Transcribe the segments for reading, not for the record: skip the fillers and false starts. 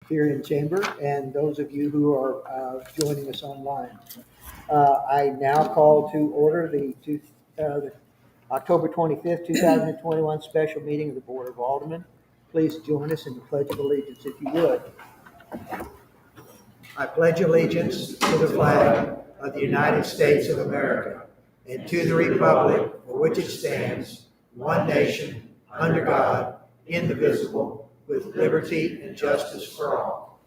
here in chamber and those of you who are joining us online. I now call to order the October 25th, 2021 special meeting of the Board of Aldermen. Please join us in the Pledge of Allegiance if you would. I pledge allegiance to the flag of the United States of America and to the republic for which it stands, one nation, under God, indivisible, with liberty and justice for all.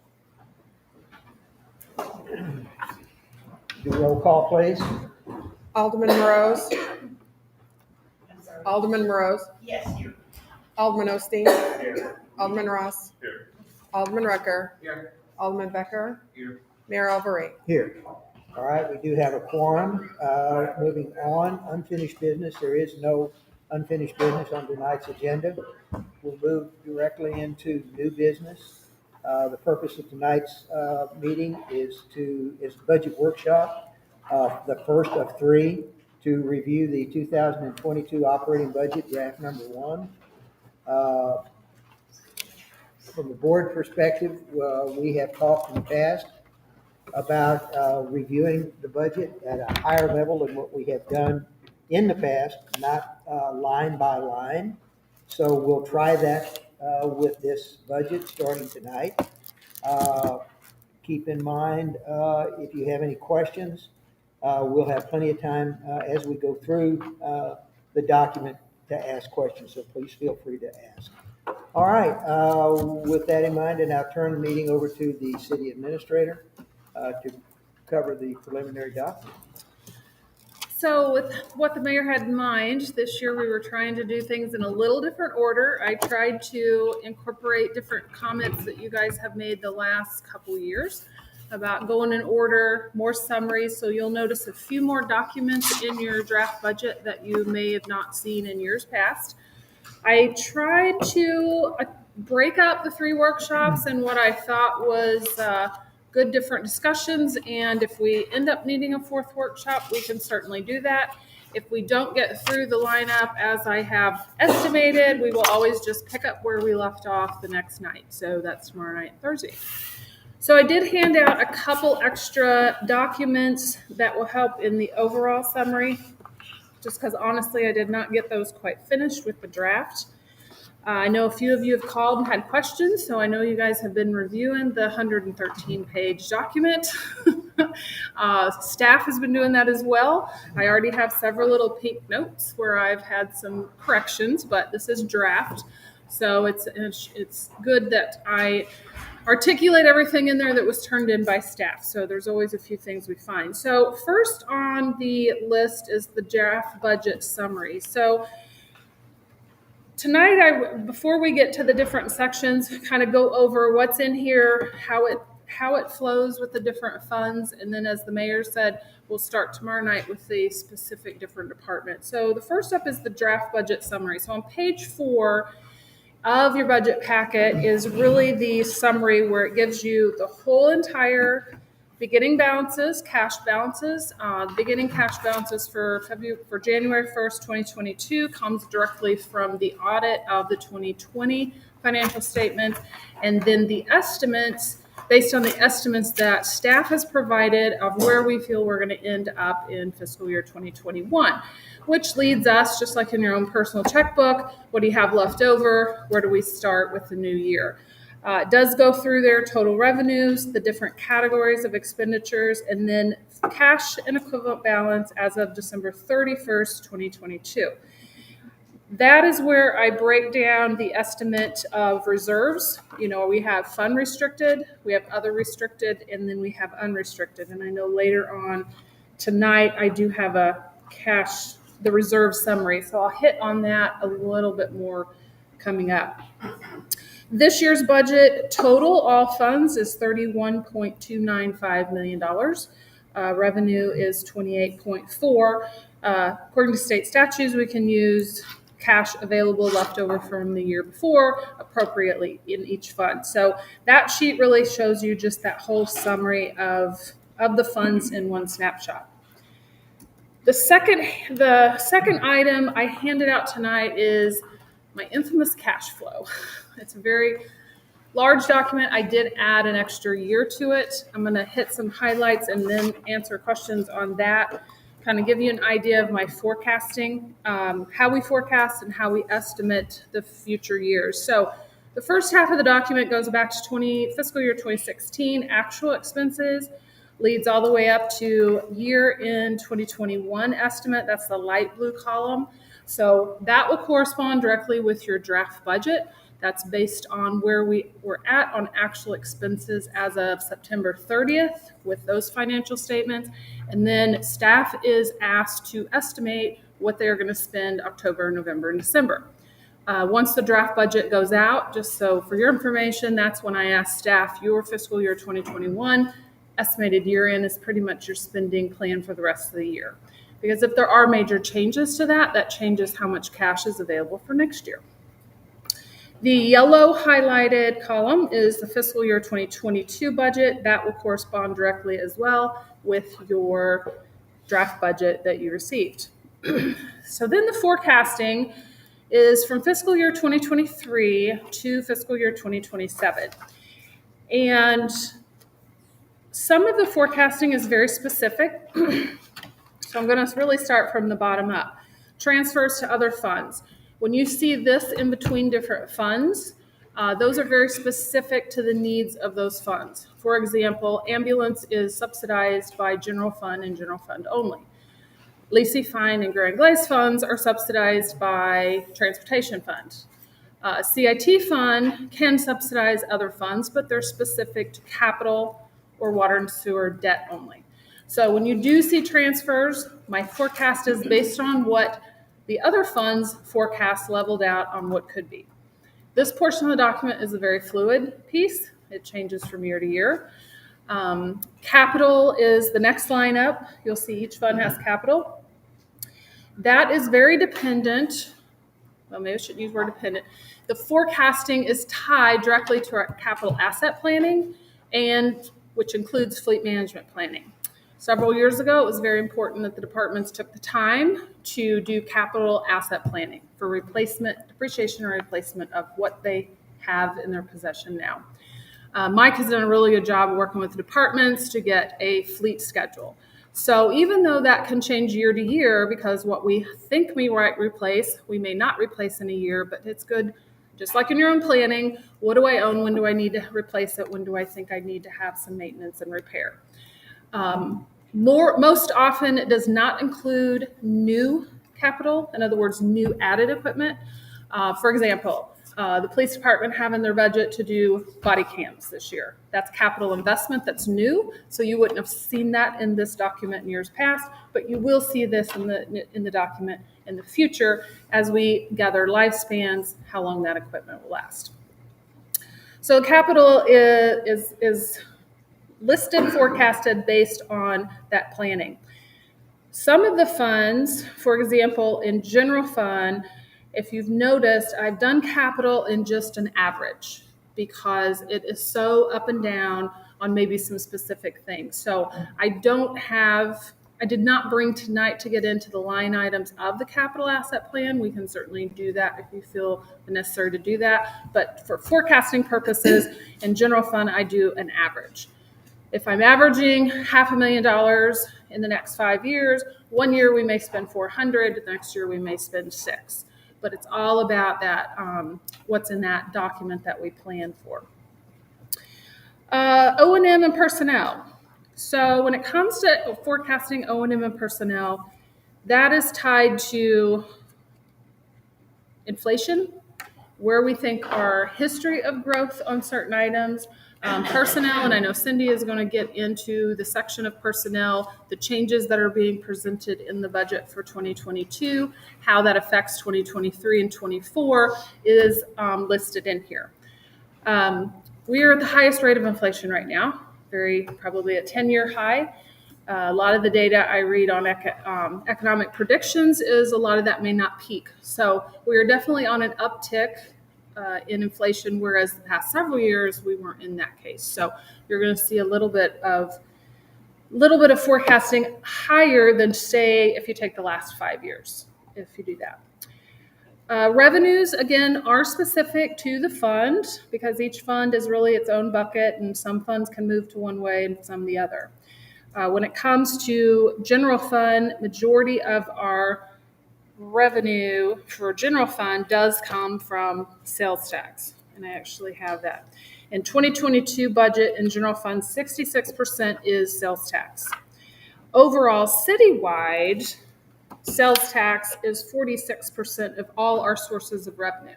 Do roll call, please. Alderman Morose. Alderman Morose. Yes, here. Alderman Osteen. Here. Alderman Ross. Here. Alderman Rucker. Here. Alderman Becker. Here. Mayor Albery. Here. All right, we do have a quorum. Moving on, unfinished business. There is no unfinished business on tonight's agenda. We'll move directly into new business. The purpose of tonight's meeting is budget workshop, the first of three, to review the 2022 operating budget, draft number 1. From a board perspective, we have talked in the past about reviewing the budget at a higher level than what we have done in the past, not line by line. So we'll try that with this budget starting tonight. Keep in mind, if you have any questions, we'll have plenty of time as we go through the document to ask questions, so please feel free to ask. All right, with that in mind, and I'll turn the meeting over to the city administrator to cover the preliminary document. So with what the mayor had in mind, this year we were trying to do things in a little different order. I tried to incorporate different comments that you guys have made the last couple years about going in order, more summaries. So you'll notice a few more documents in your draft budget that you may have not seen in years past. I tried to break up the 3 workshops and what I thought was good different discussions, and if we end up needing a 4th workshop, we can certainly do that. If we don't get through the lineup as I have estimated, we will always just pick up where we left off the next night. So that's tomorrow night, Thursday. So I did hand out a couple extra documents that will help in the overall summary, just because honestly I did not get those quite finished with the draft. I know a few of you have called and had questions, so I know you guys have been reviewing the 113-page document. Staff has been doing that as well. I already have several little pink notes where I've had some corrections, but this is draft, so it's good that I articulate everything in there that was turned in by staff. So there's always a few things we find. So first on the list is the draft budget summary. So tonight, before we get to the different sections, kind of go over what's in here, how it flows with the different funds, and then as the mayor said, we'll start tomorrow night with the specific different departments. So the first up is the draft budget summary. So on page 4 of your budget packet is really the summary where it gives you the whole entire beginning balances, cash balances. Beginning cash balances for January 1st, 2022 comes directly from the audit of the 2020 financial statement. And then the estimates, based on the estimates that staff has provided of where we feel we're going to end up in fiscal year 2021, which leads us, just like in your own personal checkbook, what do you have left over? Where do we start with the new year? It does go through their total revenues, the different categories of expenditures, and then cash and equivalent balance as of December 31st, 2022. That is where I break down the estimate of reserves. You know, we have fund restricted, we have other restricted, and then we have unrestricted. And I know later on tonight I do have the reserve summary. So I'll hit on that a little bit more coming up. This year's budget total, all funds, is $31.295 million. Revenue is $28.4. According to state statutes, we can use cash available left over from the year before appropriately in each fund. So that sheet really shows you just that whole summary of the funds in one snapshot. The second item I handed out tonight is my infamous cash flow. It's a very Large document, I did add an extra year to it. I'm going to hit some highlights and then answer questions on that. Kind of give you an idea of my forecasting, how we forecast and how we estimate the future years. So the first half of the document goes back to fiscal year 2016 actual expenses, leads all the way up to year-end 2021 estimate. That's the light blue column. So that will correspond directly with your draft budget. That's based on where we were at on actual expenses as of September 30th with those financial statements. And then staff is asked to estimate what they're going to spend October, November, and December. Once the draft budget goes out, just so for your information, that's when I ask staff, your fiscal year 2021 estimated year end is pretty much your spending plan for the rest of the year. Because if there are major changes to that, that changes how much cash is available for next year. The yellow highlighted column is the fiscal year 2022 budget. That will correspond directly as well with your draft budget that you received. So then the forecasting is from fiscal year 2023 to fiscal year 2027. And some of the forecasting is very specific. So I'm going to really start from the bottom up. Transfers to other funds. When you see this in between different funds, those are very specific to the needs of those funds. For example, ambulance is subsidized by general fund and general fund only. Lacey Fine and Grand Glaze funds are subsidized by transportation fund. CIT fund can subsidize other funds, but they're specific to capital or water and sewer debt only. So when you do see transfers, my forecast is based on what the other funds forecast leveled out on what could be. This portion of the document is a very fluid piece. It changes from year to year. Capital is the next line up. You'll see each fund has capital. That is very dependent. Well, maybe I shouldn't use the word dependent. The forecasting is tied directly to our capital asset planning, and which includes fleet management planning. Several years ago, it was very important that the departments took the time to do capital asset planning for replacement, depreciation or replacement of what they have in their possession now. Mike has done a really good job of working with the departments to get a fleet schedule. So even though that can change year to year, because what we think we might replace, we may not replace in a year, but it's good, just like in your own planning, what do I own? When do I need to replace it? When do I think I need to have some maintenance and repair? Most often it does not include new capital, in other words, new added equipment. For example, the police department having their budget to do body cams this year. That's capital investment that's new, so you wouldn't have seen that in this document in years past, but you will see this in the document in the future as we gather lifespans, how long that equipment will last. So capital is listed, forecasted based on that planning. Some of the funds, for example, in general fund, if you've noticed, I've done capital in just an average because it is so up and down on maybe some specific things. So I did not bring tonight to get into the line items of the capital asset plan. We can certainly do that if you feel necessary to do that. But for forecasting purposes, in general fund, I do an average. If I'm averaging $500,000 in the next 5 years, 1 year we may spend $400,000, the next year we may spend $600,000. But it's all about that, what's in that document that we plan for. O&M and personnel. So when it comes to forecasting O&M and personnel, that is tied to inflation, where we think our history of growth on certain items, personnel, and I know Cindy is going to get into the section of personnel, the changes that are being presented in the budget for 2022, how that affects 2023 and 24 is listed in here. We are at the highest rate of inflation right now, probably a 10-year high. A lot of the data I read on economic predictions is a lot of that may not peak. So we are definitely on an uptick in inflation, whereas the past several years we weren't in that case. So you're going to see a little bit of forecasting higher than, say, if you take the last 5 years, if you do that. Revenues, again, are specific to the fund because each fund is really its own bucket, and some funds can move to one way and some the other. When it comes to general fund, majority of our revenue for general fund does come from sales tax, and I actually have that. In 2022 budget in general fund, 66% is sales tax. Overall, citywide, sales tax is 46% of all our sources of revenue.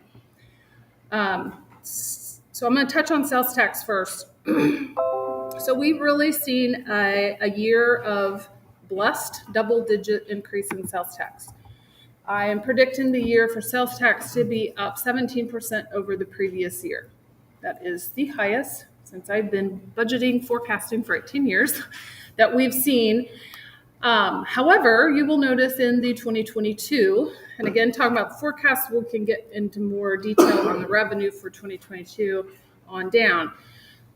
So I'm going to touch on sales tax first. So we've really seen a year of blessed double-digit increase in sales tax. I am predicting the year for sales tax to be up 17% over the previous year. That is the highest since I've been budgeting, forecasting for 18 years that we've seen. However, you will notice in the 2022, and again, talking about the forecast, we can get into more detail on the revenue for 2022 on down.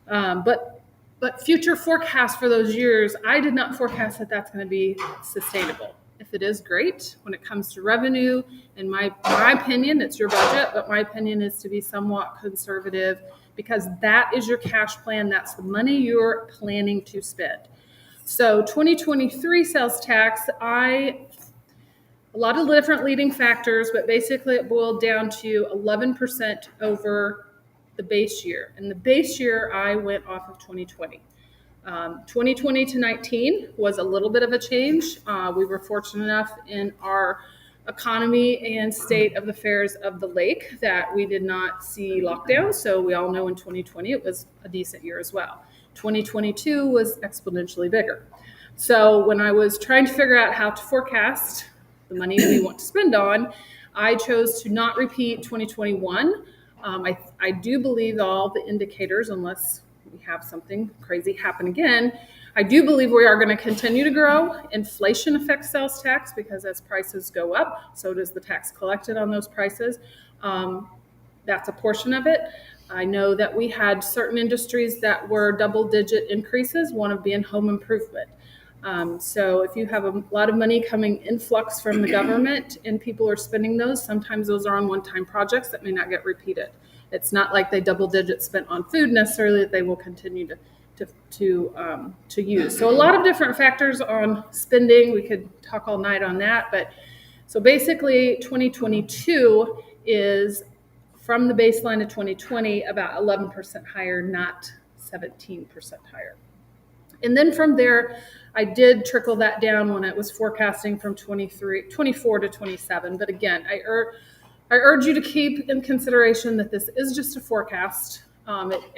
But future forecasts for those years, I did not forecast that that's going to be sustainable. If it is, great. When it comes to revenue, in my opinion, it's your budget, but my opinion is to be somewhat conservative because that is your cash plan. That's the money you're planning to spend. So 2023 sales tax, a lot of different leading factors, but basically it boiled down to 11% over the base year. And the base year, I went off of 2020. 2020 to 19 was a little bit of a change. We were fortunate enough in our economy and state of affairs of the lake that we did not see lockdown. So we all know in 2020 it was a decent year as well. 2022 was exponentially bigger. So when I was trying to figure out how to forecast the money we want to spend on, I chose to not repeat 2021. I do believe all the indicators, unless we have something crazy happen again, I do believe we are going to continue to grow. Inflation affects sales tax because as prices go up, so does the tax collected on those prices. That's a portion of it. I know that we had certain industries that were double-digit increases, one of being home improvement. So if you have a lot of money coming influx from the government and people are spending those, sometimes those are on one-time projects that may not get repeated. It's not like they double-digit spent on food necessarily that they will continue to use. So a lot of different factors on spending. We could talk all night on that, but so basically 2022 is from the baseline of 2020 about 11% higher, not 17% higher. And then from there, I did trickle that down when it was forecasting from 24 to 27. But again, I urge you to keep in consideration that this is just a forecast.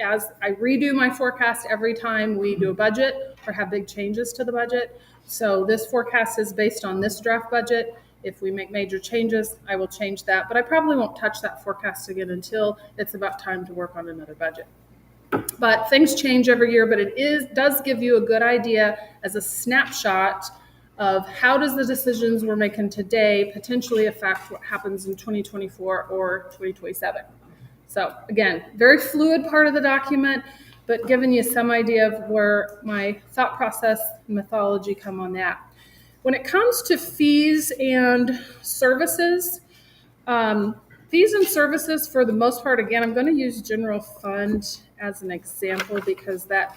As I redo my forecast every time we do a budget or have big changes to the budget. So this forecast is based on this draft budget. If we make major changes, I will change that. But I probably won't touch that forecast again until it's about time to work on another budget. But things change every year, but it does give you a good idea as a snapshot of how does the decisions we're making today potentially affect what happens in 2024 or 2027. So again, very fluid part of the document, but giving you some idea of where my thought process and methodology come on that. When it comes to fees and services, fees and services for the most part, again, I'm going to use general fund as an example because that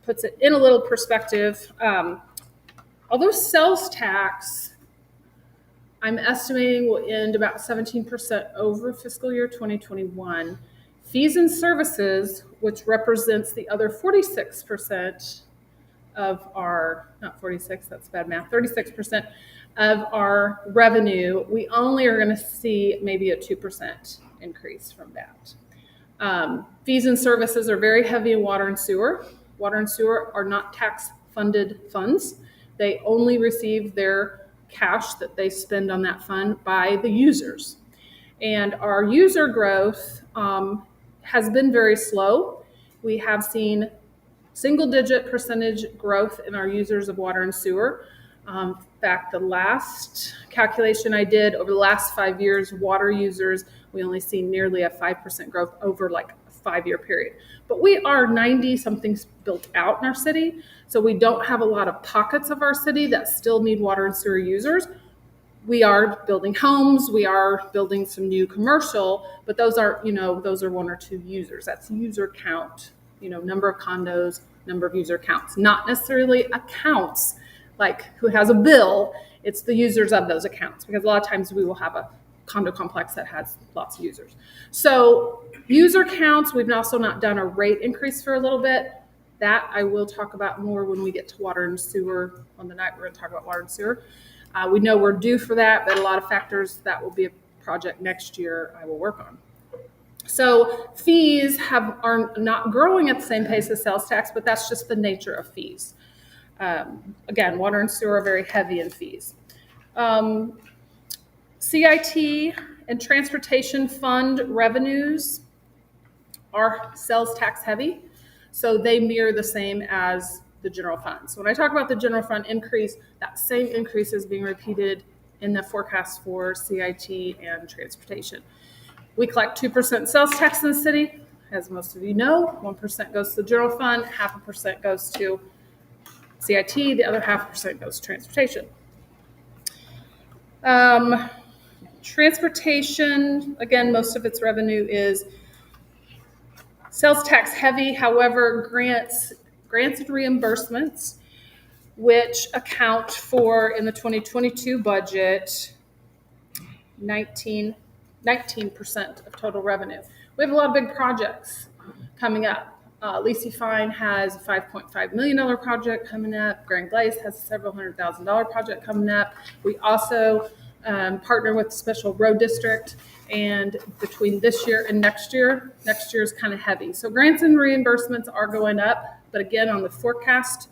puts it in a little perspective. Although sales tax, I'm estimating will end about 17% over fiscal year 2021. Fees and services, which represents the other 46% of our, not 46, that's bad math, 36% of our revenue, we only are going to see maybe a 2% increase from that. Fees and services are very heavy in water and sewer. Water and sewer are not tax-funded funds. They only receive their cash that they spend on that fund by the users. And our user growth has been very slow. We have seen single-digit percentage growth in our users of water and sewer. In fact, the last calculation I did over the last 5 years, water users, we only see nearly a 5% growth over like a 5-year period. But we are 90-something built out in our city, so we don't have a lot of pockets of our city that still need water and sewer users. We are building homes, we are building some new commercial, but those are, those are 1 or 2 users. That's user count, number of condos, number of user counts, not necessarily accounts, like who has a bill. It's the users of those accounts, because a lot of times we will have a condo complex that has lots of users. So user counts, we've also not done a rate increase for a little bit. That I will talk about more when we get to water and sewer. On the night, we're going to talk about water and sewer. We know we're due for that, but a lot of factors, that will be a project next year I will work on. So fees are not growing at the same pace as sales tax, but that's just the nature of fees. Again, water and sewer are very heavy in fees. CIT and transportation fund revenues are sales tax heavy, so they mirror the same as the general fund. So when I talk about the general fund increase, that same increase is being repeated in the forecast for CIT and transportation. We collect 2% sales tax in the city. As most of you know, 1% goes to the general fund, 0.5% goes to CIT, the other 0.5% goes to transportation. Transportation, again, most of its revenue is sales tax heavy. However, grants and reimbursements, which account for, in the 2022 budget, 19% of total revenue. We have a lot of big projects coming up. Lacey Fine has a $5.5 million project coming up. Grand Glaze has a several $100,000 project coming up. We also partner with the Special Road District, and between this year and next year is kind of heavy. So grants and reimbursements are going up, but again, on the forecast,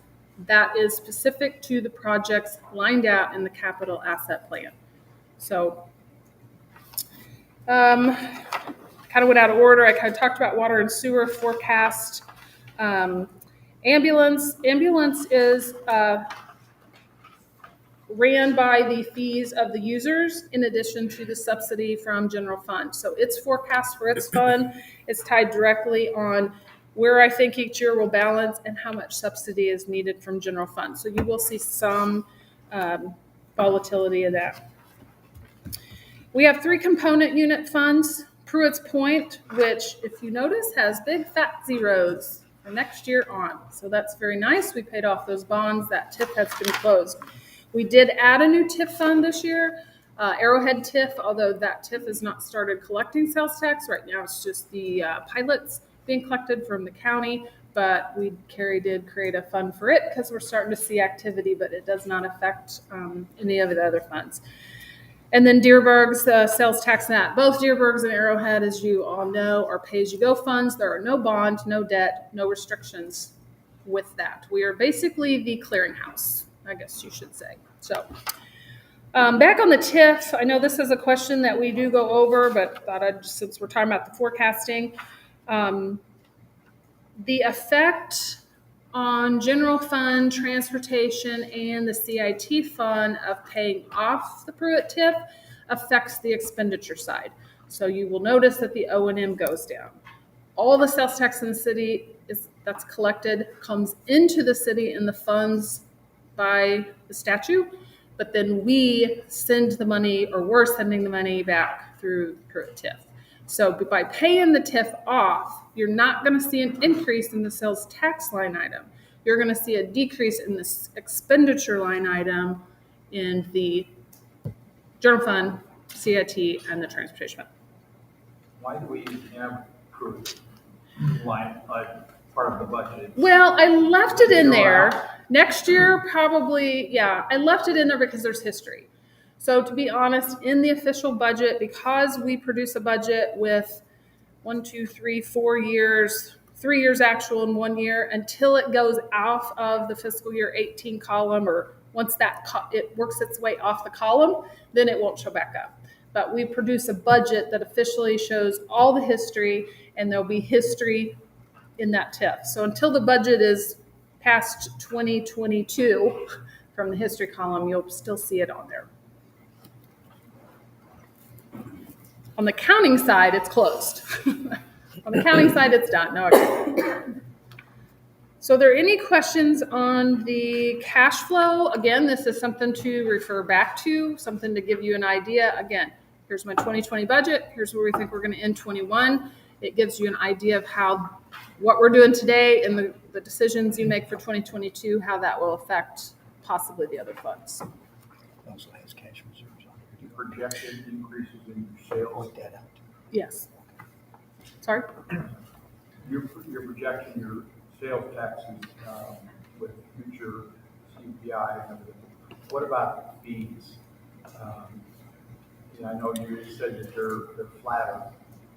that is specific to the projects lined out in the capital asset plan. So kind of went out of order. I kind of talked about water and sewer forecast. Ambulance is ran by the fees of the users in addition to the subsidy from general fund. So its forecast for its fund is tied directly on where I think each year will balance and how much subsidy is needed from general fund. So you will see some volatility in that. We have 3 component unit funds. Pruitt's Point, which, if you notice, has big fat zeros for next year on. So that's very nice. We paid off those bonds. That TIF has been closed. We did add a new TIF fund this year, Arrowhead TIF, although that TIF has not started collecting sales tax. Right now it's just the pilots being collected from the county, but we did create a fund for it because we're starting to see activity, but it does not affect any of the other funds. And then Deerberg's sales tax net. Both Deerberg's and Arrowhead, as you all know, are pay-as-you-go funds. There are no bond, no debt, no restrictions with that. We are basically the clearinghouse, I guess you should say. So back on the TIF, I know this is a question that we do go over, but since we're talking about the forecasting, the effect on general fund, transportation, and the CIT fund of paying off the Pruitt TIF affects the expenditure side. So you will notice that the O&M goes down. All the sales tax in the city that's collected comes into the city in the funds by the statute, but then we send the money, or we're sending the money back through Pruitt TIF. So by paying the TIF off, you're not going to see an increase in the sales tax line item. You're going to see a decrease in the expenditure line item in the general fund, CIT, and the transportation fund. Why do we even have Pruitt line part of the budget? Well, I left it in there. Next year, probably, I left it in there because there's history. So to be honest, in the official budget, because we produce a budget with 4 years, 3 years actual in 1 year, until it goes off of the fiscal year 18 column, or once it works its way off the column, then it won't show back up. But we produce a budget that officially shows all the history, and there'll be history in that TIF. So until the budget is past 2022 from the history column, you'll still see it on there. On the counting side, it's closed. On the counting side, it's done. No. So are there any questions on the cash flow? Again, this is something to refer back to, something to give you an idea. Again, here's my 2020 budget. Here's where we think we're going to end 21. It gives you an idea of what we're doing today and the decisions you make for 2022, how that will affect possibly the other funds. Also has cash reserves on it. Projected increases in your sales. Point that out. Yes. Sorry? You're projecting your sales taxes with future CPI and everything. What about fees? I know you said that they're flatter,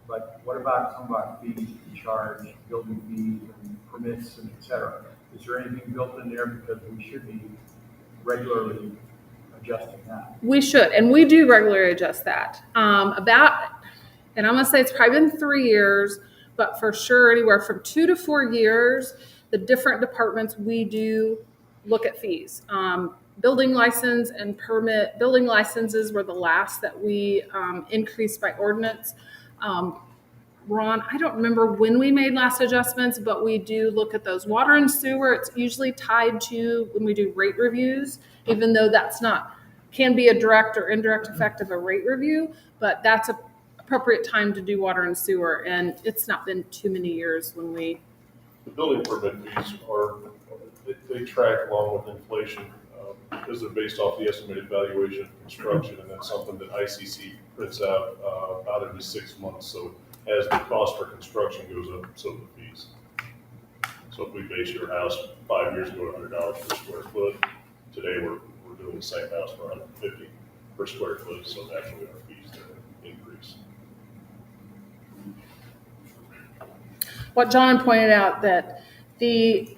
but what about some of our fees you charge, building fees and permits and et cetera? Is there anything built in there, because we should be regularly adjusting that? We should, and we do regularly adjust that. And I'm gonna say it's probably been 3 years, but for sure anywhere from 2 to 4 years, the different departments, we do look at fees. Building license and building licenses were the last that we increased by ordinance. Ron, I don't remember when we made last adjustments, but we do look at those. Water and sewer, it's usually tied to when we do rate reviews, even though can be a direct or indirect effect of a rate review, but that's an appropriate time to do water and sewer. And it's not been too many years when we. The building permit fees they track along with inflation because they're based off the estimated valuation of construction, and that's something that ICC prints out about every 6 months. So as the cost for construction goes up, so do the fees. So if we base your house 5 years ago at $100 per square foot, today we're doing the same house for $150 per square foot. So naturally our fees increase. What John pointed out, that the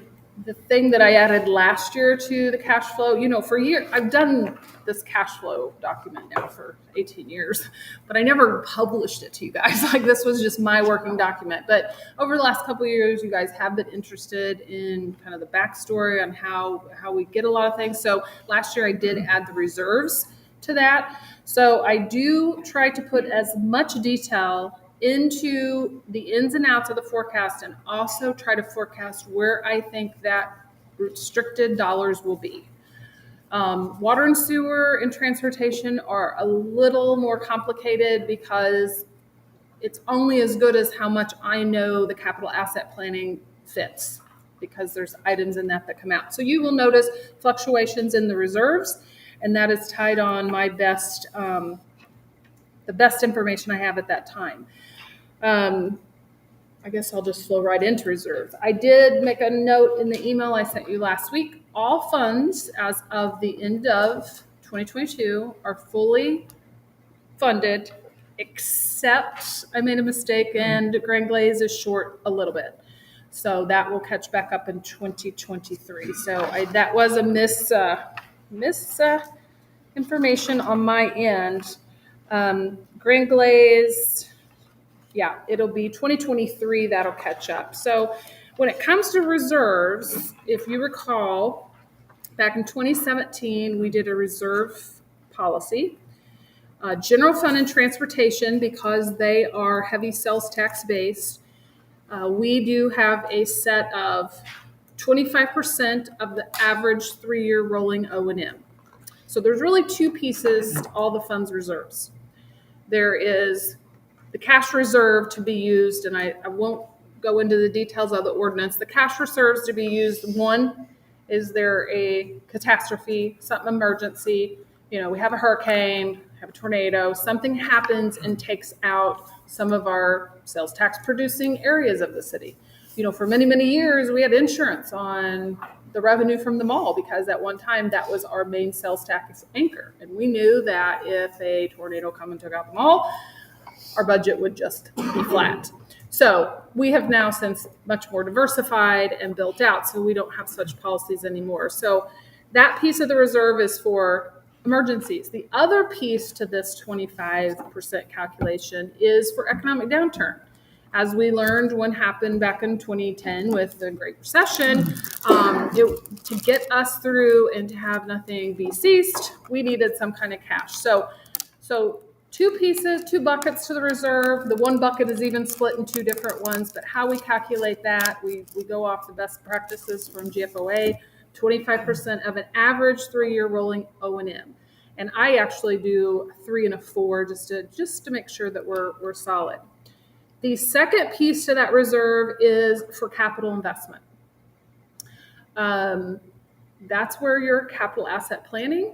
thing that I added last year to the cash flow, for years, I've done this cash flow document now for 18 years, but I never published it to you guys. Like, this was just my working document. But over the last couple of years, you guys have been interested in kind of the backstory on how we get a lot of things. So last year I did add the reserves to that. So I do try to put as much detail into the ins and outs of the forecast, and also try to forecast where I think that restricted dollars will be. Water and sewer and transportation are a little more complicated because it's only as good as how much I know the capital asset planning fits, because there's items in that come out. So you will notice fluctuations in the reserves, and that is tied on my best, the best information I have at that time. I guess I'll just flow right into reserves. I did make a note in the email I sent you last week. All funds as of the end of 2022 are fully funded, except I made a mistake and Grand Glaze is short a little bit. So that will catch back up in 2023. So that was a miss information on my end. Grand Glaze, yeah, it'll be 2023 that'll catch up. So when it comes to reserves, if you recall, back in 2017, we did a reserve policy. General fund and transportation, because they are heavy sales tax based, we do have a set of 25% of the average 3-year rolling O&M. So there's really two pieces to all the funds reserves. There is the cash reserve to be used, and I won't go into the details of the ordinance. The cash reserves to be used, one, is there a catastrophe, something emergency, we have a hurricane, have a tornado, something happens and takes out some of our sales tax producing areas of the city. For many, many years, we had insurance on the revenue from the mall, because at one time that was our main sales tax anchor. And we knew that if a tornado come and took out the mall, our budget would just be flat. So we have now since much more diversified and built out, so we don't have such policies anymore. So that piece of the reserve is for emergencies. The other piece to this 25% calculation is for economic downturn. As we learned what happened back in 2010 with the Great Recession, to get us through and to have nothing be ceased, we needed some kind of cash. So two pieces, two buckets to the reserve. The one bucket is even split in two different ones, but how we calculate that, we go off the best practices from GFOA, 25% of an average 3-year rolling O&M. And I actually do 3 and a 4 just to make sure that we're solid. The second piece to that reserve is for capital investment. That's where your capital asset planning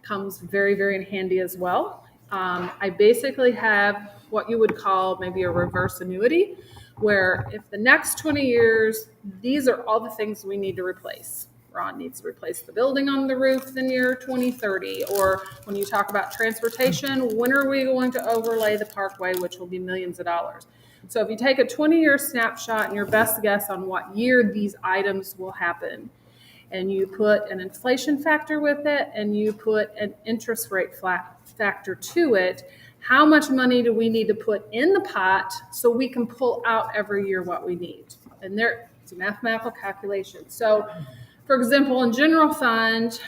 comes very, very in handy as well. I basically have what you would call maybe a reverse annuity, where if the next 20 years, these are all the things we need to replace. Ron needs to replace the building on the roof in year 2030. Or when you talk about transportation, when are we going to overlay the parkway, which will be millions of dollars? So if you take a 20-year snapshot and your best guess on what year these items will happen, and you put an inflation factor with it, and you put an interest rate factor to it, how much money do we need to put in the pot so we can pull out every year what we need? And there, it's a mathematical calculation. So, for example, in general fund,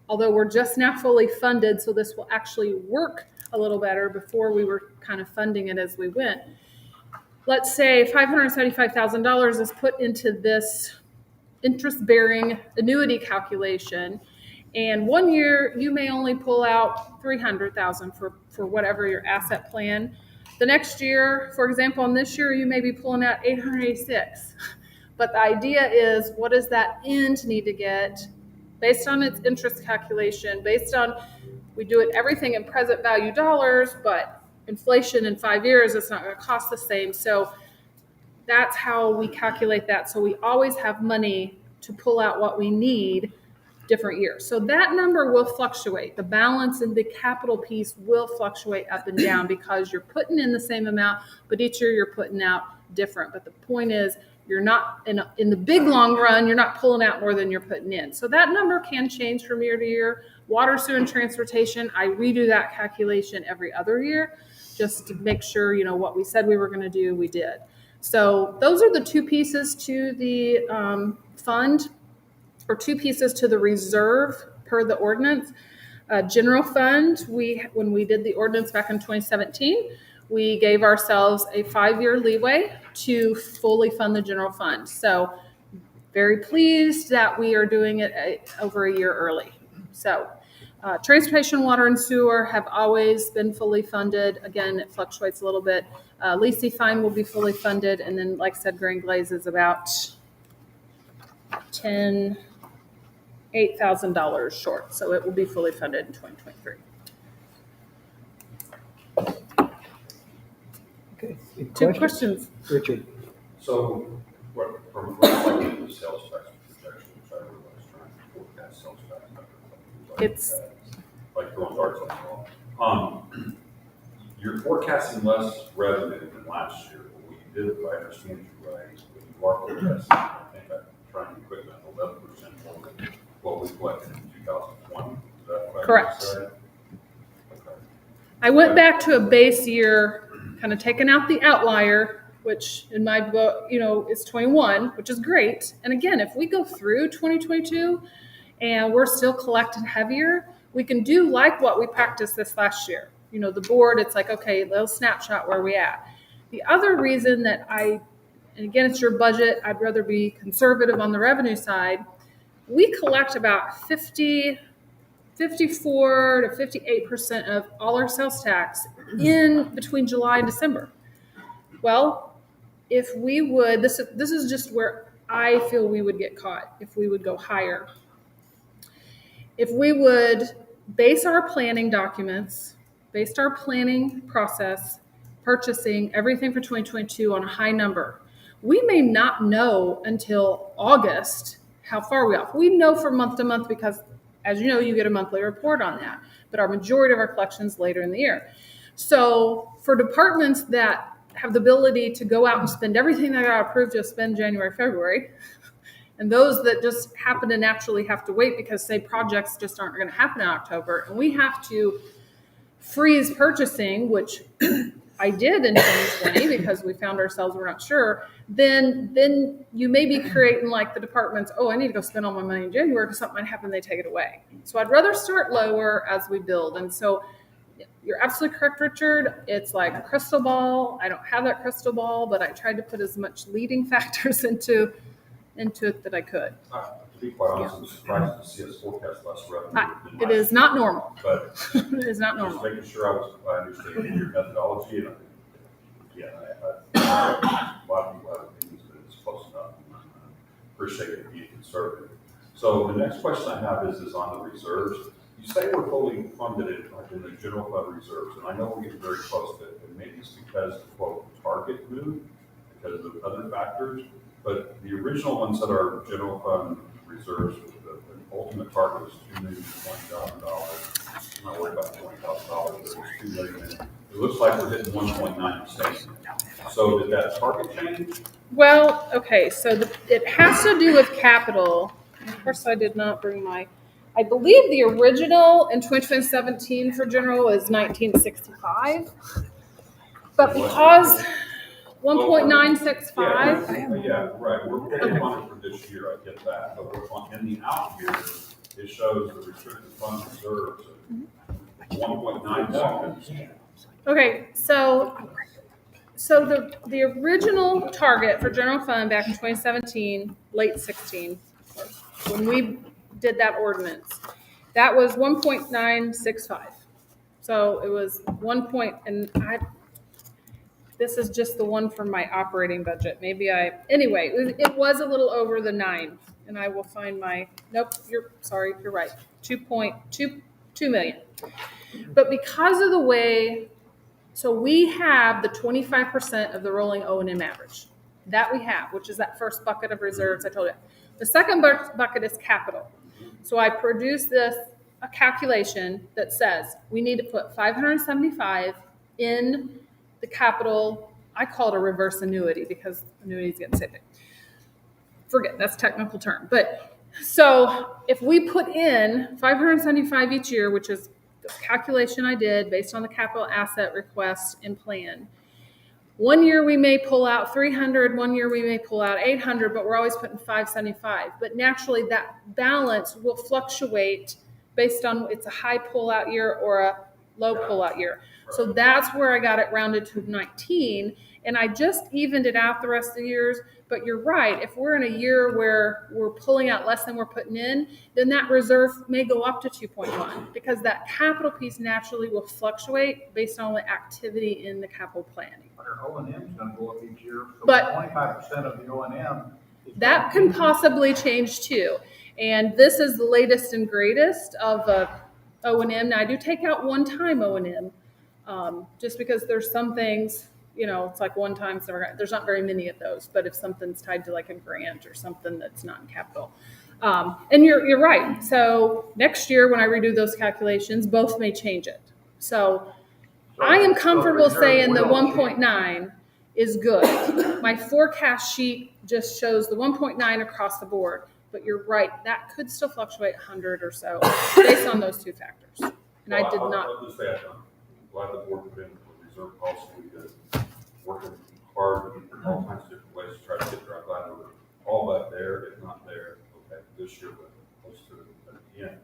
although we're just now fully funded, so this will actually work a little better, before we were kind of funding it as we went. Let's say $575,000 is put into this interest-bearing annuity calculation, and 1 year you may only pull out $300,000 for whatever your asset plan. The next year, for example, in this year, you may be pulling out $886,000. But the idea is, what does that end need to get based on its interest calculation, based on, we do it everything in present value dollars, but inflation in 5 years, it's not going to cost the same. So that's how we calculate that. So we always have money to pull out what we need different years. So that number will fluctuate. The balance and the capital piece will fluctuate up and down because you're putting in the same amount, but each year you're putting out different. But the point is, you're not in the big long run, you're not pulling out more than you're putting in. So that number can change from year to year. Water, sewer, and transportation, I redo that calculation every other year just to make sure, what we said we were going to do, we did. So those are the two pieces to the fund, or two pieces to the reserve per the ordinance. General fund, when we did the ordinance back in 2017, we gave ourselves a 5-year leeway to fully fund the general fund. So very pleased that we are doing it over a year early. So transportation, water, and sewer have always been fully funded. Again, it fluctuates a little bit. Lacey Fine will be fully funded. And then, like I said, Grand Glaze is about $8,000 short. So it will be fully funded in 2023. Okay. Two questions. Richard. So, from the sales tax projection, which everyone's trying to forecast sales tax numbers, It's like throwing darts on the wall. You're forecasting less revenue than last year. But what you did, if I understand you right, when you are forecasting, I think I'm trying to quick that 11% more than what we collected in 2020. Is that what Correct. I said? Okay. I went back to a base year, kind of taking out the outlier, which in my book, is 21, which is great. And again, if we go through 2022 and we're still collecting heavier, we can do like what we practiced this last year. The board, it's like, okay, little snapshot where we at. The other reason that and again, it's your budget, I'd rather be conservative on the revenue side. We collect about 54 to 58% of all our sales tax in between July and December. Well, if we would, this is just where I feel we would get caught if we would go higher. If we would base our planning documents, based our planning process, purchasing everything for 2022 on a high number, we may not know until August how far we're off. We know from month to month because, as you know, you get a monthly report on that. But our majority of our collections later in the year. So for departments that have the ability to go out and spend everything they got approved to spend January, February, and those that just happen to naturally have to wait because, say, projects just aren't going to happen in October, and we have to freeze purchasing, which I did in 2020 because we found ourselves, we're not sure, then you may be creating like the departments, I need to go spend all my money in January because something might happen, they take it away. So I'd rather start lower as we build. And so, You're absolutely correct, Richard. It's like a crystal ball. I don't have that crystal ball, but I tried to put as much leading factors into it that I could. To be quite honest, I'm surprised to see us forecast less revenue. than It last is not normal. But It is not just normal. making sure I understand your methodology, and a lot of people have opinions, but it's close enough. Appreciate it being conservative. So the next question I have is on the reserves. You say we're fully funded in the general fund reserves, and I know we're getting very close to it, and maybe it's because the quote target moved because of other factors, but the original ones that are general fund reserves, the ultimate target was $2,020,000. I'm not worried about $20,000, but it was $2 million. It looks like we're hitting 1.9%. So did that target change? Well, okay, so it has to do with capital. Of course, I did not bring I believe the original in 2017 for general is 1965. But because 1.965, Yeah, right. We're fully funded for this year, I get that. But in the out year, it shows the restricted fund reserves of 1.9. okay, so the original target for general fund back in 2017, late 16, when we did that ordinance, that was 1.965. So it was this is just the one from my operating budget. Anyway, it was a little over the 9, and I will find nope, you're right. 2.22 million. But because of the way, so we have the 25% of the rolling O&M average that we have, which is that first bucket of reserves I told you. The second bucket is capital. So I produced a calculation that says we need to put 575 in the capital. I call it a reverse annuity because annuities get sick. Forget, that's a technical term. But so if we put in 575 each year, which is the calculation I did based on the capital asset request and plan, one year we may pull out 300, one year we may pull out 800, but we're always putting 575. But naturally that balance will fluctuate based on it's a high pull-out year or a low pull-out year. So that's where I got it rounded to 19, and I just evened it out the rest of the years. But you're right, if we're in a year where we're pulling out less than we're putting in, then that reserve may go up to 2.1 because that capital piece naturally will fluctuate based on the activity in the capital planning. But our O&M is gonna go up each year, so But 25% of the O&M. that can possibly change too. And this is the latest and greatest of O&M. Now I do take out one-time O&M just because there's some things, it's like one time, there's not very many of those, but if something's tied to like a grant or something that's not in capital. And you're right. So next year when I redo those calculations, both may change it. So I am comfortable saying the 1.9 is good. My forecast sheet just shows the 1.9 across the board, but you're right, that could still fluctuate 100 or so based on those two factors. And I did not. I'll just say I'm glad the board put in a reserve policy because working hard in all kinds of different ways to try to get there. I'm glad we're all but there, if not there, okay, this year, but close to it at the end.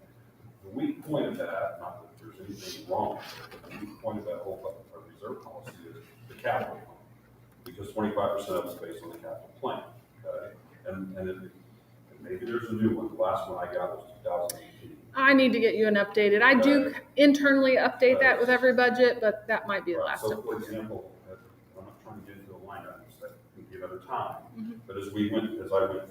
The weak point of that, not that there's anything wrong with it, but the weak point of that whole reserve policy is the capital plan, because 25% of it is based on the capital plan, okay? And maybe there's a new one. The last one I got was 2018. I need to get you an updated. I do internally update that with every budget, but that might be the last So, one. for example, I'm not trying to get into the line items that can give other time, but as I went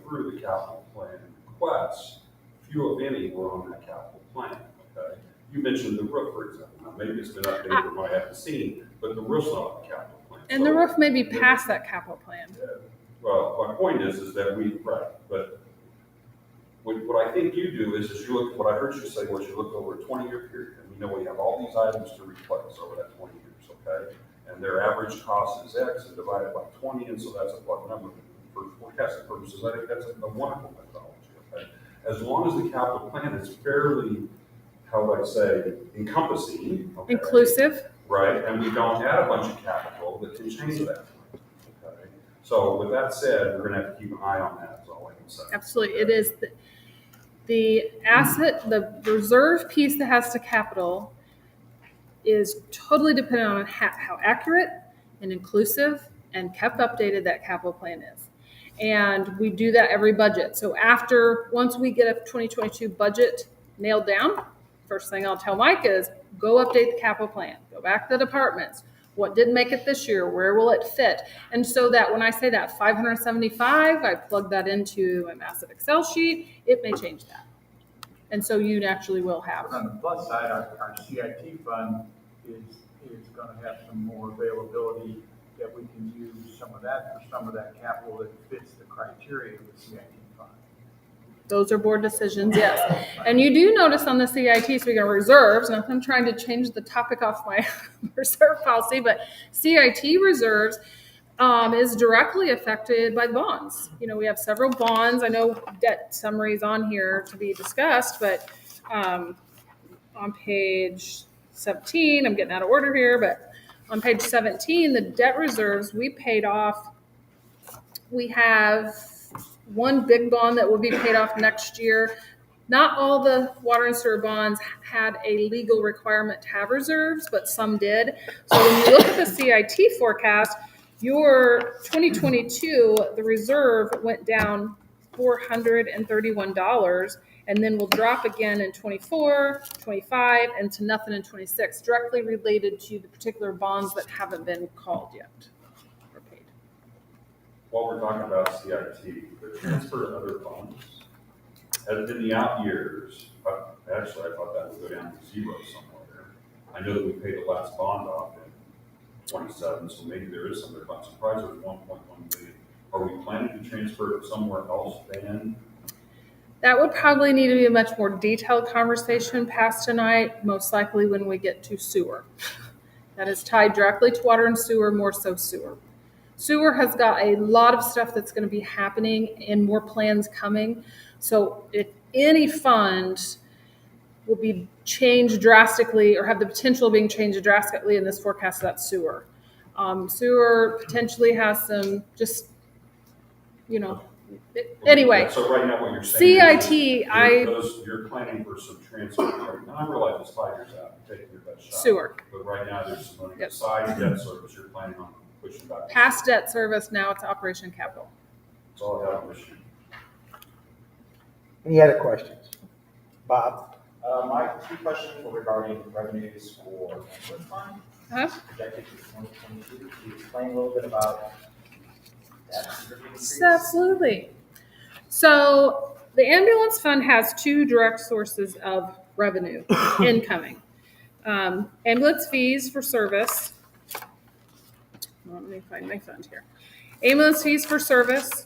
through the capital plan requests, few if any were on that capital plan. Okay, you mentioned the roof, for example. Now maybe it's been updated or I haven't seen, but the roof's not on the capital plan. And the roof may be past that capital plan. Well, my point is that but what I think you do is you look, what I heard you say was you look over a 20-year period, and we know we have all these items to replace over that 20 years, okay? And their average cost is X and divided by 20, and so that's a what number. For forecasting purposes, I think that's a wonderful methodology, okay? As long as the capital plan is fairly, how would I say, encompassing. Okay? Inclusive. Right, and we don't add a bunch of capital that can change that. Okay? So with that said, we're gonna have to keep an eye on that, is all I can say. Absolutely. It is the asset, the reserve piece that has to capital is totally dependent on how accurate and inclusive and kept updated that capital plan is. And we do that every budget. So once we get a 2022 budget nailed down, first thing I'll tell Mike is go update the capital plan, go back to the departments. What didn't make it this year? Where will it fit? And so that when I say that 575, I plug that into a massive Excel sheet, it may change that. And so you naturally will have. On the plus side, our CIT fund is gonna have some more availability that we can use some of that for some of that capital that fits the criteria of the CIT fund. Those are board decisions, yes. And you do notice on the CIT, speaking of reserves, and I'm trying to change the topic off my reserve policy, but CIT reserves is directly affected by bonds. You know, we have several bonds. I know debt summaries on here to be discussed, but on page 17, I'm getting out of order here, but on page 17, the debt reserves we paid off. We have one big bond that will be paid off next year. Not all the water and sewer bonds had a legal requirement to have reserves, but some did. So when you look at the CIT forecast, your 2022, the reserve went down $431 and then will drop again in 24, 25, and to nothing in 26, directly related to the particular bonds that haven't been called yet or paid. While we're talking about CIT, the transfer to other funds, as in the out years, actually, I thought that would go down to zero somewhere. I know that we paid the last bond off in 27, so maybe there is some other fund. Surprised there's 1.1 million. Are we planning to transfer it somewhere else then? That would probably need to be a much more detailed conversation past tonight, most likely when we get to sewer. That is tied directly to water and sewer, more so sewer. Sewer has got a lot of stuff that's going to be happening and more plans coming. So if any fund will be changed drastically or have the potential of being changed drastically in this forecast, that's sewer. Sewer potentially has some just, you know, anyway. So right now what you're saying CIT, you're planning for some transfer. Right now, I realize it's 5 years out, you're taking your best shot. Sewer. But right now there's some money Yep. besides debt service you're planning on pushing back. Past debt service, now it's operation capital. That's all I have on this sheet. Any other questions? Bob? My two questions were regarding revenues for ambulance fund Huh? projected for 2022. Can you explain a little bit about that significant increase? Absolutely. So the ambulance fund has two direct sources of revenue incoming. Ambulance fees for service. Let me find my fund here. Ambulance fees for service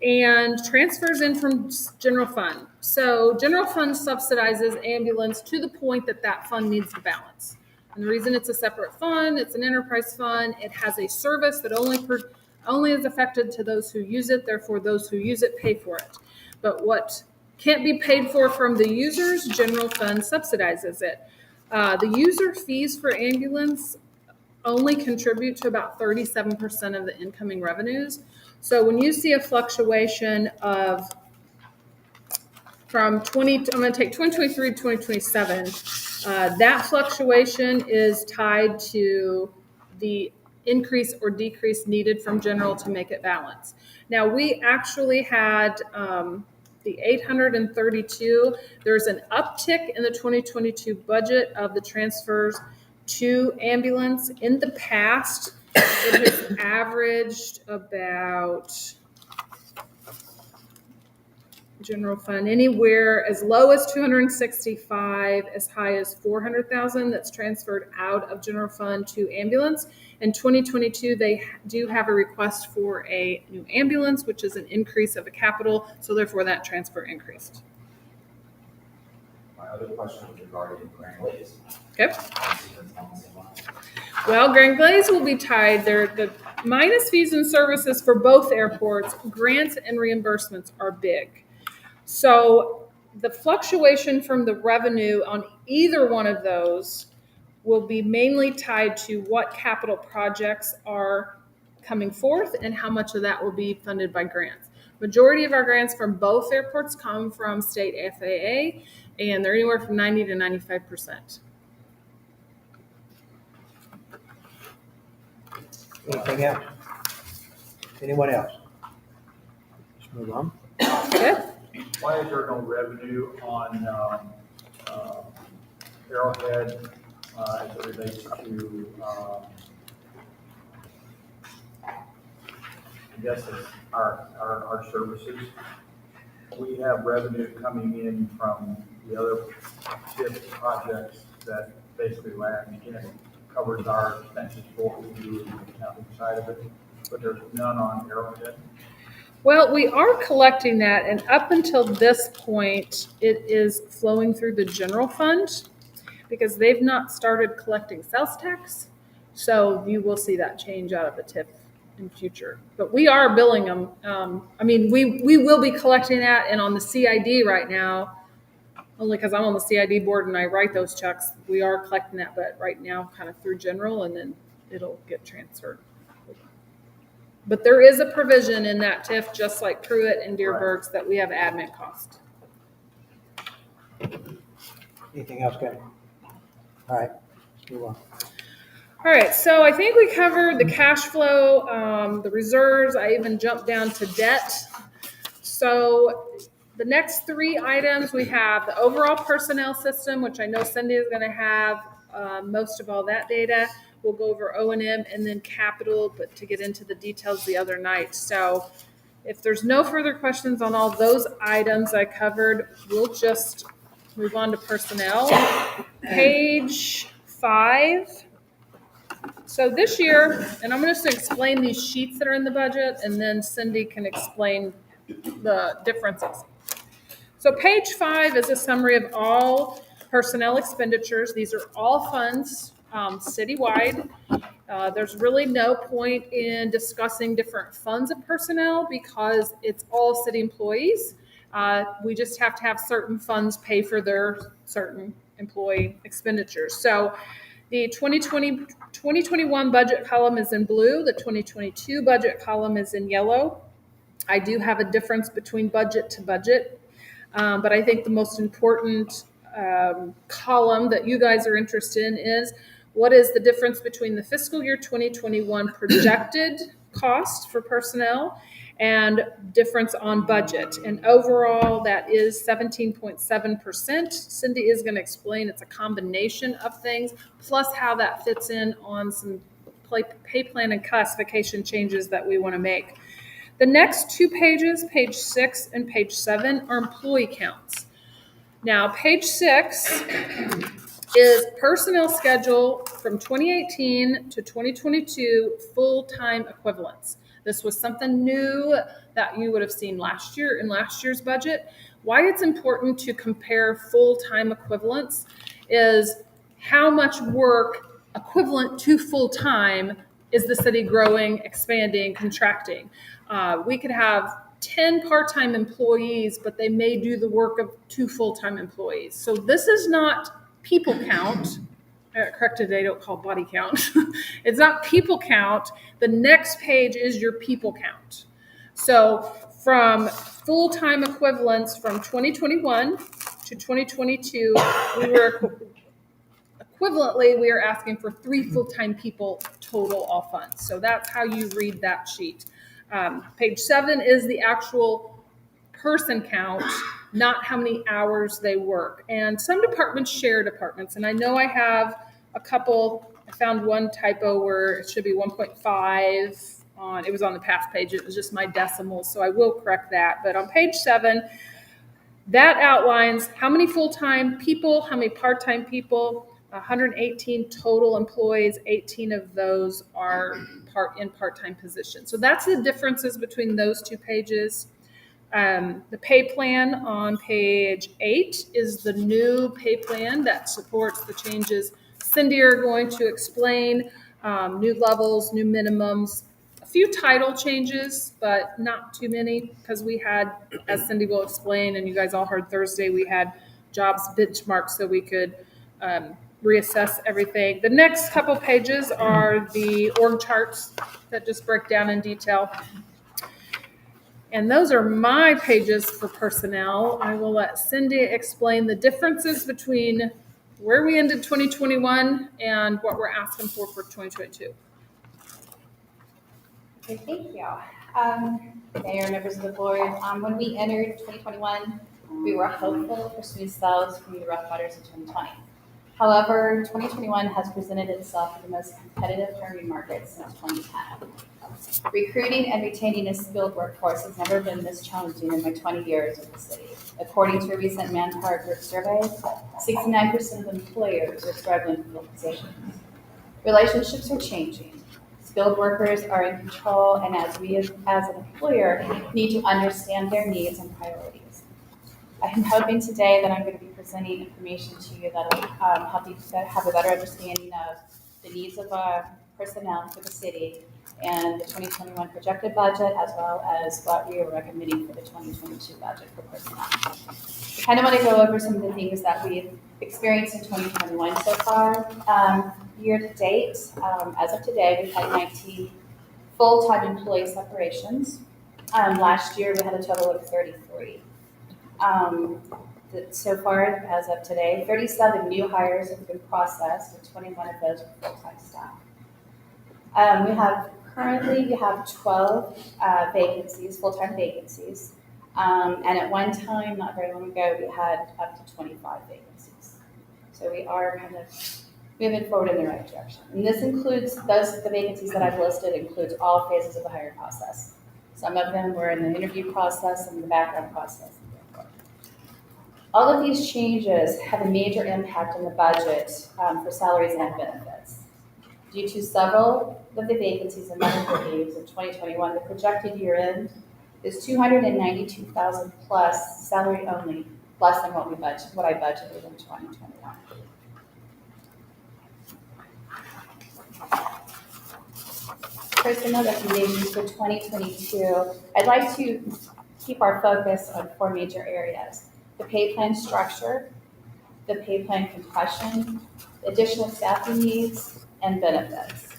and transfers in from general fund. So general fund subsidizes ambulance to the point that that fund needs to balance. And the reason it's a separate fund, it's an enterprise fund, it has a service that only is affected to those who use it, therefore those who use it pay for it. But what can't be paid for from the users, general fund subsidizes it. The user fees for ambulance only contribute to about 37% of the incoming revenues. So when you see a fluctuation of I'm going to take 2023 to 2027, that fluctuation is tied to the increase or decrease needed from general to make it balance. Now, we actually had the 832. There's an uptick in the 2022 budget of the transfers to ambulance. In the past, it has averaged about general fund anywhere as low as 265, as high as 400,000 that's transferred out of general fund to ambulance. In 2022, they do have a request for a new ambulance, which is an increase of a capital, so therefore that transfer increased. My other question was regarding Grand Lakes. Okay. Well, Grand Glaze will be tied. The minus fees and services for both airports, grants and reimbursements are big. So the fluctuation from the revenue on either one of those will be mainly tied to what capital projects are coming forth and how much of that will be funded by grants. Majority of our grants from both airports come from state FAA, and they're anywhere from 90 to 95%. Anything else? Anyone else? Let's move on. Good. Why is there no revenue on Arrowhead as it relates to, I guess it's our services? We have revenue coming in from the other TIF projects that basically land in, covers our expenses for what we do in the accounting side of it, but there's none on Arrowhead. Well, we are collecting that, and up until this point, it is flowing through the general fund because they've not started collecting sales tax. So you will see that change out of the TIF in future. But we are billing them. We will be collecting that, and on the CID right now, only because I'm on the CID board and I write those checks, we are collecting that, but right now kind of through general, and then it'll get transferred. But there is a provision in that TIF, just like Pruitt and Dearborg's, that we have admin cost. Anything else, Kevin? All right, let's move on. All right, so I think we covered the cash flow, the reserves. I even jumped down to debt. So the next three items, we have the overall personnel system, which I know Cindy is going to have most of all that data. We'll go over O&M and then capital, but to get into the details the other night. So if there's no further questions on all those items I covered, we'll just move on to personnel. Page 5. So this year, and I'm just going to explain these sheets that are in the budget, and then Cindy can explain the differences. So page 5 is a summary of all personnel expenditures. These are all funds citywide. There's really no point in discussing different funds of personnel because it's all city employees. We just have to have certain funds pay for their certain employee expenditures. So the 2021 budget column is in blue. The 2022 budget column is in yellow. I do have a difference between budget to budget, but I think the most important column that you guys are interested in is what is the difference between the fiscal year 2021 projected cost for personnel and difference on budget. And overall, that is 17.7%. Cindy is going to explain it's a combination of things, plus how that fits in on some pay plan and classification changes that we want to make. The next two pages, page 6 and page 7, are employee counts. Now, page 6 is personnel schedule from 2018 to 2022 full-time equivalents. This was something new that you would have seen last year in last year's budget. Why it's important to compare full-time equivalents is how much work equivalent to full-time is the city growing, expanding, contracting. We could have 10 part-time employees, but they may do the work of 2 full-time employees. So this is not people count. Corrected, they don't call body count. It's not people count. The next page is your people count. So from full-time equivalents from 2021 to 2022, we are asking for 3 full-time people total all funds. So that's how you read that sheet. Page 7 is the actual person count, not how many hours they work. And some departments share departments. And I know I have a couple, I found one typo where it should be 1.5 on, it was on the past page. It was just my decimals. So I will correct that. But on page 7, that outlines how many full-time people, how many part-time people, 118 total employees, 18 of those are part-time positions. So that's the differences between those two pages. The pay plan on page 8 is the new pay plan that supports the changes Cindy are going to explain, new levels, new minimums, a few title changes, but not too many because we had, as Cindy will explain, and you guys all heard Thursday, we had jobs benchmarks so we could reassess everything. The next couple pages are the org charts that just break down in detail. And those are my pages for personnel. I will let Cindy explain the differences between where we ended 2021 and what we're asking for 2022. Okay, thank you. Mayor, members of the board, when we entered 2021, we were hopeful for smooth sales from the rough waters of 2020. However, 2021 has presented itself as the most competitive hiring market since 2010. Recruiting and retaining a skilled workforce has never been this challenging in my 20 years with the city. According to a recent Manpower Group survey, 69% of employers are struggling to fill positions. Relationships are changing. Skilled workers are in control, and as we as an employer need to understand their needs and priorities. I'm hoping today that I'm going to be presenting information to you that will help you to have a better understanding of the needs of our personnel for the city and the 2021 projected budget, as well as what we are recommending for the 2022 budget for personnel. I kind of want to go over some of the things that we've experienced in 2021 so far. Year to date, as of today, we've had 19 full-time employee separations. Last year, we had a total of 33. So far, as of today, 37 new hires have been processed, and 21 of those are full-time staff. We have 12 vacancies, full-time vacancies. And at one time, not very long ago, we had up to 25 vacancies. So we are kind of moving forward in the right direction. And this includes, the vacancies that I've listed includes all phases of the hiring process. Some of them were in the interview process and the background process. All of these changes have a major impact on the budget for salaries and benefits. Due to several of the vacancies and medical leaves in 2021, the projected year end is $292,000 plus salary only, less than what I budgeted in 2021. Personnel recommendations for 2022. I'd like to keep our focus on 4 major areas: the pay plan structure, the pay plan compression, additional staffing needs, and benefits.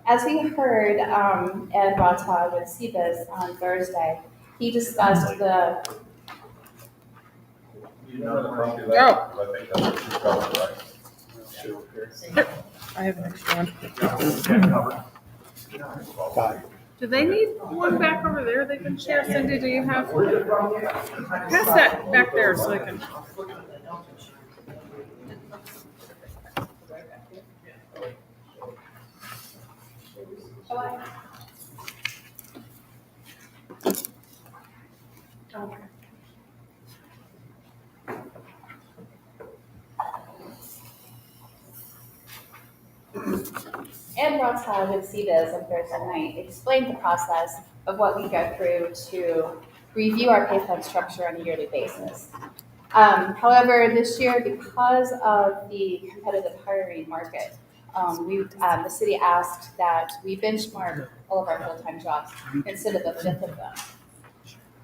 As we heard Ed Rata with CBIZ on Thursday, he discussed the I think that's what you covered, right? I have an extra one. Do they need one back over there they can share? Cindy, do you have? Pass that back there so I can. Okay. Ed Rata with CBIZ on Thursday night explained the process of what we go through to review our pay plan structure on a yearly basis. However, this year, because of the competitive hiring market, the city asked that we benchmark all of our full-time jobs instead of a fifth of them.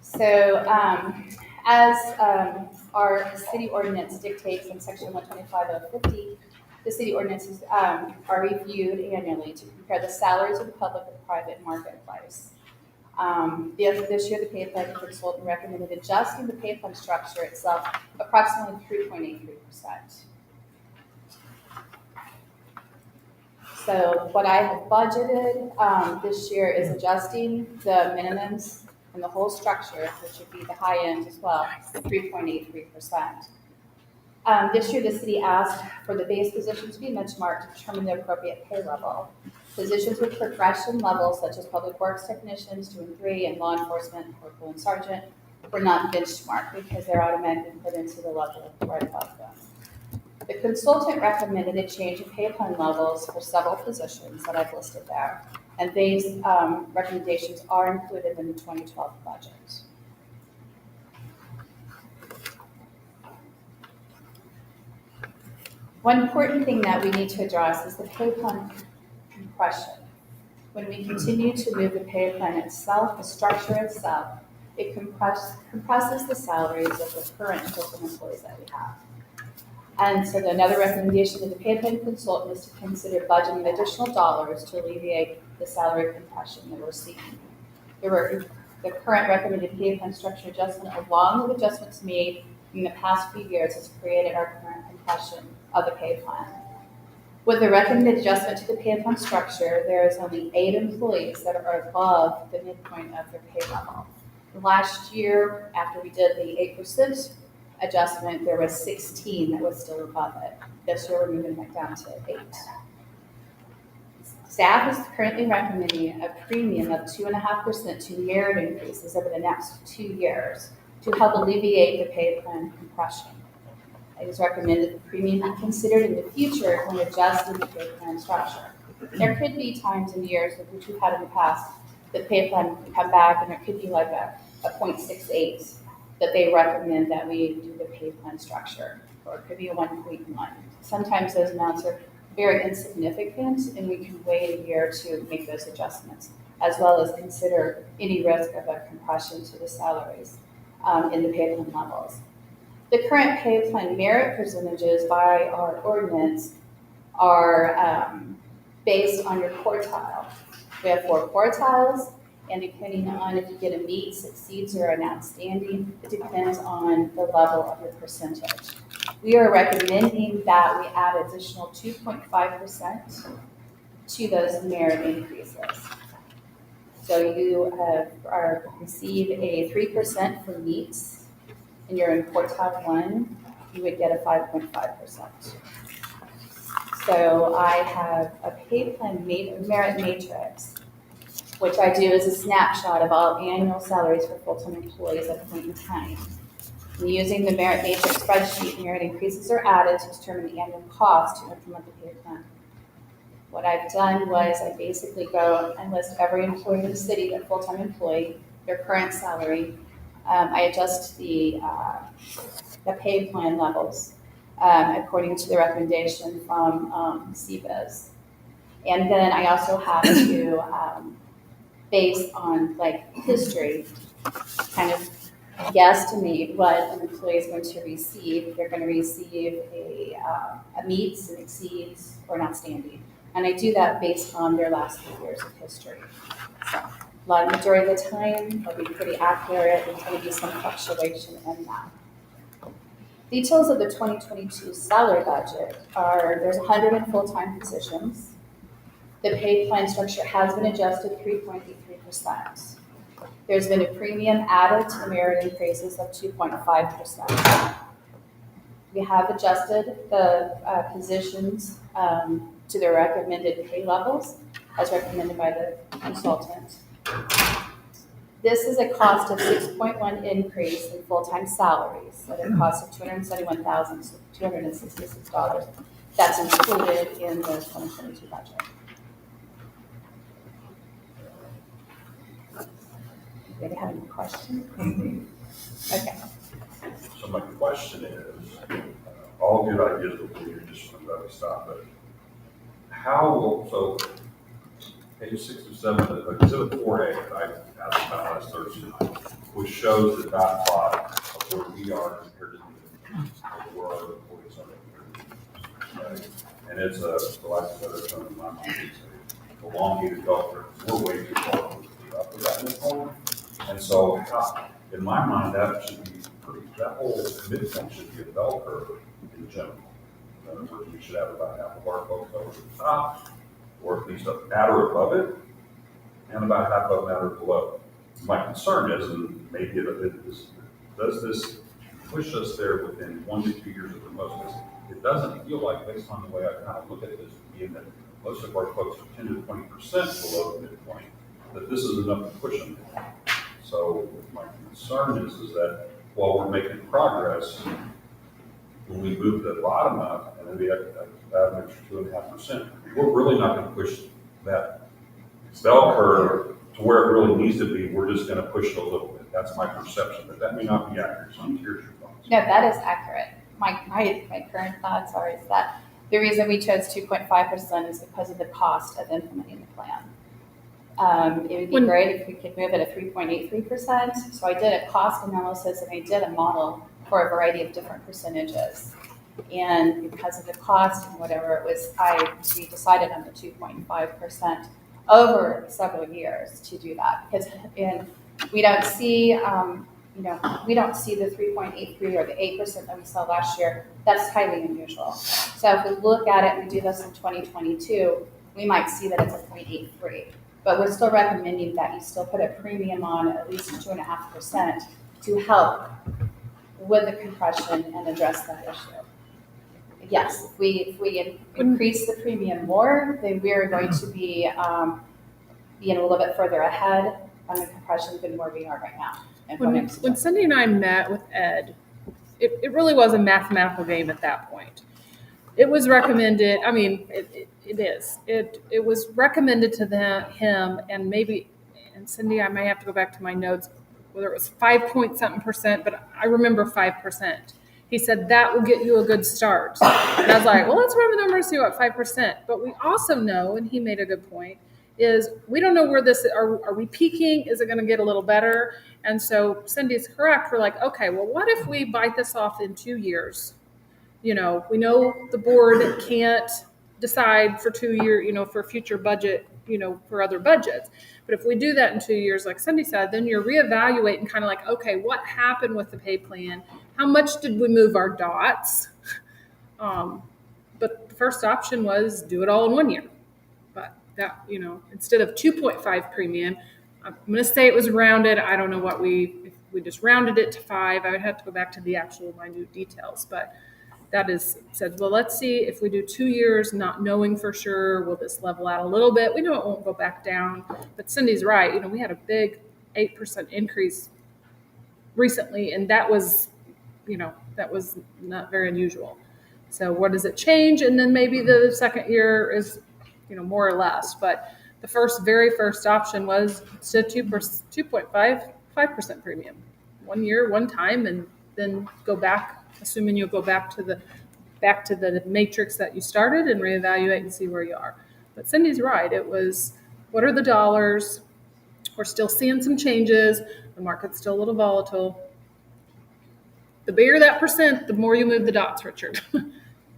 So, as our city ordinance dictates in section 125.050, the city ordinances are reviewed annually to compare the salaries of the public and private marketplace. This year, the pay plan consultant recommended adjusting the pay plan structure itself approximately 3.83%. So what I have budgeted this year is adjusting the minimums and the whole structure, which would be the high end as well, 3.83%. This year, the city asked for the base positions to be benchmarked to determine the appropriate pay level. Positions with progression levels, such as public works technicians 2 and 3, and law enforcement, corporal and sergeant, were not benchmarked because they're automatically put into the level right above them. The consultant recommended a change in pay plan levels for several positions that I've listed there, and these recommendations are included in the 2012 budget. One important thing that we need to address is the pay plan compression. When we continue to move the pay plan itself, the structure itself, it compresses the salaries of the current full-time employees that we And so another recommendation of the pay plan consultant is to consider budgeting additional dollars to alleviate the salary compression that we're seeing. The current recommended pay plan structure adjustment, along with adjustments made in the past few years, has created our current compression of the pay plan. With the recommended adjustment to the pay plan structure, there is only 8 employees that are above the midpoint of their pay level. Last year, after we did the 8% adjustment, there was 16 that was still above it. This year, we're moving that down to 8. Staff is currently recommending a premium of 2.5% to merit increases over the next 2 years to help alleviate the pay plan compression. It is recommended the premium be considered in the future when adjusting the pay plan structure. There could be times in years, which we've had in the past, the pay plan can come back and there could be like a 0.68 that they recommend that we do the pay plan structure, or it could be a 1.1. Sometimes those amounts are very insignificant and we can wait a year to make those adjustments, as well as consider any risk of a compression to the salaries in the pay plan levels. The current pay plan merit percentages by our ordinance are based on your quartile. We have 4 quartiles, and depending on if you get a meet, succeeds, or an outstanding, it depends on the level of your percentage. We are recommending that we add additional 2.5% to those merit increases. So you receive a 3% for meets, and you're in quartile 1, you would get a 5.5%. So I have a pay plan merit matrix, which I do as a snapshot of all annual salaries for full-time employees at a point in time. And using the merit matrix spreadsheet, merit increases are added to determine the annual cost to implement the pay plan. What I've done was I basically go and list every employee in the city, their full-time employee, their current salary. I adjust the pay plan levels according to the recommendation from CBIZ. And then I also have to, based on like history, kind of guesstimate what an employee is going to receive. They're going to receive a meets, an exceeds, or an outstanding. And I do that based on their last 3 years of history. So majority of the time, it'll be pretty accurate. There's going to be some fluctuation in that. Details of the 2022 salary budget are, there's 100 full-time positions. The pay plan structure has been adjusted 3.83%. There's been a premium added to the merit increases of 2.5%. We have adjusted the positions to the recommended pay levels as recommended by the consultant. This is a cost of 6.1 increase in full-time salaries at a cost of $271,266. That's included in the 2022 budget. Anybody have any questions? Okay. So my question is, all good ideas before you just about to stop, but how will, so page 6 to 7, exhibit 4A that I asked about last Thursday night, which shows the dot plot of where we are compared to where our employees are. Right? And it's a, for lack of a better term in my mind, it's a elongated bell curve. We're way too far up with that midpoint. And so in my mind, that should be pretty, that whole midpoint should be a bell curve in general. In other words, we should have about half of our folks over the top, or at least at or above it, and about half of them at or below. My concern is, and maybe does this push us there within 1 to 2 years at the most? Because it doesn't feel like, based on the way I kind of look at this, being that most of our folks are 10 to 20% below the midpoint, that this is enough to push them. So my concern is that while we're making progress, when we move the bottom up and then we have an extra 2.5%, we're really not going to push that bell curve to where it really needs to be. We're just going to push it a little bit. That's my perception, but that may not be accurate. So I'm curious your thoughts. No, that is accurate. My current thoughts are is that the reason we chose 2.5% is because of the cost of implementing the plan. It would be great if we could move it at 3.83%. So I did a cost analysis and I did a model for a variety of different percentages. And because of the cost and whatever it was, we decided on the 2.5% over several years to do that. And we don't see, we don't see the 3.83 or the 8% that we saw last year. That's highly unusual. So if we look at it and we do this in 2022, we might see that it's a 0.83. But we're still recommending that you still put a premium on at least 2.5% to help with the compression and address that issue. Yes, if we increase the premium more, then we're going to be being a little bit further ahead on the compression than where we are right now. And When Cindy and I met with Ed, it really was a mathematical game at that point. It was recommended, I mean, it is. It was recommended to him and Cindy, I may have to go back to my notes, whether it was 5 point something percent, but I remember 5%. He said that will get you a good start. And I was like, well, let's run the numbers, see what 5%. But we also know, and he made a good point, is we don't know where this, are we peaking? Is it going to get a little better? And so Cindy's correct. We're like, okay, well, what if we bite this off in 2 years? We know the board can't decide for 2 years, for future budget, for other budgets. But if we do that in 2 years, like Cindy said, then you're reevaluating kind of like, okay, what happened with the pay plan? How much did we move our dots? But the first option was do it all in 1 year. But that, instead of 2.5 premium, I'm going to say it was rounded. I don't know if we just rounded it to 5. I would have to go back to the actual minute details, but that said, well, let's see if we do 2 years, not knowing for sure, will this level out a little bit? We know it won't go back down, but Cindy's right. We had a big 8% increase recently, and that was not very unusual. So what does it change? And then maybe the second year is, more or less, but the very first option was to 2.5% premium, 1 year, one time, and then go back, assuming you'll go back to the matrix that you started and reevaluate and see where you are. But Cindy's right. It was, what are the dollars? We're still seeing some changes. The market's still a little volatile. The bigger that percent, the more you move the dots, Richard.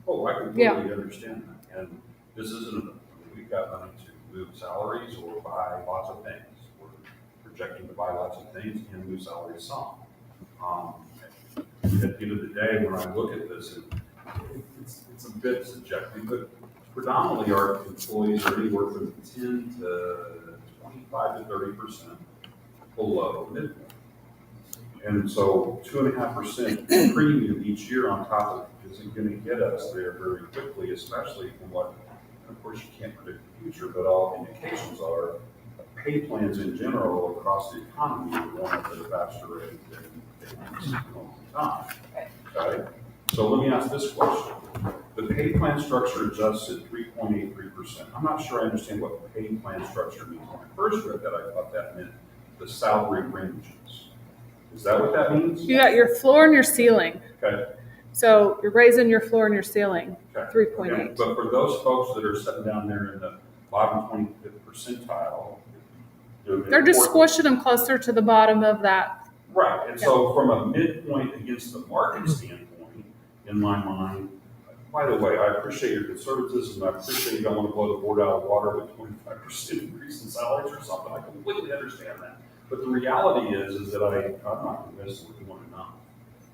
Oh, I completely understand that. And this isn't, we've got money to move salaries or buy lots of things. We're projecting to buy lots of things and move salaries some. At the end of the day, when I look at this, it's a bit subjective, but predominantly our employees are anywhere from 10 to 25 to 30% below midpoint. And so 2.5% premium each year on top of it isn't going to get us there very quickly, especially from what, of course, you can't predict the future, but all indications are pay plans in general across the economy are going up at a faster rate than in a long time. Okay? So let me ask this question. The pay plan structure adjusts at 3.83%. I'm not sure I understand what pay plan structure means. When I first read that, I thought that meant the salary ranges. Is that what that means? You got your floor and your ceiling. Okay. So you're raising your floor and your ceiling, Okay. 3.8. Okay. But for those folks that are sitting down there in the bottom 25th percentile, They're just squishing them closer to the bottom of that. Right. And so from a midpoint against the market standpoint, in my mind, by the way, I appreciate your conservatism. I appreciate you don't want to blow the board out of water with 25% increase in salaries or something. I completely understand that. But the reality is that I'm not convinced we're doing enough.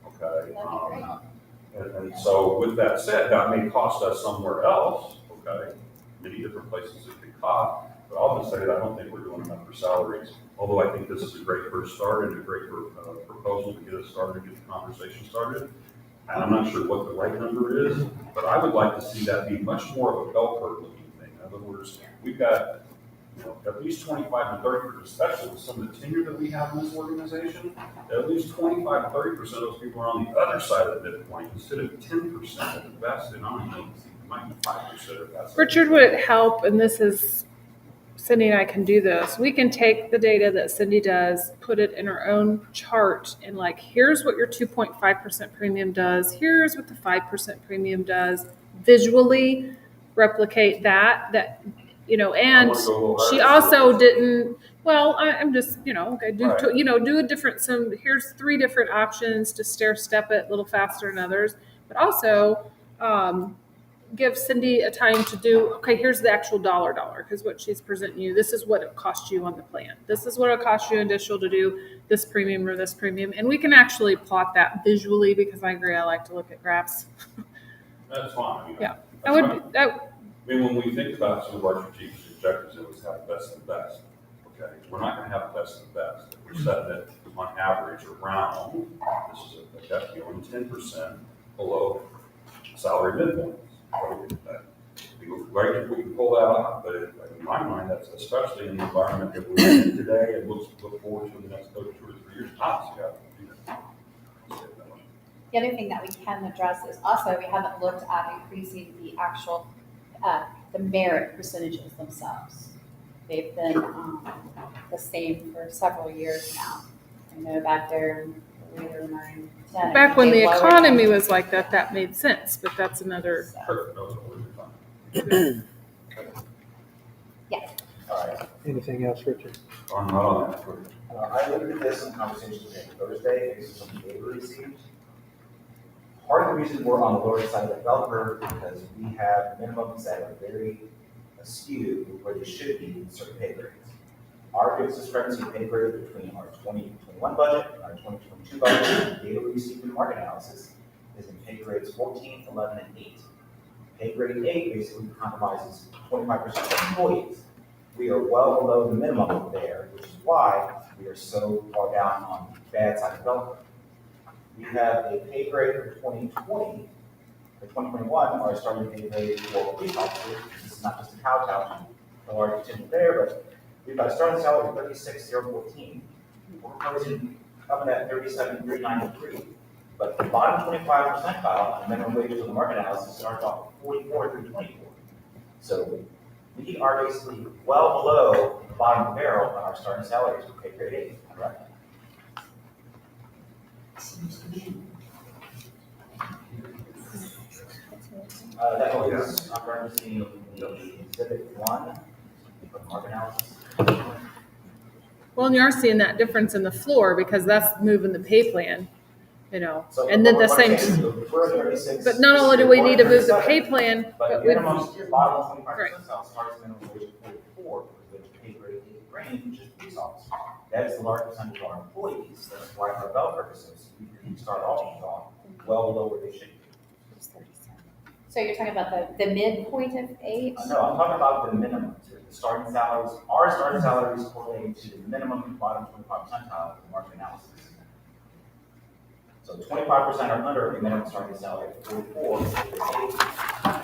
Okay. And so with that said, that may cost us somewhere else. Okay. Many different places it could cost. But I'll just say that I don't think we're doing enough for salaries. Although I think this is a great first start and a great proposal to get us started, get the conversation started. And I'm not sure what the right number is, but I would like to see that be much more of a bell curve looking thing. In other words, we've got at least 25 to 30%, especially with some of the tenure that we have in this organization, at least 25 to 30% of those people are on the other side of the midpoint instead of 10% at the best. And I don't know, it might be 5% if that's. Richard, would it help, and this is, Cindy and I can do this, we can take the data that Cindy does, put it in our own chart, and like, here's what your 2.5% premium does, here's what the 5% premium does, visually replicate that, and she also didn't, well, I'm just, okay, do a different, here's 3 different options to stair step it a little faster than others, but also give Cindy a time to do, okay, here's the actual dollar, because what she's presenting you, this is what it costs you on the plan. This is what it costs you additional to do this premium or this premium. And we can actually plot that visually because I agree, I like to look at graphs. That's fine. I mean, Yeah. that's fine. That, I mean, when we think about some of our strategic objectives, it was have the best of the best. Okay, we're not going to have the best of the best. We're setting it on average around, this is a definitely only 10% below salary midpoint. Right, we can pull that off, but in my mind, that's especially in the environment that we're in today and look forward to the next 2 or 3 years. The other thing that we can address is also, we haven't looked at increasing the actual, the merit percentages themselves. They've been the same for several years now. I know back there, in 8 or 9, 10. back when the they lowered economy them. was like that, that made sense, but that's another. Perfect. That was what we were talking. Yes. All right. Anything else, Richard? I'm not on that. I looked at this in conversations with him Thursday, based on some data we received. Part of the reason we're on the lower side of the bell curve is because we have minimums that are very askew where they should be in certain pay grades. Our biggest discrepancy in pay grade between our 2021 budget and our 2022 budget, the data we received from market analysis, is in pay grades 14, 11, and 8. Pay grade 8 basically compromises 25% of employees. We are well below the minimum there, which is why we are so far down on the bad side of the bell curve. We have a pay grade for 2020, for 2021, our starting pay grade for police officers. This is not just a kowtow to the large contingent there, but we've got a starting salary of 36,014. We're proposing up at 37,393. But the bottom 25 percentile on minimum wages of the market analysis starts off at 44 through 24. So we are basically well below the bottom of the barrel on our starting salaries for pay grade 8, correct? That was, I'm referencing the exhibit 1 from market analysis. Well, and you are seeing that difference in the floor because that's moving the pay plan, you know, So and then the what I'm same. saying is we're at 36, But not only do we need to move the pay plan, but but we, minimum, bottom 25 Right. percentile starts minimum wage at 44, which is pay grade 8 range, which is police officers. That is the large percentage of our employees. That's why our bell curve is so steep. We start off well below where they should be. So you're talking about the midpoint of 8? No, I'm talking about the minimum, the starting salaries. Our starting salaries correlate to the minimum bottom 25 percentile of the market analysis. So 25% are under the minimum starting salary of 44.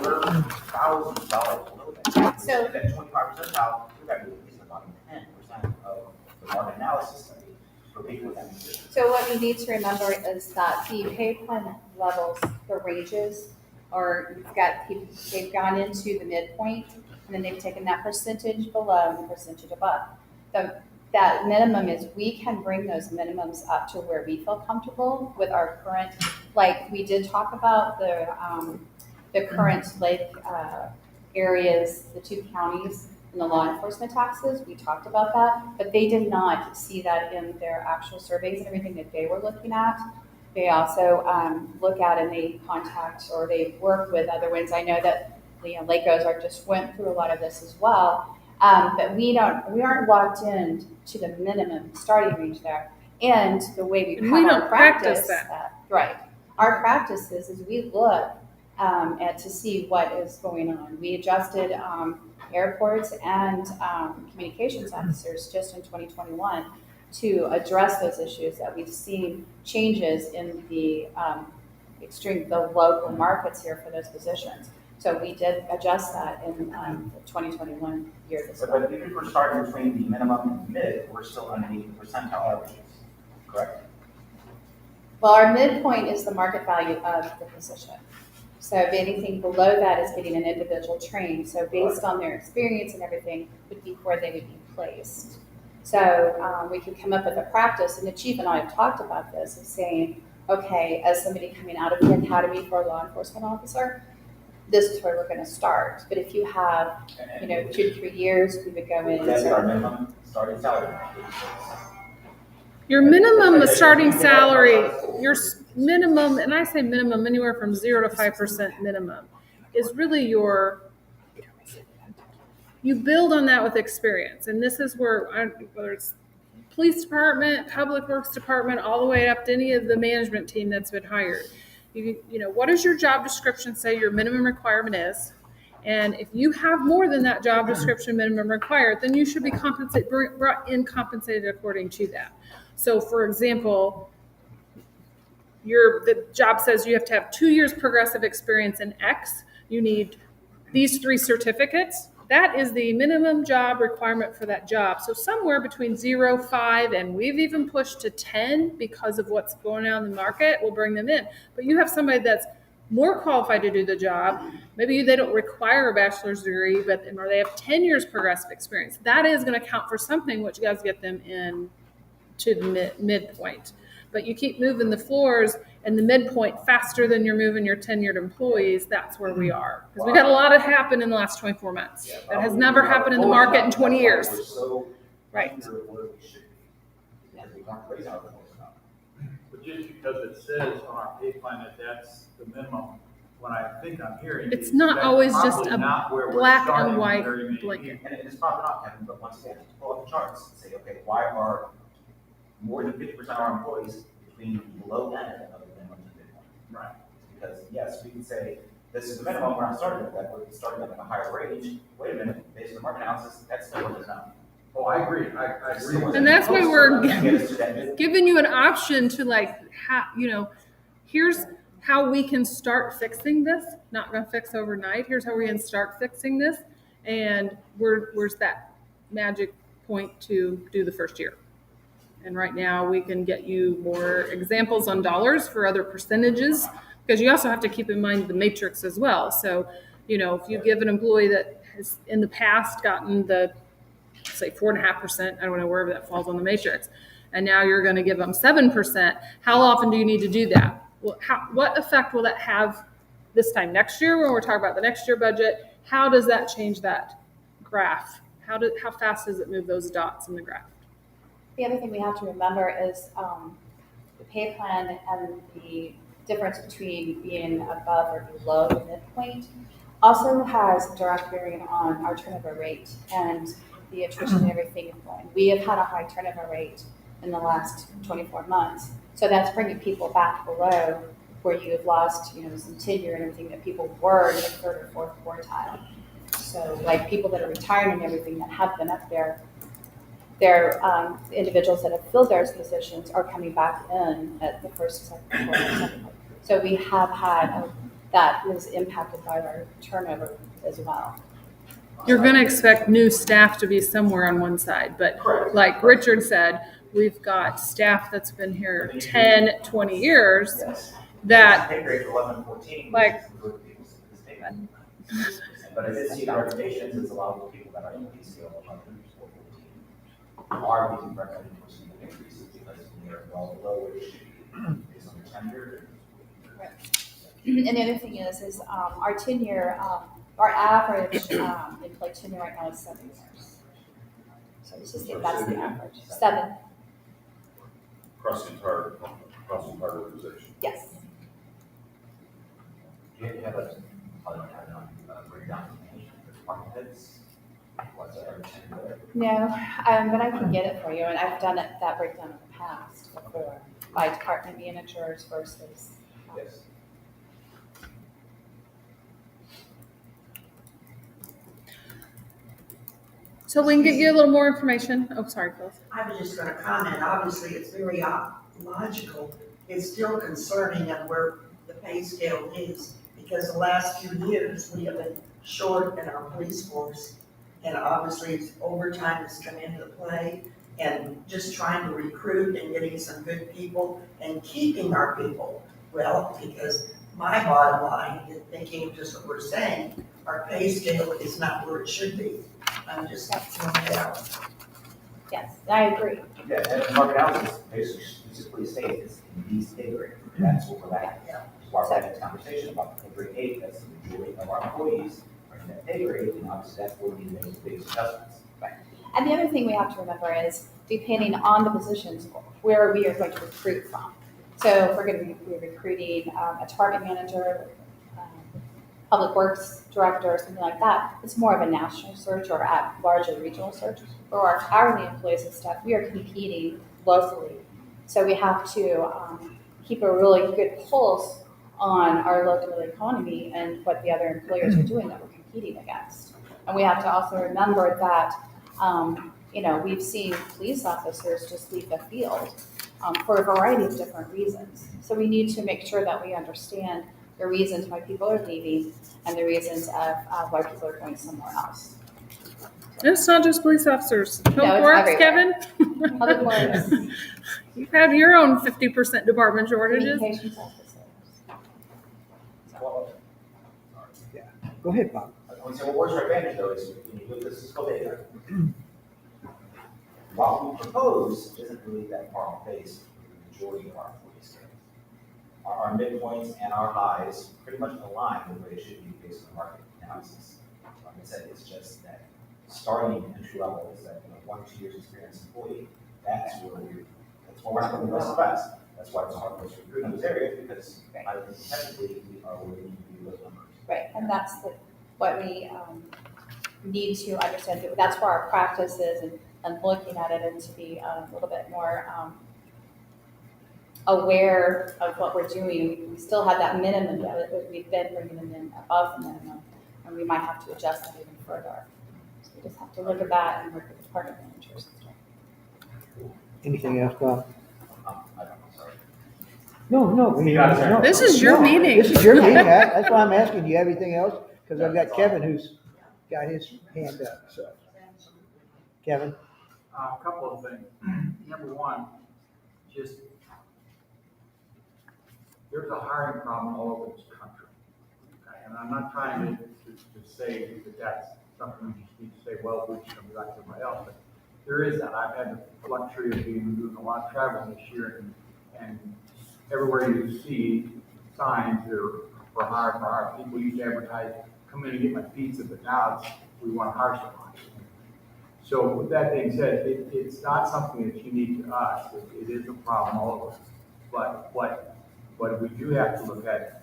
We're thousands of dollars below that. So- At that 25 percentile, we've got to be at least the bottom 10% of the market analysis study for people with that position. So what we need to remember is that the pay plan levels, the ranges, or you've got people, they've gone into the midpoint, and then they've taken that percentage below and the percentage above. That minimum is, we can bring those minimums up to where we feel comfortable with our current, like we did talk about the current lake areas, the 2 counties and the law enforcement taxes, we talked about that, but they did not see that in their actual surveys and everything that they were looking at. They also look at and they contact or they work with other ones. I know that Lake Ozark just went through a lot of this as well. But we aren't locked in to the minimum starting range there. And the way we don't practice that. Right. Our practice is we look at to see what is going on. We adjusted airports and communications officers just in 2021 to address those issues that we've seen changes in the the local markets here for those positions. So we did adjust that in the 2021 year as well. But even if we're starting between the minimum and the mid, we're still underneath the percentile averages, correct? Well, our midpoint is the market value of the position. So if anything below that is getting an individual trained. So based on their experience and everything would be where they would be placed. So we can come up with a practice, and the chief and I have talked about this, of saying, okay, as somebody coming out of the academy for a law enforcement officer, this is where we're going to start. But if you have, 2 to 3 years, we would go in. That's our minimum starting salary. Your minimum starting salary, minimum, and I say minimum anywhere from 0 to 5% minimum, is really you build on that with experience. And this is where, whether it's police department, public works department, all the way up to any of the management team that's been hired. You know, what does your job description say your minimum requirement is? And if you have more than that job description minimum required, then you should be brought in compensated according to that. So for example, the job says you have to have 2 years progressive experience in X. You need these 3 certificates. That is the minimum job requirement for that job. So somewhere between 0, 5, and we've even pushed to 10 because of what's going on in the market, we'll bring them in. But you have somebody that's more qualified to do the job. Maybe they don't require a bachelor's degree, or they have 10 years progressive experience. That is going to count for something, which does get them in to the midpoint. But you keep moving the floors and the midpoint faster than you're moving your tenured employees, that's where we are. Because we've had a lot of happen in the last 24 months. That has never happened in the market in 20 years. Right. But just because it says on our pay plan that that's the minimum, when I think I'm hearing. It's not always just a not where we're black starting and white very many blanket. people. And it's probably not, Kevin, but once again, pull up the charts and say, okay, why are more than 50% of our employees between the low end of the minimum and the midpoint? Right. Because yes, we can say, this is the minimum, we're not starting at that, we're starting at a higher range. Wait a minute, based on the market analysis, that's still what it's not. Oh, I agree. I agree. with And that. that's why we're Get us to that mid- giving you an option to here's how we can start fixing this. Not going to fix overnight. Here's how we can start fixing this. And where's that magic point to do the first year? And right now we can get you more examples on dollars for other percentages, because you also have to keep in mind the matrix as well. So, if you give an employee that has in the past gotten the, say 4.5%, I don't know, wherever that falls on the matrix, and now you're going to give them 7%, how often do you need to do that? Well, what effect will that have this time next year when we're talking about the next year budget? How does that change that graph? How fast does it move those dots in the graph? The other thing we have to remember is the pay plan and the difference between being above or below the midpoint also has direct bearing on our turnover rate and the attrition and everything going. We have had a high turnover rate in the last 24 months. So that's bringing people back below where you've lost, some tenure and everything that people were in the 3rd or 4th quartile. So like people that are retiring and everything that have been up there, they're individuals that have filled those positions are coming back in at the 1st, 2nd, 4th, 2nd. So we have had that was impacted by our turnover as well. You're going to expect new staff to be somewhere on one side, but like Richard said, we've got staff that's been here 10, 20 years that pay grade 11, 14. like- But I did see the recommendations, it's a lot of the people that are in the scale of 11 or 14 are being recommended for some increases because they're well below what it should be based on their tenure. And the other thing is our tenure, our average employee tenure right now is 7 years. So it's just that's the average. 7, Across the entire organization. yes. Do you have a breakdown of department heads? What's the average tenure? No, but I can get it for you, and I've done that breakdown in the past before by department managers versus. Yes. So we can get you a little more information. Oh, sorry, Phil. I was just gonna comment, obviously, it's very logical. It's still concerning of where the pay scale is, because the last few years, we have been short in our police force. And obviously, overtime has come into play, and just trying to recruit and getting some good people and keeping our people. Well, because my bottom line, in thinking just what we're saying, our pay scale is not where it should be. I'm just throwing it out. Yes, I agree. Yeah, and market analysis basically states in these pay grades, that's what we're at. That's why we're having this conversation about the pay grade 8, that's the majority of our employees are in that pay grade, and obviously that's where we need to make the biggest adjustments. And the other thing we have to remember is, depending on the positions, where we are going to recruit from. So if we're going to be recruiting a department manager, public works director, or something like that, it's more of a national search or a larger regional search. For our hourly employees and stuff, we are competing locally. So we have to keep a really good pulse on our local economy and what the other employers are doing that we're competing against. And we have to also remember that, we've seen police officers just leave the field for a variety of different reasons. So we need to make sure that we understand the reasons why people are leaving and the reasons of why people are going somewhere else. It's not just police officers. No, Public it's Works, everywhere. Kevin? Public works, You've had your own 50% department shortages. communications officers. Well, Go ahead, Bob. I would say, what works for advantage though is when you look at this fiscal data, what we propose isn't really that far off base for the majority of our employees. Our midpoints and our highs pretty much align with where they should be based on market analysis. Like I said, it's just that starting entry level is that 1 or 2 years experience employee. That's where that's why we're not going to be less fast. That's why it's hard for us to recruit in those areas because I think technically we are where we need to be those numbers. Right, and that's what we need to understand. That's where our practice is, and looking at it and to be a little bit more aware of what we're doing. We still have that minimum that we've been bringing them in above the minimum, and we might have to adjust that even further. So we just have to look at that and work with the department managers and stuff. Anything else, Bob? I don't know, sorry. No. This is your meeting. This is your meeting. That's why I'm asking, do you have anything else? Because I've got Kevin who's got his hand up, so. Kevin? A couple of things. Number one, just, there's a hiring problem all over this country. Okay? And I'm not trying to say that that's something we just need to say, well, we should be like everybody else, but there is that. I've had the luxury of doing a lot of traveling this year, and everywhere you see signs that are for hire. People used to advertise, come in and get my pizza, but now we want to hire someone. So with that being said, it's not something that's unique to us. It is a problem all over. But what we do have to look at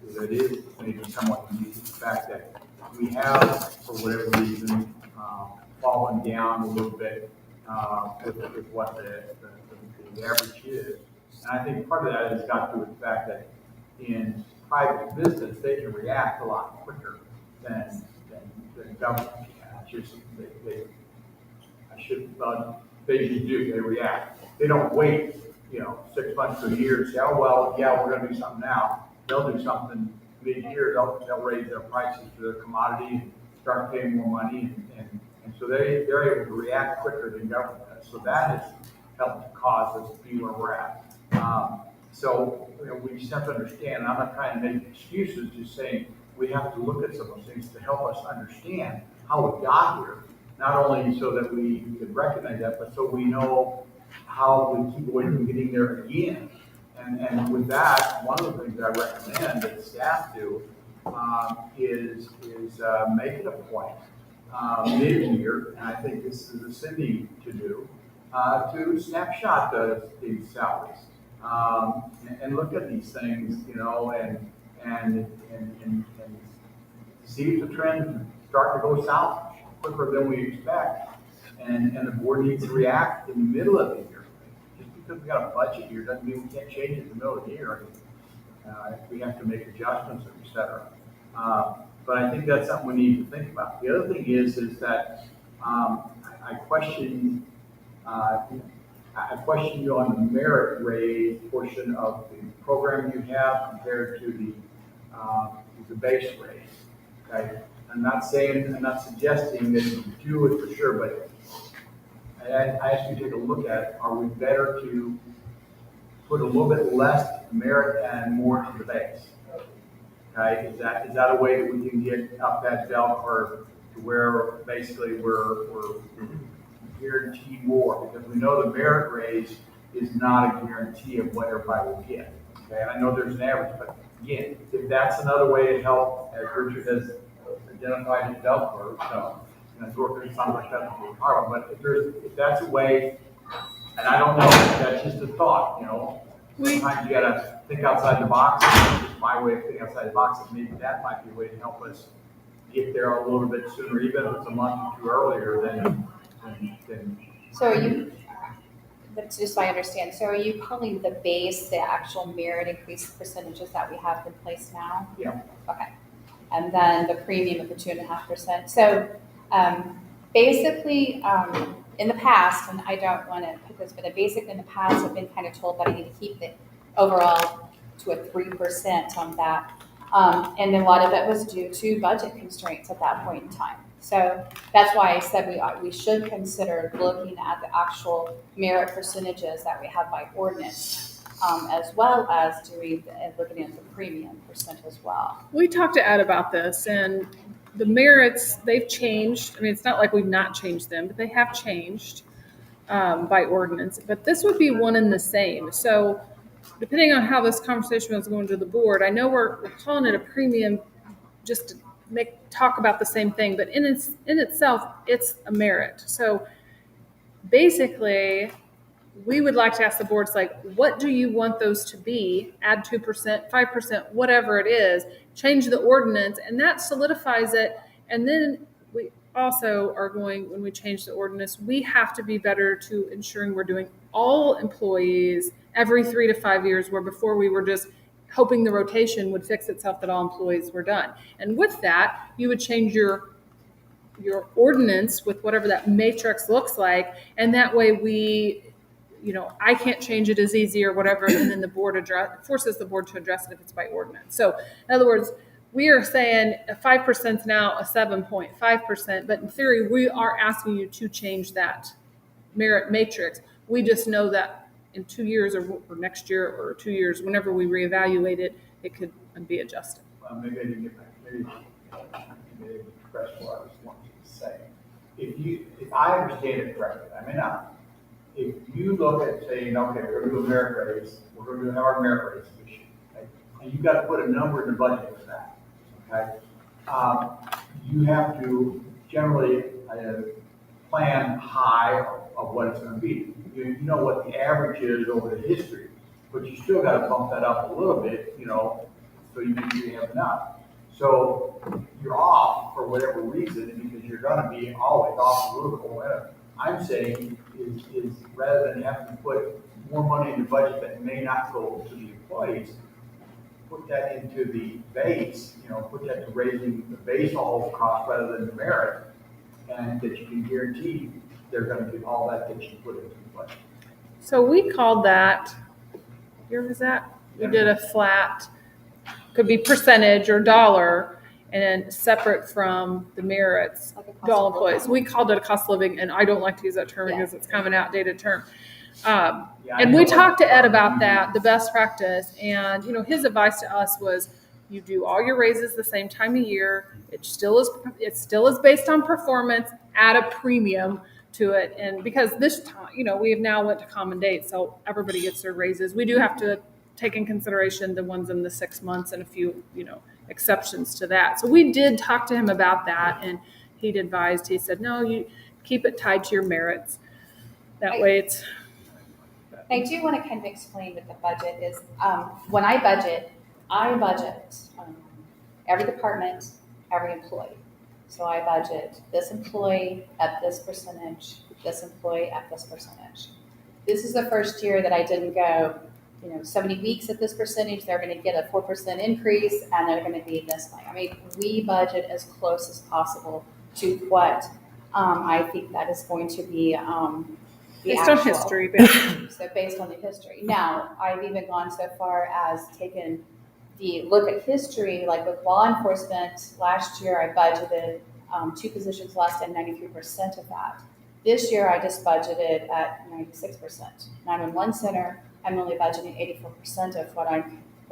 is that it is maybe somewhat unique, the fact that we have, for whatever reason, fallen down a little bit with what the average is. And I think part of that has got to do with the fact that in private business, they can react a lot quicker than government can. It's just, they just do, they react. They don't wait, 6 months to a year and say, oh, well, yeah, we're gonna do something now. They'll do something mid-year, they'll raise their prices for their commodity and start paying more money. And so they're able to react quicker than government does. So that has helped to cause us to be where we're at. So we just have to understand, I'm not trying to make excuses, just saying we have to look at some of those things to help us understand how we got here. Not only so that we can recognize that, but so we know how we keep away from getting there again. And with that, one of the things I recommend that staff do is make it a point mid-year, and I think this is a Cindy to do, to snapshot these salaries and look at these things, and see if the trend start to go south quicker than we expect, and the board needs to react in the middle of the year. Just because we got a budget here doesn't mean we can't change it in the middle of the year. We have to make adjustments, et cetera. But I think that's something we need to think about. The other thing is that I question you on the merit raise portion of the program you have compared to the base raise. Okay, I'm not suggesting that you do it for sure, but I ask you to take a look at it. Are we better to put a little bit less merit and more to the base? Okay, is that a way that we can get up that bell curve to where basically we're guaranteed more? Because we know the merit raise is not a guarantee of what everybody will get. Okay, and I know there's an average, but again, if that's another way to help, as Richard has identified his bell curve, it's working, it sounds like that's what we're talking about, but if that's a way, and I don't know, that's just a thought, sometimes you gotta think outside the box, and that's just my way of thinking outside the box, and maybe that might be a way to help us get there a little bit sooner, even if it's a month or two earlier than. So are you, that's just so I understand, so are you calling the base the actual merit increase percentages that we have in place now? Yeah. Okay. And then the premium of the 2.5%. So basically, in the past, and I don't want to put this, but basically in the past, I've been kind of told that I need to keep the overall to a 3% on that. And a lot of it was due to budget constraints at that point in time. So that's why I said we should consider looking at the actual merit percentages that we have by ordinance, as well as looking at the premium percent as well. We talked to Ed about this, and the merits, they've changed. I mean, it's not like we've not changed them, but they have changed by ordinance. But this would be one and the same. So depending on how this conversation is going to the board, I know we're calling it a premium just to talk about the same thing, but in itself, it's a merit. So basically, we would like to ask the boards, like, what do you want those to be? Add 2%, 5%, whatever it is, change the ordinance, and that solidifies it. And then we also are going, when we change the ordinance, we have to be better to ensuring we're doing all employees every 3 to 5 years, where before we were just hoping the rotation would fix itself, that all employees were done. And with that, you would change your ordinance with whatever that matrix looks like, and that way I can't change it as easy or whatever, and then the board forces the board to address it if it's by ordinance. So in other words, we are saying a 5% is now a 7.5%, but in theory, we are asking you to change that merit matrix. We just know that in 2 years or next year or 2 years, whenever we reevaluate it, it could be adjusted. Well, maybe I didn't get back, maybe I didn't express what I was wanting to say. If I understand it correctly, I may not. If you look at saying, okay, we're going to do a merit raise, we're going to do our merit raise this year, okay? And you've got to put a number in the budget for that, okay? You have to generally plan high of what it's going to be. You know what the average is over the history, but you still got to bump that up a little bit, so you make sure you have enough. So you're off for whatever reason, because you're going to be always off a little bit or whatever. I'm saying is rather than having to put more money in the budget that may not go to the employees, put that into the base, put that to raising the base all cost rather than the merit, and that you can guarantee they're going to get all that you put into the budget. So we called that, where was that? We did a flat, could be percentage or dollar, and separate from the merits Like a cost to all of employees. living. We called it a cost of living, and I don't like to use that term because it's kind of an outdated term. Yeah, And I we know talked to what- Ed about that, the best practice, and his advice to us was, you do all your raises the same time of year. It still is based on performance at a premium to it, and because this time, we have now went to common dates, so everybody gets their raises. We do have to take in consideration the ones in the 6 months and a few, exceptions to that. So we did talk to him about that, and he said, no, you keep it tied to your merits. That way it's. I do want to kind of explain what the budget is. When I budget every department, every employee. So I budget this employee at this percentage, this employee at this percentage. This is the first year that I didn't go, so many weeks at this percentage, they're going to get a 4% increase, and they're going to be this way. I mean, we budget as close as possible to what I think that is going to be the Based actual. on history, basically. So based on the history. Now, I've even gone so far as taken the look at history, like with law enforcement. Last year, I budgeted 2 positions less than 93% of that. This year, I just budgeted at 96%. 911 center, I'm only budgeting 84% of what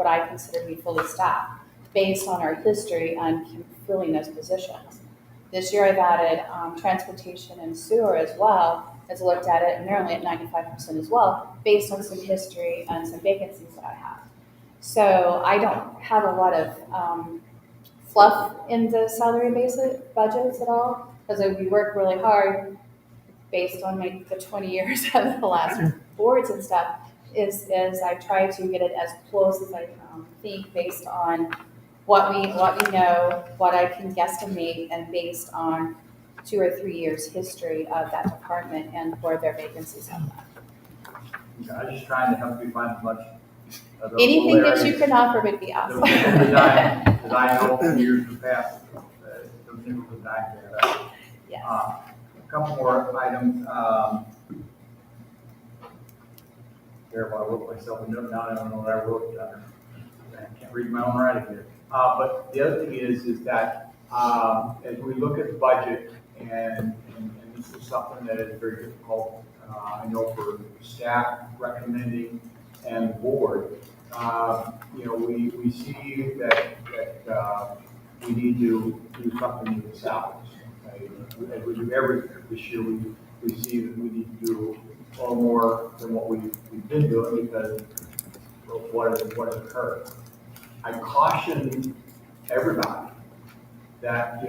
I consider to be fully staffed, based on our history and filling those positions. This year, I've added transportation and sewer as well. As looked at it, and they're only at 95% as well, based on some history and some vacancies that I have. So I don't have a lot of fluff in the salary basic budgets at all. Because we work really hard based on the 20 years of the last boards and stuff, is I try to get it as close as I think based on what we know, what I can guesstimate, and based on 2 or 3 years history of that department and where their vacancies have left. I'm just trying to help you find as much of those Anything that you similarities. can offer would be Those awesome. that I know from years past, those nickels and dimes there. Yes. A couple more items. There, I wrote myself a note down, I don't know what I wrote down. I can't read my own writing here. But the other thing is that as we look at the budget, and this is something that is very difficult, I know for staff recommending and the board, we see that we need to do something with the salaries. Okay? As we do every year, this year we see that we need to do a little more than what we've been doing because of what has occurred. I caution everybody that,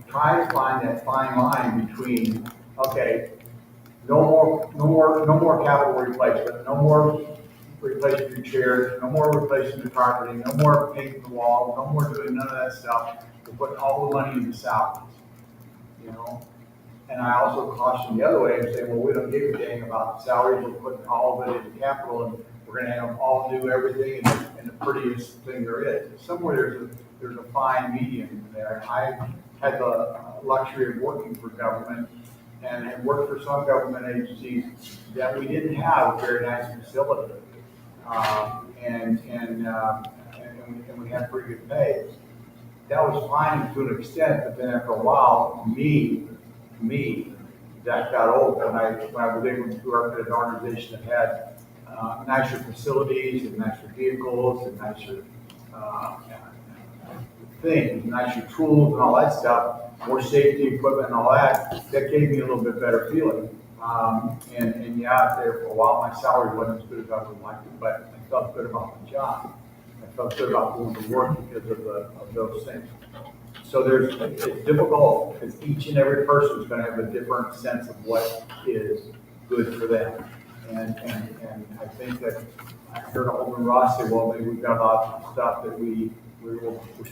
try to find that fine line between, okay, no more capital replacement, no more replacing your chairs, no more replacing the carpeting, no more painting the wall, no more doing none of that stuff. We're putting all the money into salaries, And I also caution the other way and say, well, we don't give a dang about salaries. We're putting all of it into capital, and we're going to have them all do everything and the prettiest thing there is. Somewhere there's a fine medium there. I had the luxury of working for government and have worked for some government agencies that we didn't have a very nice facility, and we had pretty good pay. That was fine to an extent, but then after a while, me, that got old when I was able to work at an organization that had nicer facilities and nicer vehicles and nicer things, nicer tools and all that stuff, more safety equipment and all that. That gave me a little bit better feeling. And yeah, there for a while, my salary wasn't as good as I would like it, but I felt good about the job. I felt good about going to work because of those things. So it's difficult because each and every person is going to have a different sense of what is good for them. And I think that I heard Alderman Ross say, well, maybe we've got a lot of stuff that we're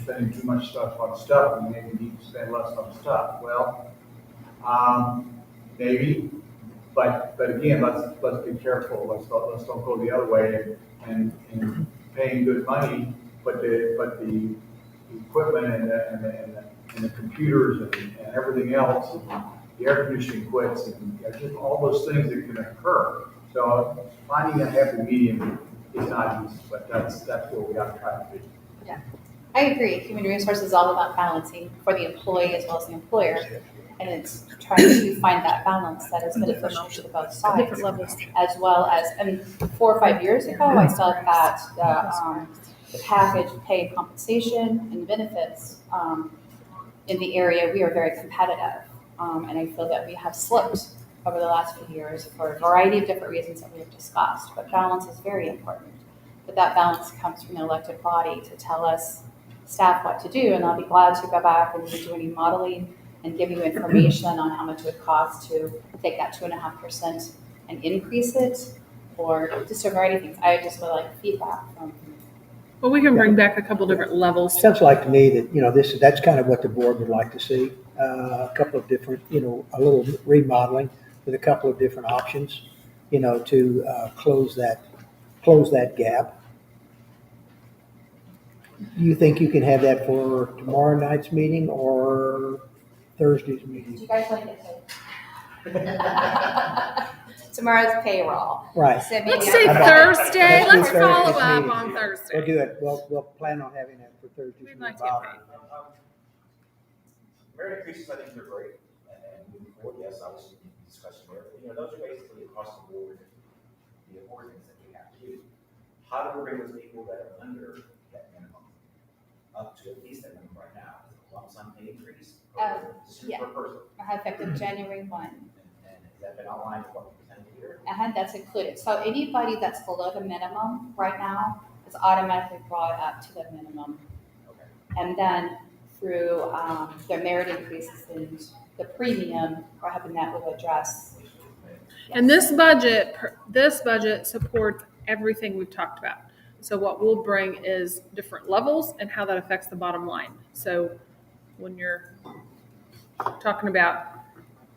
spending too much stuff on stuff, and maybe we need to spend less on stuff. Well, maybe, but again, let's be careful. Let's don't go the other way and paying good money, but the equipment and the computers and everything else, and the air conditioning quits, and just all those things that can occur. So finding a happy medium is not easy, but that's what we have to try to do. Yeah, I agree. Human resources is all about balancing for the employee as well as the employer. And it's trying to find that balance that is beneficial to both sides. Different levels. As well as, 4 or 5 years ago, I saw that the package pay compensation and benefits in the area, we are very competitive. And I feel that we have slipped over the last few years for a variety of different reasons that we have discussed. But balance is very important. But that balance comes from the elected body to tell us, staff, what to do. And I'll be glad to go back and do any modeling and give you information on how much it would cost to take that 2.5% and increase it, or just a variety of things. I just would like feedback from. Well, we can bring back a couple different levels. Sounds like to me that, that's kind of what the board would like to see. A couple of different, a little remodeling with a couple of different options, to close that gap. Do you think you can have that for tomorrow night's meeting or Thursday's Do meeting? you guys want to get paid? Tomorrow's payroll. Right. So maybe Let's I- say How about- Thursday. let's do Let's follow Thursday's up meeting. on We'll Thursday. do it. We'll plan on having that for Thursday's We'd meeting. like to Bob. get paid. Merit increases, I think they're great, and moving forward, yes, obviously, we can discuss merit. Those are basically across the board, the important things that we have to do. How do we bring those people that are under that minimum up to at least that number right now? Is it a lump sum pay increase? Or is it yeah. per person? Effective January 1. And has that been outlined, what percent here? That's included. So anybody that's below the minimum right now is automatically brought up to the minimum. Okay. And then through their merit increases and the premium, we're hoping that will address. And this budget supports everything we've talked about. So what we'll bring is different levels and how that affects the bottom line. So when you're talking about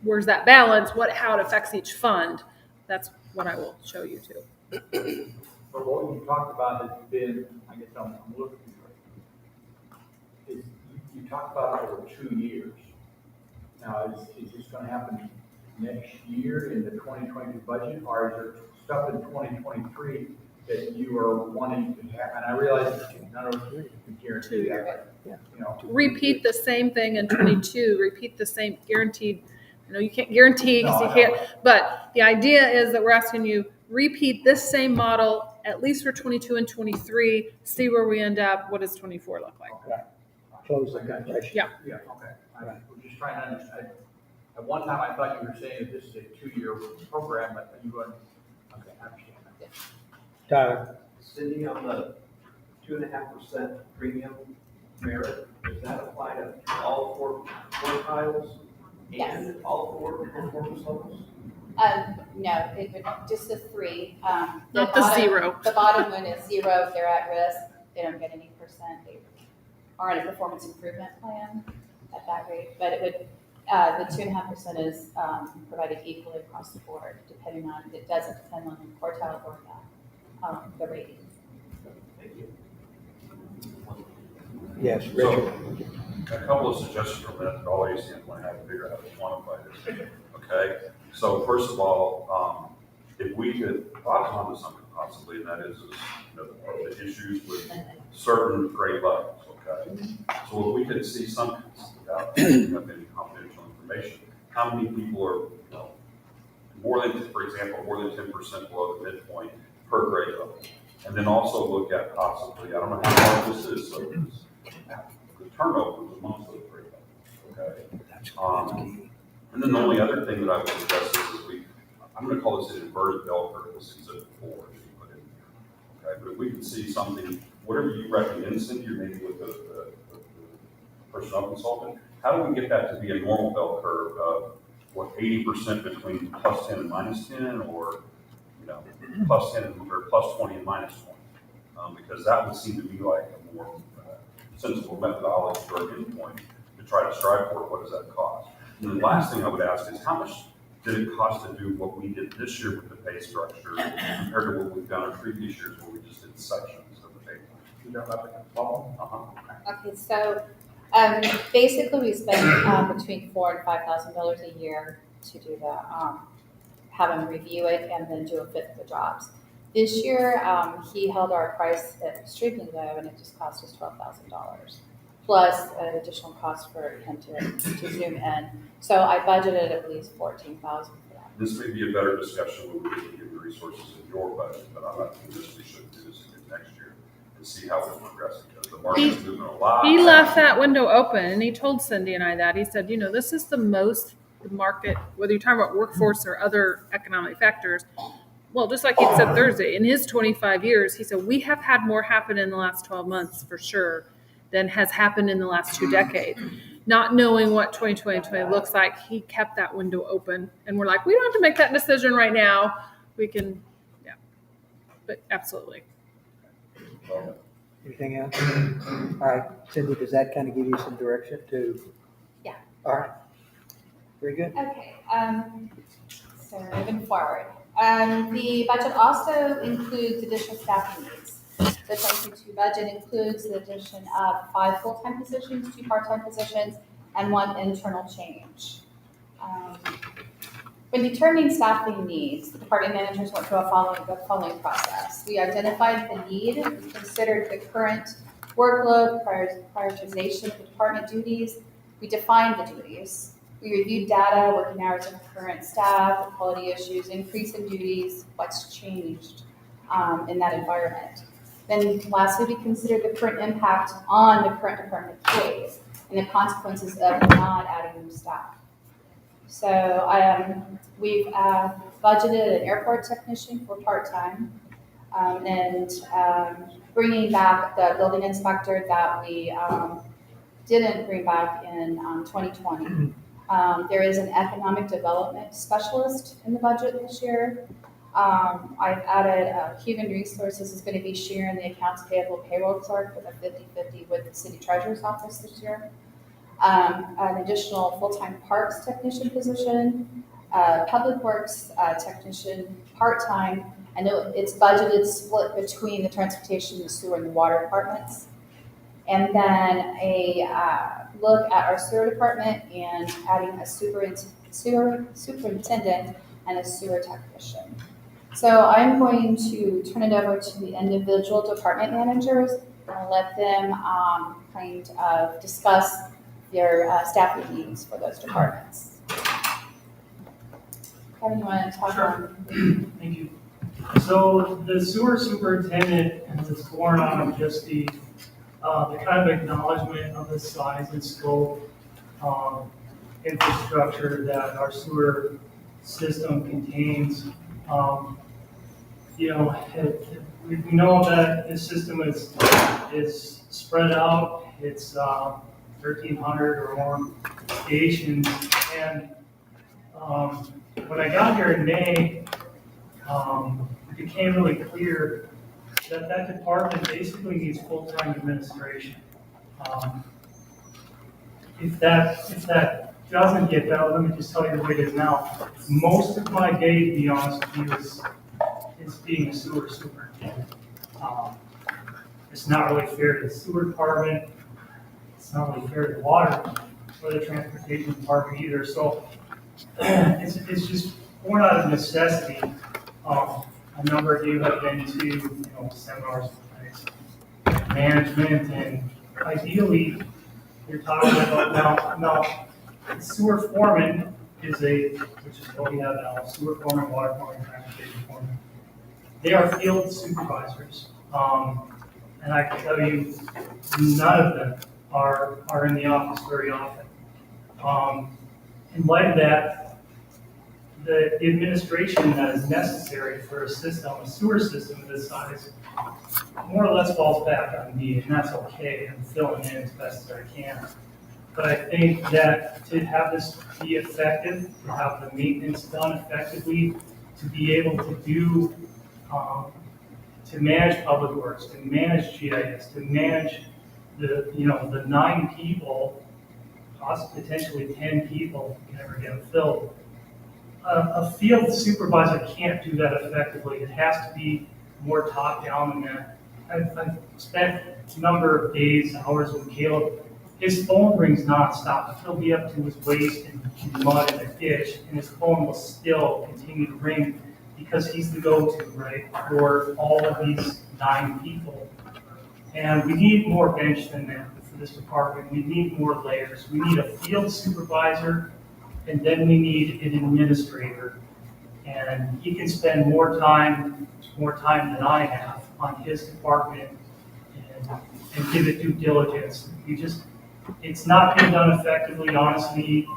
where's that balance, how it affects each fund, that's what I will show you too. But what you talked about has been, I guess I'm looking for, is you talked about it over 2 years. Now, is this gonna happen next year in the 2022 budget, or is there stuff in 2023 that you are wanting to have? And I realize none of you can guarantee that, but, you know. Repeat the same thing in 22, repeat the same guaranteed. I know you can't guarantee because you No, I can't, know. but the idea is that we're asking you repeat this same model at least for 22 and 23, see where we end up. What does 24 look like? Okay. Close the conversation. Yeah. Yeah, okay. I was just trying to understand. At one time, I thought you were saying that this is a 2-year program, but you wouldn't. Okay, I understand that. Tyler, Cindy, on the 2.5% premium merit, does that apply to all 4 quartiles? Yes. And all 4 performance levels? No, it would, just the 3. Not the bottom- 0. The bottom one is 0, they're at risk, they don't get any percent, they are in a performance improvement plan at that rate, but it would, the 2.5% is provided equally across the board, depending on, it doesn't depend on the quartile or the rating. Thank you. yes, Richard. So, a couple of suggestions from that, but always standpoint, how to figure out how to quantify this. Okay, so first of all, if we could talk on to something possibly, and that is, the issues with certain grade levels, okay? So if we could see some, without giving up any confidential information, how many people are, more than, for example, more than 10% below the midpoint per grade level? And then also look at possibly, I don't know how hard this is, so the turnover amongst those grade levels, okay? And then the only other thing that I would suggest is I'm going to call this an inverted bell curve. This is a 4 that you put in here. Okay, but if we can see something, whatever you recommend, Cindy, or maybe with the personnel consultant, how do we get that to be a normal bell curve of what 80% between plus 10 and minus 10, or plus 10 or plus 20 and minus 20? Because that would seem to be like a more sensible methodology or endpoint to try to strive for. What does that cost? And the last thing I would ask is, how much did it cost to do what we did this year with the pay structure compared to what we've done in previous years where we just did sections of the pay? You don't have to control. Okay, so basically we spend between $4,000 and $5,000 a year to do the, have them review it and then do a fifth of the jobs. This year, he held our price extremely low and it just cost us $12,000. Plus an additional cost for him to zoom in. So I budgeted at least $14,000 for that. This may be a better discussion when we can give the resources in your budget, but I'm not convinced we should do this again next year and see how we progress, because the market's moving a lot. He left that window open and he told Cindy and I that. He said, this is the most the market, whether you're talking about workforce or other economic factors. Well, just like he said Thursday, in his 25 years, he said, we have had more happen in the last 12 months for sure than has happened in the last 2 decades. Not knowing what 2020 looks like, he kept that window open. And we're like, we don't have to make that decision right now. We can, but absolutely. Anything else? All right, Cindy, does that kind of give you some direction to? Yeah. All right. Very good. Okay, so moving forward. The budget also includes additional staffing needs. The 2022 budget includes the addition of 5 full-time positions, 2 part-time positions, and 1 internal change. When determining staffing needs, the department managers went through the following process. We identified the need, we considered the current workload, prioritization of the department duties, we defined the duties, we reviewed data, working hours of current staff, quality issues, increase in duties, what's changed in that environment. Then lastly, we considered the current impact on the current department employees and the consequences of not adding new staff. So we've budgeted an airport technician for part-time and bringing back the building inspector that we didn't bring back in 2020. There is an economic development specialist in the budget this year. I've added human resources is going to be sharing the accounts payable payroll clerk with a 50-50 with the city treasurer's office this year. An additional full-time parks technician position, public works technician part-time. I know it's budgeted split between the transportation, the sewer, and the water departments. And then a look at our sewer department and adding a superintendent and a sewer technician. So I'm going to turn it over to the individual department managers and let them kind of discuss their staffing needs for those departments. Kevin, you want to talk on? Thank you. So the sewer superintendent is born out of just the kind of acknowledgement of the size and scope, infrastructure that our sewer system contains. We know that this system is spread out. It's 1,300 or more stations, and when I got here in May, it became really clear that that department basically needs full-time administration. If that doesn't get done, let me just tell you the way it is now. Most of my day, to be honest with you, is being a sewer superintendent. It's not really fair to the sewer department. It's not really fair to the water or the transportation department either. So it's just born out of necessity. A number of you have been to seminars with management, and ideally you're talking about now sewer foreman which is what we have now, sewer foreman, water foreman, transportation foreman. They are field supervisors, and I can tell you none of them are in the office very often. In light of that, the administration that is necessary for a sewer system of this size, more or less falls back on me, and that's okay. I'm filling in as best as I can. But I think that to have this be effective, to have the maintenance done effectively, to be able to do, to manage public works, to manage GIS, to manage the 9 people, possibly potentially 10 people, can never get them filled. A field supervisor can't do that effectively. It has to be more top-down than that. I've spent a number of days, hours with Caleb. His phone rings nonstop. He'll be up to his waist in mud in a ditch, and his phone will still continue to ring because he's the go-to, right, for all of these 9 people. And we need more bench than that for this department. We need more layers. We need a field supervisor, and then we need an administrator. And he can spend more time than I have on his department and give it due diligence. It's not being done effectively, honestly.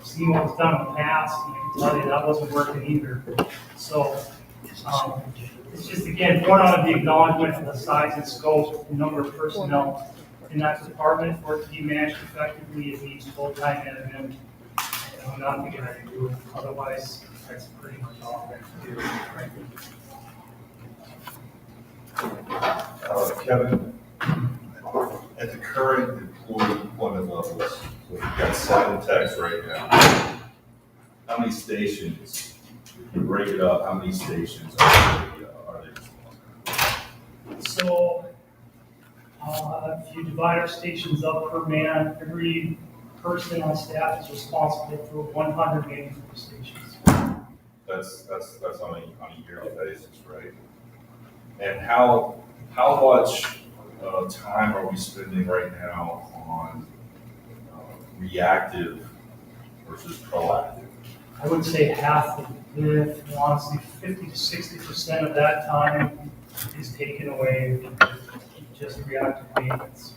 Seeing what was done in the past, and I can tell you that wasn't working either. So it's just, again, born out of the acknowledgement of the size and scope, the number of personnel in that department. For it to be managed effectively, it needs full-time admin. I'm not thinking I can do it. Otherwise, that's pretty much all I can do, frankly. Kevin, at the current employee employment levels, so we've got 7 techs right now. How many stations, if you break it up, how many stations are they? So, if you divide our stations up per man, every person on staff is responsible for 184 stations. That's on a yearly basis, right? And how much time are we spending right now on reactive versus proactive? I would say half of it, honestly, 50 to 60% of that time is taken away with just reactive maintenance.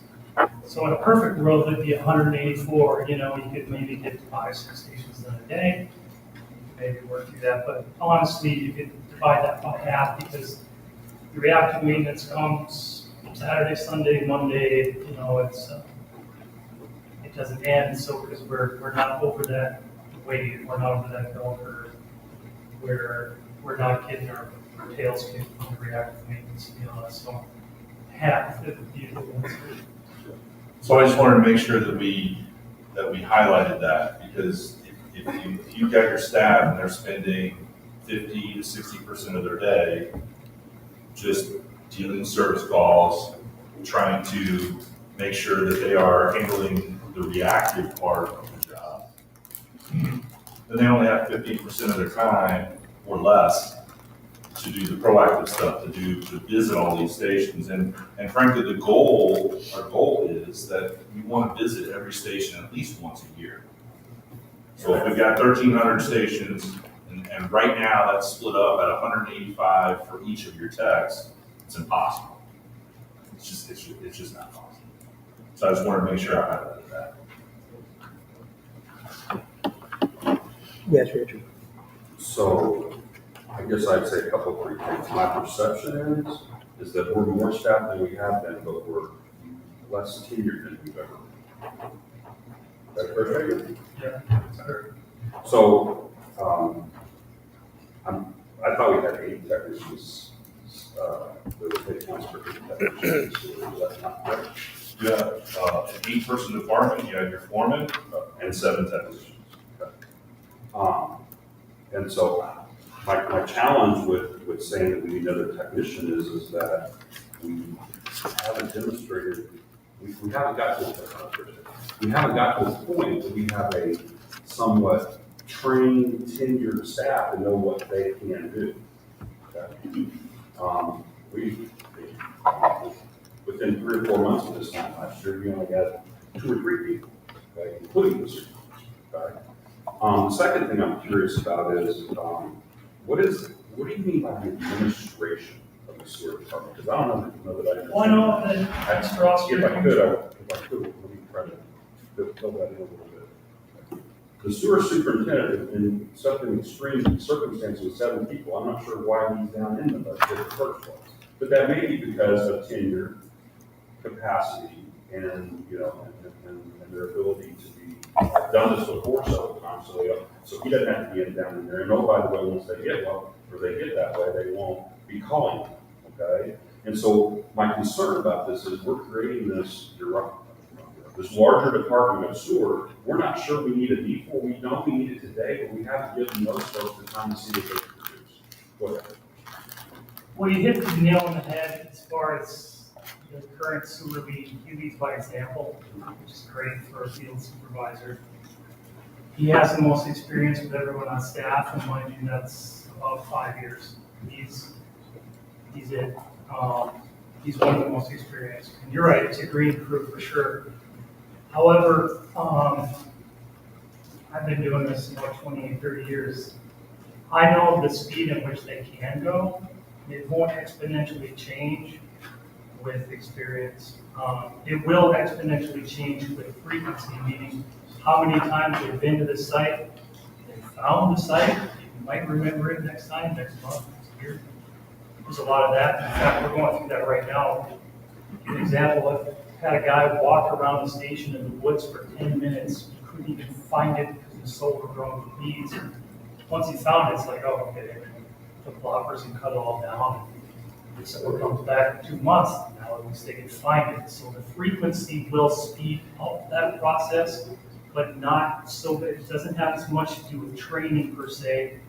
So in a perfect world, it'd be 184, you could maybe get 5-6 stations done a day, maybe work through that, but honestly, you could divide that by half because the reactive maintenance comes Saturday, Sunday, Monday, doesn't end, so because we're not over that weight, we're not over that bell curve, we're not getting our tails kicked from the reactive maintenance deal, so half the vehicles. So I just wanted to make sure that we highlighted that, because if you got your staff and they're spending 50 to 60% of their day just dealing with service calls, trying to make sure that they are handling the reactive part of the job, then they only have 50% of their time or less to do the proactive stuff, to visit all these stations. And frankly, our goal is that you want to visit every station at least once a year. So if we've got 1,300 stations, and right now that's split up at 185 for each of your techs, it's impossible. It's just not possible. So I just wanted to make sure I highlighted that. Yes, Richard. So I guess I'd say a couple of 3 things. My perception is that we're more staffed than we have been, but we're less tenured than we've ever been. Is that fair statement? Yeah, that's correct. So, I thought we had 8 technicians, that would take months for 8 technicians. Is that not correct? You have an 8-person department, you have your foreman, And 7 technicians. Okay. And so my challenge with saying that we need another technician is that we haven't demonstrated, we haven't got to a point that we have a somewhat trained, tenured staff to know what they can do. Okay? Within 3 or 4 months of this time last year, we only had 2 or 3 people, okay, including the supervisor. Okay? The second thing I'm curious about is, what do you mean by the administration of the sewer department? Because I don't know that I understand. Well, I know that Mr. Ross, If I could, let me try to fill that in a little bit. The sewer superintendent, in such an extreme circumstance with 7 people, I'm not sure why he's down in the budget in the first place. But that may be because of tenure, capacity, and, and their ability to be, done this before several times, so he doesn't have to be down in there. And oh, by the way, once they get that way, they won't be calling him, okay? And so my concern about this is we're creating this larger department of sewer. We're not sure we need a D4. We know we need it today, but we have to give them those folks the time to see what they can produce. Go ahead. well, you hit the nail on the head as far as the current sewer lead. He leads by example, which is great for a field supervisor. He has the most experience with everyone on staff, and mind you, that's about 5 years. He's it. He's one of the most experienced. And you're right, it's a green crew for sure. However, I've been doing this about 28, 30 years. I know the speed in which they can go. It won't exponentially change with experience. It will exponentially change with frequency, meaning how many times they've been to the site, they found the site, you might remember it next time, next month, next year. There's a lot of that. In fact, we're going through that right now. An example, I've had a guy walk around the station in the woods for 10 minutes. He couldn't even find it because the soil were growing with weeds. Once he found it, it's like, oh, okay, took bloppers and cut it all down. So it comes back in 2 months, now at least they can find it. So the frequency will speed up that process, but not so that it doesn't have as much to do with training per se.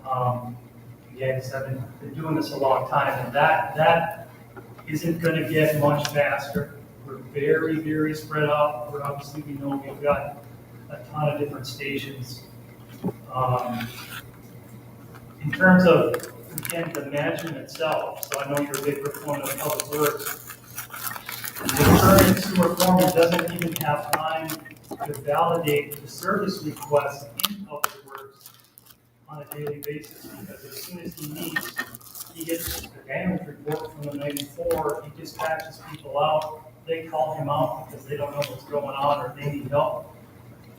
Again, because I've been doing this a long time, and that isn't going to get much faster. We're very, very spread out. We're obviously, we know we've got a ton of different stations. In terms of, again, the management itself, so I know you're a big proponent of public works. The current sewer foreman doesn't even have time to validate the service request in public works on a daily basis, because as soon as he meets, he gets the damage report from the night before, he dispatches people out, they call him out because they don't know what's going on or they need help.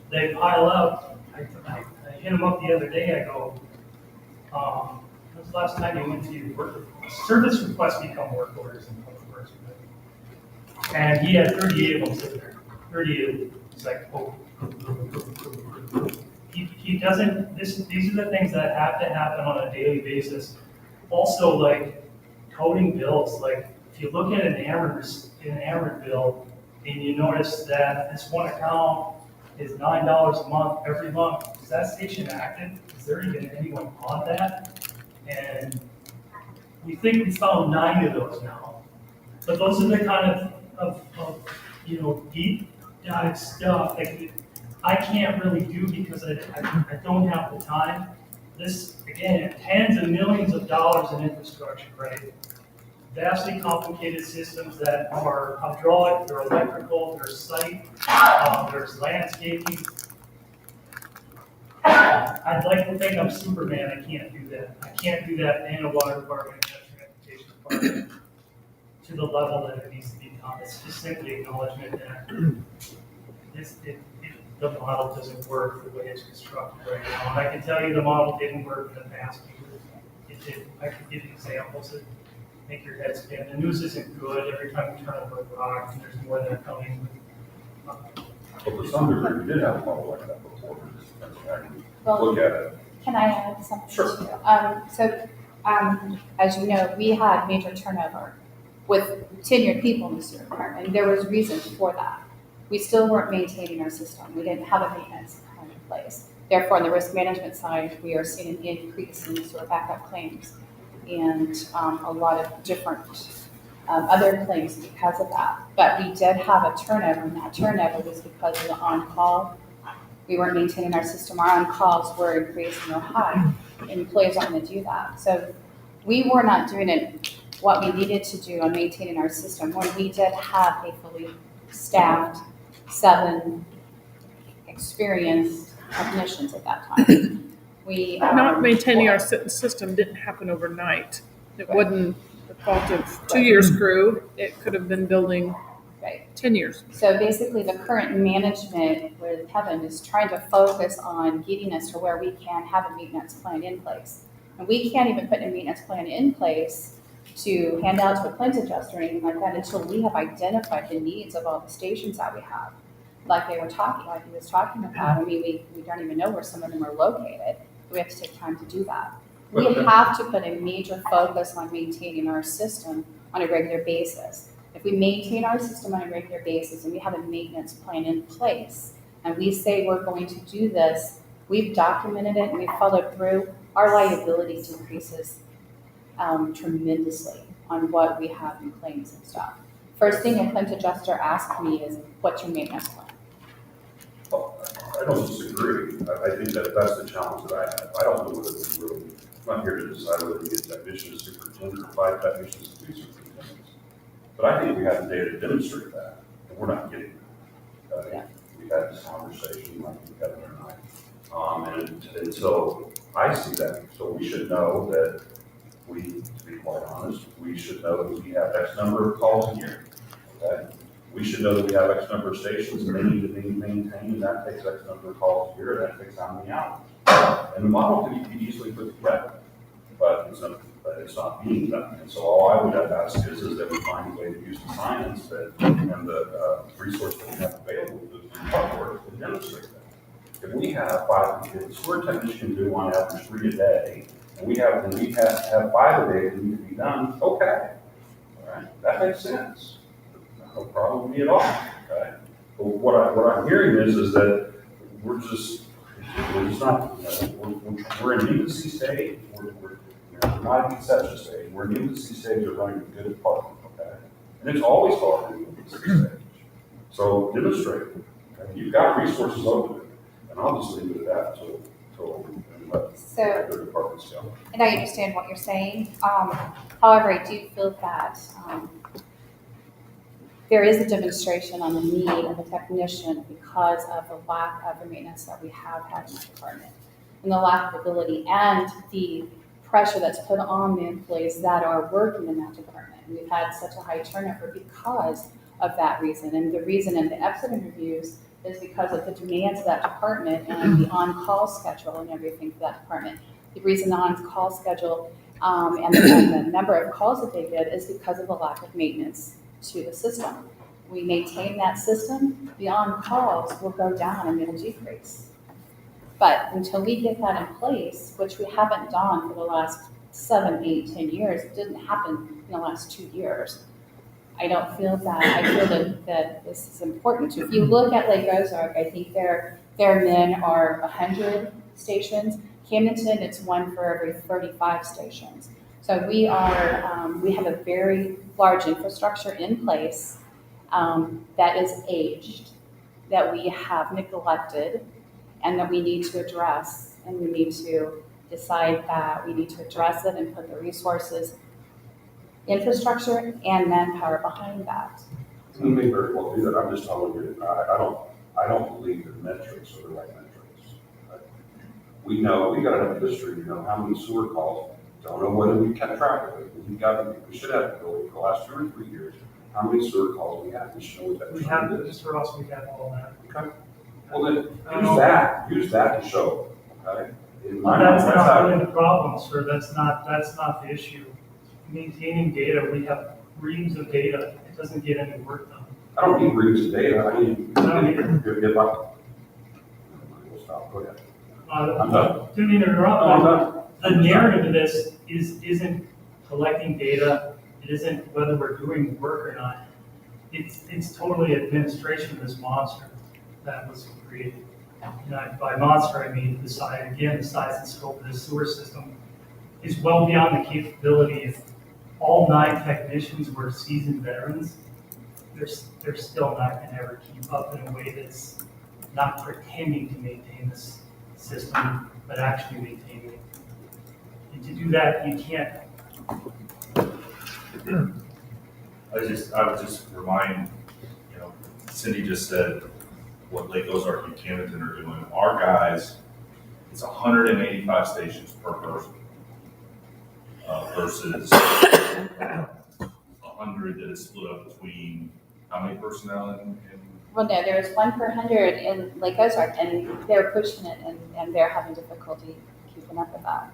They pile up. I hit him up the other day, I go, when was the last time you went to your work? Service requests become work orders in public works. And he had 38 of them sitting there, 38 of them. He's like, oh. He doesn't, these are the things that have to happen on a daily basis. Also, like, coding bills, like, if you look at an Ameren bill, and you notice that this one account is $9 a month every month, is that station active? Is there even anyone on that? And we think we found 9 of those now. But those are the kind of deep dive stuff that I can't really do because I don't have the time. This, again, tens of millions of dollars in infrastructure, right? Vastly complicated systems that are hydraulic, they're electrical, there's site, there's landscaping. I'd like to think I'm Superman, I can't do that. I can't do that in a water department, in a transportation department, to the level that it needs to be done. It's just simply acknowledgement that the model doesn't work the way it's constructed right now. And I can tell you the model didn't work in the past. It did. I can give you examples that make your head spin. The news isn't good. Every time you turn over a rock, there's more that are coming. But for some degree, we did have a model like that before. We just Well, look at it. Can I add something? Sure. So, as you know, we had major turnover with tenured people in the sewer department. There was reasons for that. We still weren't maintaining our system. We didn't have a maintenance plan in place. Therefore, on the risk management side, we are seeing an increase in sewer backup claims and a lot of different other claims because of that. But we did have a turnover, and that turnover was because of the on-call. We weren't maintaining our system. Our on-calls were increasing or high, and employees aren't going to do that. So we were not doing it what we needed to do on maintaining our system when we did have a fully staffed 7 experienced technicians at that time. We Not maintaining our system didn't happen overnight. It wasn't the fault of 2 years crew. It could have been building right. 10 years. So basically, the current management with Kevin is trying to focus on getting us to where we can have a maintenance plan in place. And we can't even put a maintenance plan in place to hand out to a plant adjuster or anything like that until we have identified the needs of all the stations that we have. Like he was talking about, I mean, we don't even know where some of them are located. We have to take time to do that. We have to put a major focus on maintaining our system on a regular basis. If we maintain our system on a regular basis and we have a maintenance plan in place, and we say we're going to do this, we've documented it and we've followed through, our liability decreases tremendously on what we have in claims and stuff. First thing a claims adjuster asks me is, what's your maintenance plan? Well, I don't disagree. I think that that's the challenge that I have. I don't know whether we really, I'm not here to decide whether we get technicians, superintendent, or 5 technicians to be superintendents. But I think we have the data to demonstrate that, and we're not getting that. Yeah. We had this conversation like the other night. And so I see that. So we should know that to be quite honest, we should know that we have X number of calls a year. Okay? We should know that we have X number of stations and they need to be maintained, and that takes X number of calls a year, and that takes how many hours. And the model can be easily put together, but it's not being done. And so all I would ask is that we find a way to use the science and the resource that we have available to work to demonstrate that. If we have 5, if the sewer technician do on average 3 a day, and we have 5 a day that need to be done, okay. All right, that makes sense. No problem with me at all. Okay. But what I'm hearing is that we're just not, we're in infancy stage. We're not in conception stage. We're in infancy stage of running a good department. Okay, and it's always hard in infancy stage. So demonstrate it. Okay? You've got resources open, and I'll just leave it at that until the departments go. And I understand what you're saying. However, I do feel that there is a demonstration on the need of a technician because of the lack of the maintenance that we have had in the department, and the lack of ability and the pressure that's put on the employees that are working in that department. And we've had such a high turnover because of that reason. And the reason in the exit interviews is because of the demands of that department and the on-call schedule and everything for that department. The reason the on-call schedule and the number of calls that they get is because of the lack of maintenance to the system. we maintain that system, the on-calls will go down and it'll decrease. But until we get that in place, which we haven't done for the last 7, 8, 10 years, it didn't happen in the last 2 years. I don't feel that, I feel that this is important. If you look at Lake Ozark, I think their men are 100 stations. Camdenton, it's 1 for every 35 stations. So we have a very large infrastructure in place that is aged, that we have neglected, and that we need to address. And we need to decide that we need to address it and put the resources, infrastructure, and manpower behind that. We may very well do that. I'm just telling you, I don't believe the metrics are the right metrics. We know, we got enough history, you know, how many sewer calls, don't know whether we kept track of it. We should have the ability for the last 2 or 3 years, how many sewer calls we have, we should know what that We is. have, just for us, we have all that. Okay. Well, then, use that to show, okay? In my That's mind, not how- really the problem, sir, that's not the issue. Maintaining data, we have reams of data, it doesn't get any work done. I don't need reams of data, I mean, I don't either. if I, we'll stop, go ahead. I'm done. Didn't mean to interrupt, No, I'm but done. the narrative of this isn't collecting data, it isn't whether we're doing work or not. It's totally administration of this monster that was created. And by monster, I mean the size, again, the size and scope of the sewer system is well beyond the capability. If all 9 technicians were seasoned veterans, they're still not gonna ever keep up in a way that's not pretending to maintain this system, but actually maintaining it. And to do that, you can't. I would just remind, you know, Cindy just said what Lake Ozark and Camden are doing. Our guys, it's 185 stations per person versus 100 that is split up between how many personnel in Well, no, there's 1 per 100 in Lake Ozark, and they're pushing it, and they're having difficulty keeping up with that.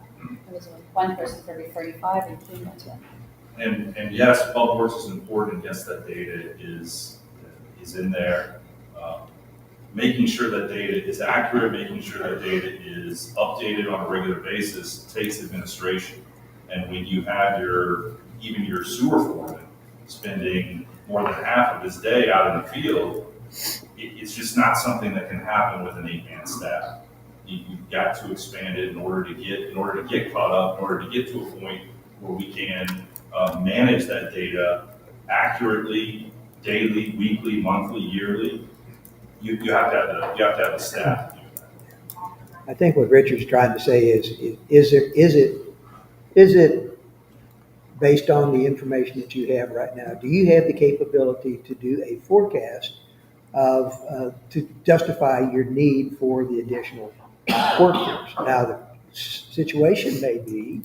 There's 1 person for every 35 in Camdenton. And yes, public works is important. Yes, that data is in there. Making sure that data is accurate, making sure that data is updated on a regular basis takes administration. And when you have even your sewer foreman spending more than half of his day out in the field, it's just not something that can happen with an 8-man staff. You've got to expand it in order to get caught up, in order to get to a point where we can manage that data accurately, daily, weekly, monthly, yearly. You have to have the staff to do that. I think what Richard's trying to say is it based on the information that you have right now, do you have the capability to do a forecast to justify your need for the additional workforce? Now, the situation may be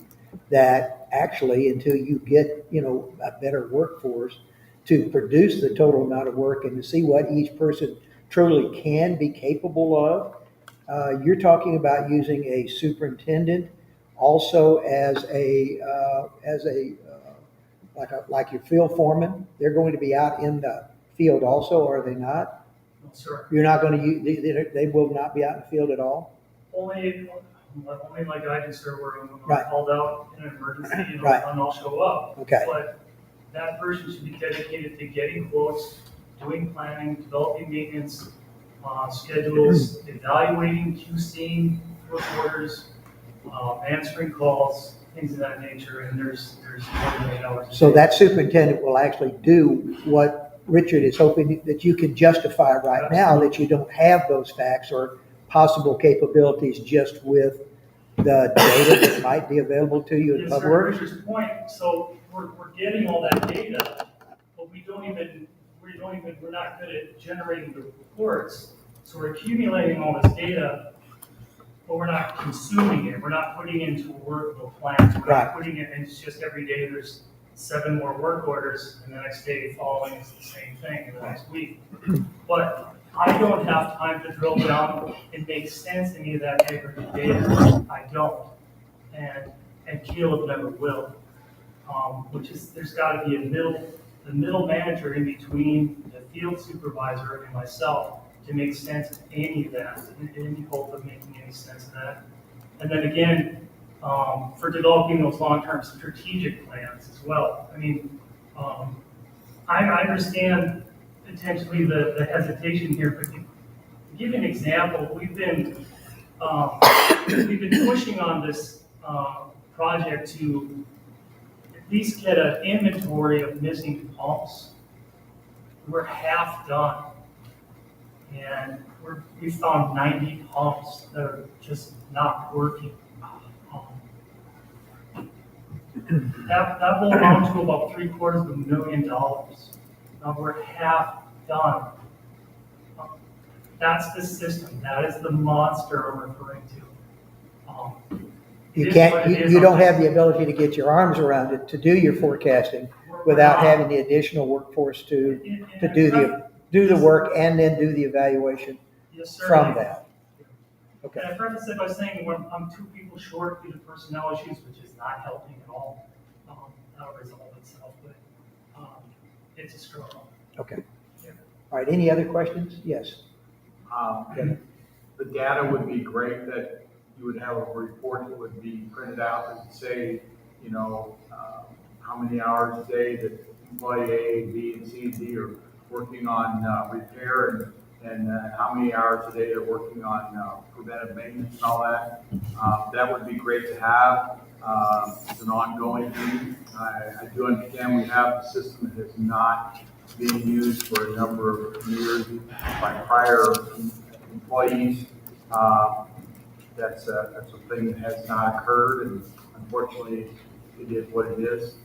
that actually until you get, a better workforce to produce the total amount of work and to see what each person truly can be capable of, you're talking about using a superintendent also as like your field foreman. Like They're going to be out in the field also, are they not? No, sir. You're not going to use, they will not be out in the field at all? Only my guidance, sir, where I'm Right. called out in an emergency, Right. and I'll show up. Okay. But that person should be dedicated to getting quotes, doing planning, developing maintenance, schedules, evaluating, QCing work orders, answering calls, things of that nature, and there's more than 8 hours. a So day. that superintendent will actually do what Richard is hoping that you can justify right now, that you don't have those facts or possible capabilities just with the data that might be available to you in Yes, Public sir, Works? Richard's point, so we're getting all that data, but we're not good at generating the reports. So we're accumulating all this data, but we're not consuming it, we're not putting it into workable plans, we're Right. not putting it, and it's just every day there's 7 more work orders, and the next day following is the same thing, and the next week. But I don't have time to drill down and make sense any of that aggregate data, I don't. And Caleb never will, which is, there's gotta be a middle the middle manager in between the field supervisor and myself to make sense of any of that, in any hope of making any sense of that. And then again, for developing those long-term strategic plans as well. I mean, I understand potentially the hesitation here, but to give an example, we've been pushing on this project to at least get an inventory of missing pumps. We're half done, and we found 90 pumps that are just not working. That will amount to about $750,000. Now we're half done. That's the system. That is the monster I'm referring to. You can't, you don't have the ability to get your arms around it to do your forecasting without having the additional workforce to do the work and then do the evaluation Yes, sir. from that. Okay. And I preface it by saying I'm 2 people short due to personnel issues, which is not helping at all. That'll resolve itself, but it's a struggle. Okay. All right, any other questions? Yes. The data would be great, that you would have a report that would be printed out that would say, you know, how many hours a day that employee A, B, and C, and D are working on repair, and how many hours a day they're working on preventive maintenance and all that. That would be great to have. It's an ongoing thing. I do understand we have a system that has not been used for a number of years by prior employees. That's a thing that has not occurred, and unfortunately, it is what it is.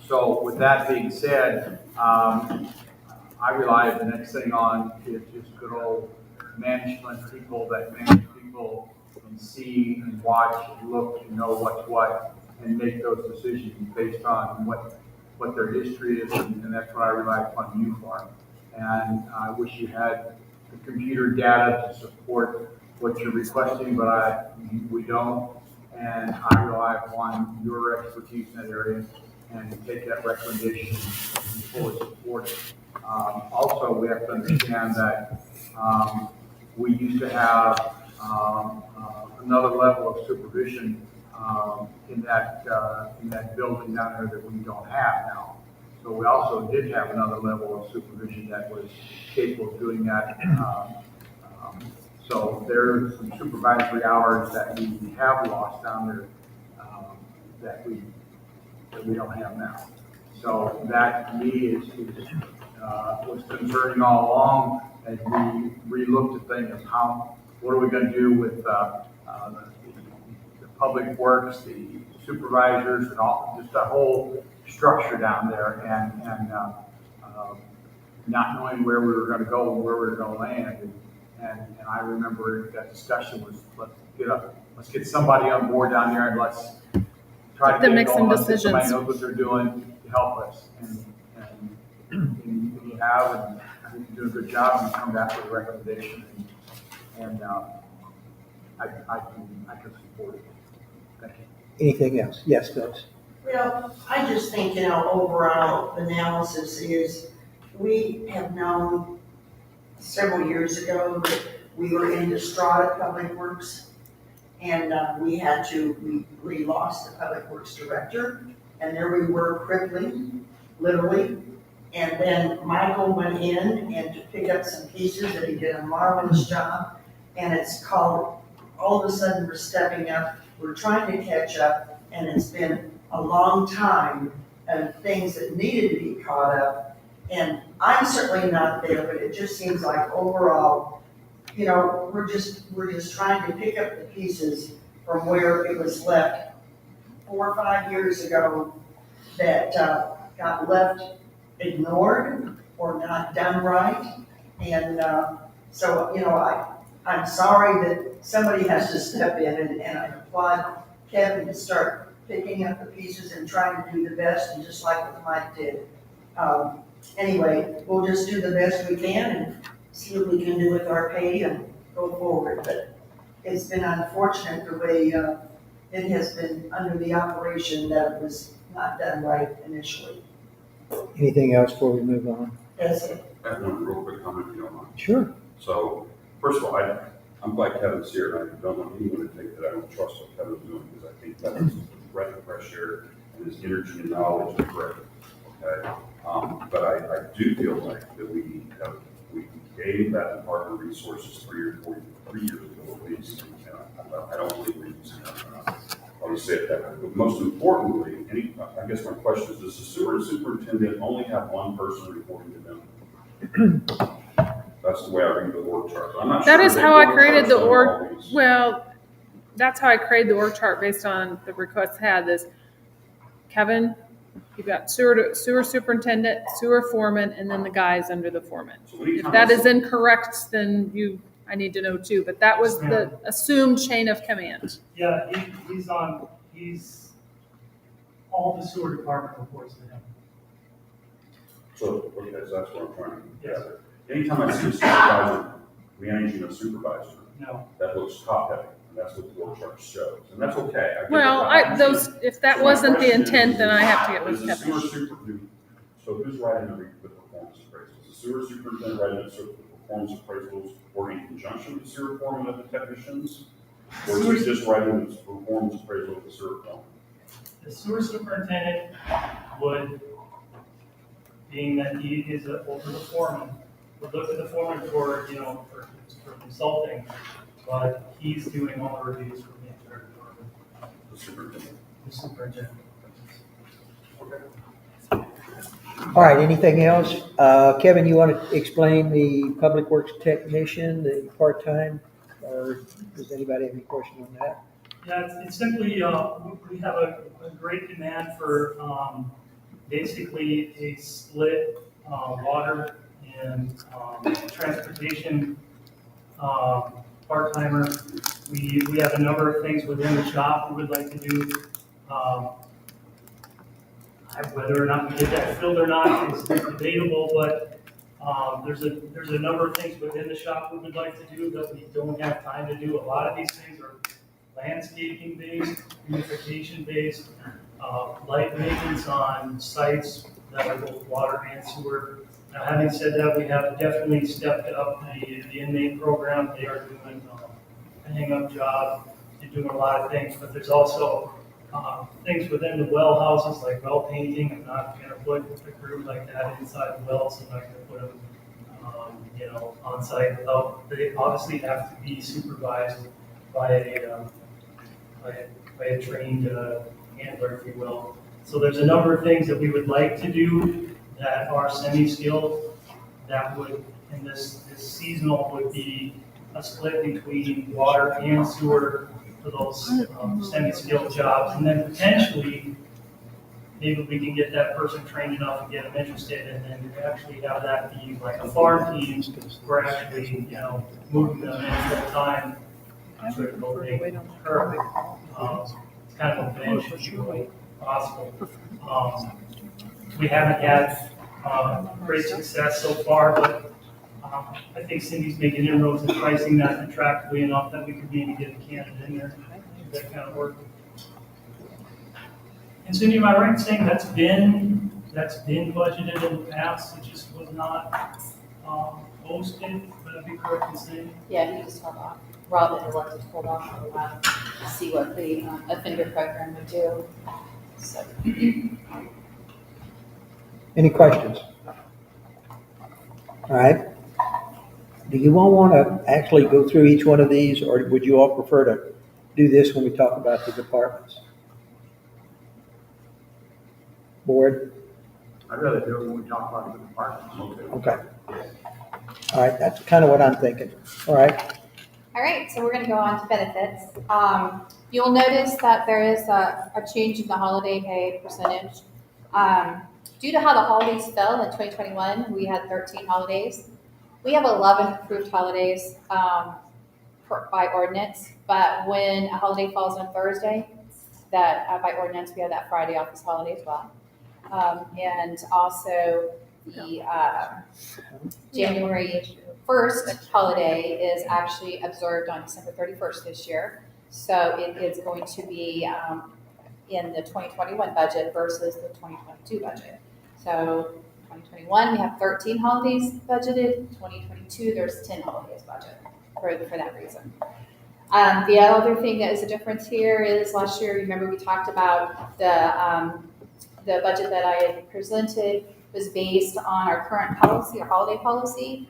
So with that being said, I rely the next thing on is just good old management people that manage people and see and watch and look and know what's what and make those decisions based on what their history is, and that's what I rely upon you for. And I wish you had the computer data to support what you're requesting, but we don't. And I rely upon your expertise in that area and take that recommendation and fully support it. Also, we have to understand that we used to have another level of supervision in that building down there that we don't have now. So we also did have another level of supervision that was capable of doing that. So there's some supervisory hours that we have lost down there that we don't have now. So that to me was concerning all along as we relooked at things of what are we going to do with the public works, the supervisors, and all, just the whole structure down there, and not knowing where we were going to go and where we were going to land. And I remember that discussion was, let's get somebody on board down there and let's try to make some going. decisions. Somebody knows what they're doing to help us. And we have, and I think you do a good job, and you come back with a recommendation, and I can support it. Thank you. Anything else? Yes, Phyllis. Well, I just think, overall analysis is, we have known several years ago that we were in distraught Public Works, and we lost the Public Works Director, and there we were crippling, literally. And then Michael went in and to pick up some pieces, and he did a marvelous job. And it's called, all of a sudden we're stepping up, we're trying to catch up, and it's been a long time of things that needed to be caught up. And I'm certainly not there, but it just seems like overall, we're just trying to pick up the pieces from where it was left 4 or 5 years ago that got left ignored or not done right. And so, I'm sorry that somebody has to step in, and I applaud Kevin to start picking up the pieces and trying to do the best, and just like what Mike did. Anyway, we'll just do the best we can and see what we can do with our pay and go forward. But it's been unfortunate the way it has been under the operation that it was not done right initially. Anything else before we move on? That's it. I have one real quick comment, if you don't mind. Sure. So, first of all, I'm glad Kevin's here, and I don't want anyone to think that I don't trust what Kevin's doing, because I think Kevin's a breath of fresh air, and his energy and knowledge is great, okay? But I do feel like that we gave that department resources 3 years ago at least, and I don't believe we're using them. I'll just say it that way. But most importantly, I guess my question is, does the sewer superintendent only have one person reporting to them? That's the way I read the org chart. I'm not sure. That is how I created the org, Always. well, that's how I created the org chart based on the requests had this. Kevin, you've got sewer superintendent, sewer foreman, and then the guys under the foreman. So anytime If that I is see- incorrect, then I need to know too, but that was the assumed chain of command. Yeah, he's, all the sewer department reports to him. So, okay, so that's what I'm trying to Yes. gather. Anytime I see a supervisor managing a supervisor, No, that looks top heavy, and that's what the org chart shows, and that's okay. I get Well, that. if that So my wasn't the question intent, then I have to get is with the sewer Kevin. super, so who's writing the performance appraisals? The sewer superintendent writing the performance appraisals or in conjunction with the sewer foreman and the technicians? Or is he just writing the performance appraisal of the sewer foreman? the sewer superintendent would, being that he is over the foreman, would look at the foreman for consulting, but he's doing all the reviews for the entire department, The superintendent. the superintendent. All right, anything else? Kevin, you want to explain the public works technician, the part-time? Or does anybody have any question on that? Yeah, it's simply, we have a great demand for basically a split water and transportation part-timer. We have a number of things within the shop we would like to do. Whether or not we get that filled or not is debatable, but there's a number of things within the shop we would like to do that we don't have time to do. A lot of these things are landscaping based, beautification based, light maintenance on sites that are both water and sewer. Now, having said that, we have definitely stepped up the inmate program. They are doing a hang-up job and doing a lot of things, but there's also things within the well houses like well painting. I'm not going to put a group like that inside the wells. I'm not going to put them, on site without. They obviously have to be supervised by a trained handler, if you will. So there's a number of things that we would like to do that are semi-skilled. That would, in this seasonal, would be a split between water and sewer for those semi-skilled jobs, and then potentially maybe we can get that person trained enough and get them interested, and then actually have that be like a farm team. We're actually, moving them in full time. It's kind of a bench, if you will, possible. We haven't had great success so far, but I think Cindy's making inroads in pricing that attractively enough that we could maybe get a candidate in there, do that kind of work. And Cindy, am I right in saying that's been budgeted in the past, it just was not posted, would I be correct in saying? Yeah, he just held off. Rob had elected to hold off for a while to see what the offender program would do. So, Any questions? All right. Do you all want to actually go through each one of these, or would you all prefer to do this when we talk about the departments? Board? I'd rather do it when we talk about the department. Okay. All right, that's kind of what I'm thinking. All right. all right, so we're going to go on to benefits. You'll notice that there is a change in the holiday pay percentage. Due to how the holidays fell in 2021, we had 13 holidays. We have 11 approved holidays by ordinance, but when a holiday falls on Thursday, that by ordinance, we have that Friday off as holiday as well. And also the January 1st holiday is actually observed on December 31st this year. So it is going to be in the 2021 budget versus the 2022 budget. So 2021, we have 13 holidays budgeted. 2022, there's 10 holidays budgeted for that reason. The other thing that is a difference here is last year, remember we talked about the budget that I had presented was based on our current policy, our holiday policy,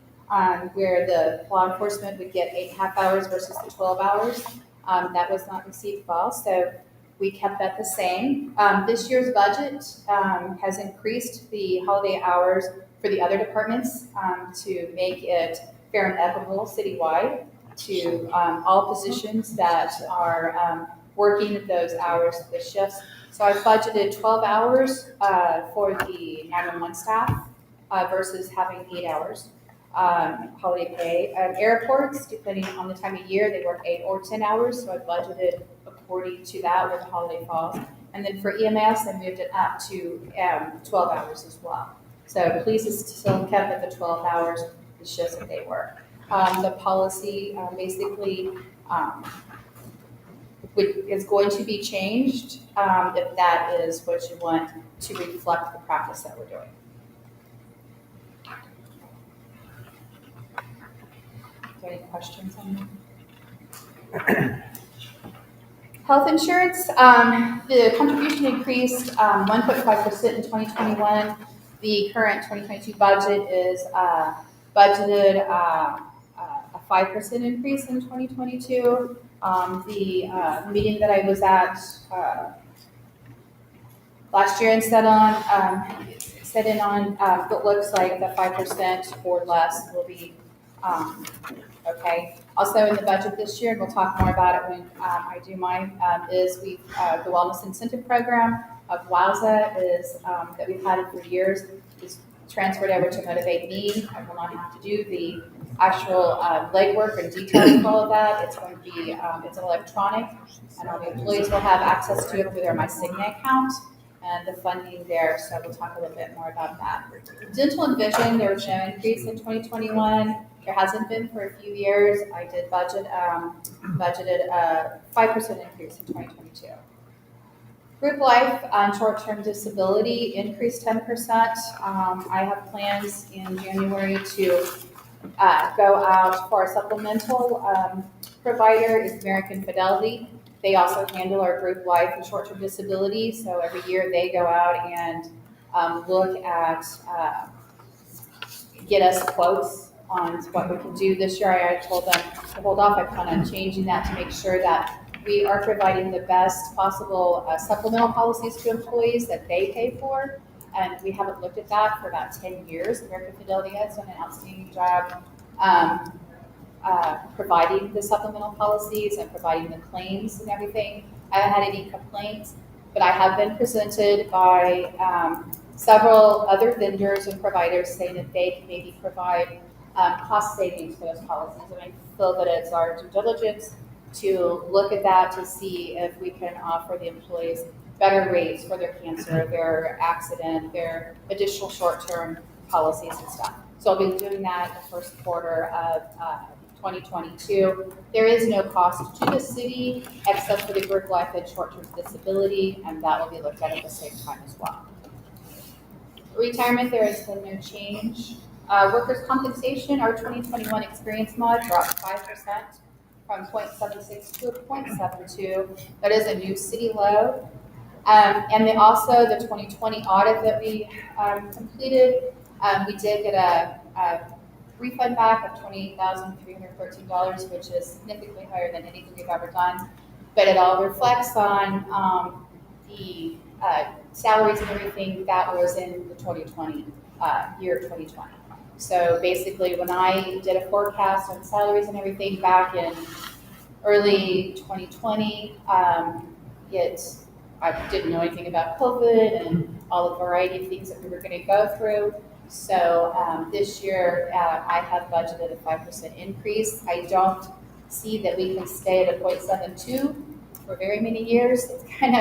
where the law enforcement would get 8.5 hours versus the 12 hours. That was not received well, so we kept that the same. This year's budget has increased the holiday hours for the other departments to make it fair and equitable citywide to all positions that are working those hours, the shifts. So I budgeted 12 hours for the 911 staff versus having 8 hours holiday pay. Airports, depending on the time of year, they work 8 or 10 hours, so I budgeted according to that where the holiday falls. And then for EMS, I moved it up to 12 hours as well. So police is still kept at the 12 hours, the shifts that they work. The policy basically is going to be changed if that is what you want to reflect the practice that we're doing. Are there any questions on that? Health insurance, the contribution increased 1.5% in 2021. The current 2022 budget is budgeted a 5% increase in 2022. The meeting that I was at last year and set in on, it looks like the 5% or less will be okay. Also in the budget this year, and we'll talk more about it when I do mine, is the Wellness Incentive Program of WOWSA is that we've had it for years, is transferred over to Motivate Me. I will not have to do the actual legwork and details of all of that. It's going to be, it's electronic, and all the employees will have access to it through their My Cigna account and the funding there, so we'll talk a little bit more about that. Dental and vision, there was no increase in 2021. There hasn't been for a few years. I did budgeted a 5% increase in 2022. Group life on short-term disability increased 10%. I have plans in January to go out for a supplemental provider is American Fidelity. They also handle our group life and short-term disability. So every year they go out and look at, get us quotes on what we can do. This year I told them to hold off. I plan on changing that to make sure that we are providing the best possible supplemental policies to employees that they pay for. And we haven't looked at that for about 10 years. American Fidelity has done an outstanding job providing the supplemental policies and providing the claims and everything. I haven't had any complaints, but I have been presented by several other vendors and providers saying that they can maybe provide cost savings for those policies. And I feel that it's our due diligence to look at that to see if we can offer the employees better rates for their cancer, their accident, their additional short-term policies and stuff. So I'll be doing that in the first quarter of 2022. There is no cost to the city except for the group life and short-term disability, and that will be looked at the same time as well. Retirement, there has been no change. Workers' compensation, our 2021 experience mod dropped 5% from 0.76 to 0.72. That is a new city low. And then also the 2020 audit that we completed, we did get a refund back of $28,313, which is significantly higher than anything we've ever done. But it all reflects on the salaries and everything that was in the 2020 year 2020. So basically, when I did a forecast on salaries and everything back in early 2020, I didn't know anything about COVID and all the variety of things that we were going to go through. So this year, I have budgeted a 5% increase. I don't see that we can stay at a 0.72 for very many years. It's kind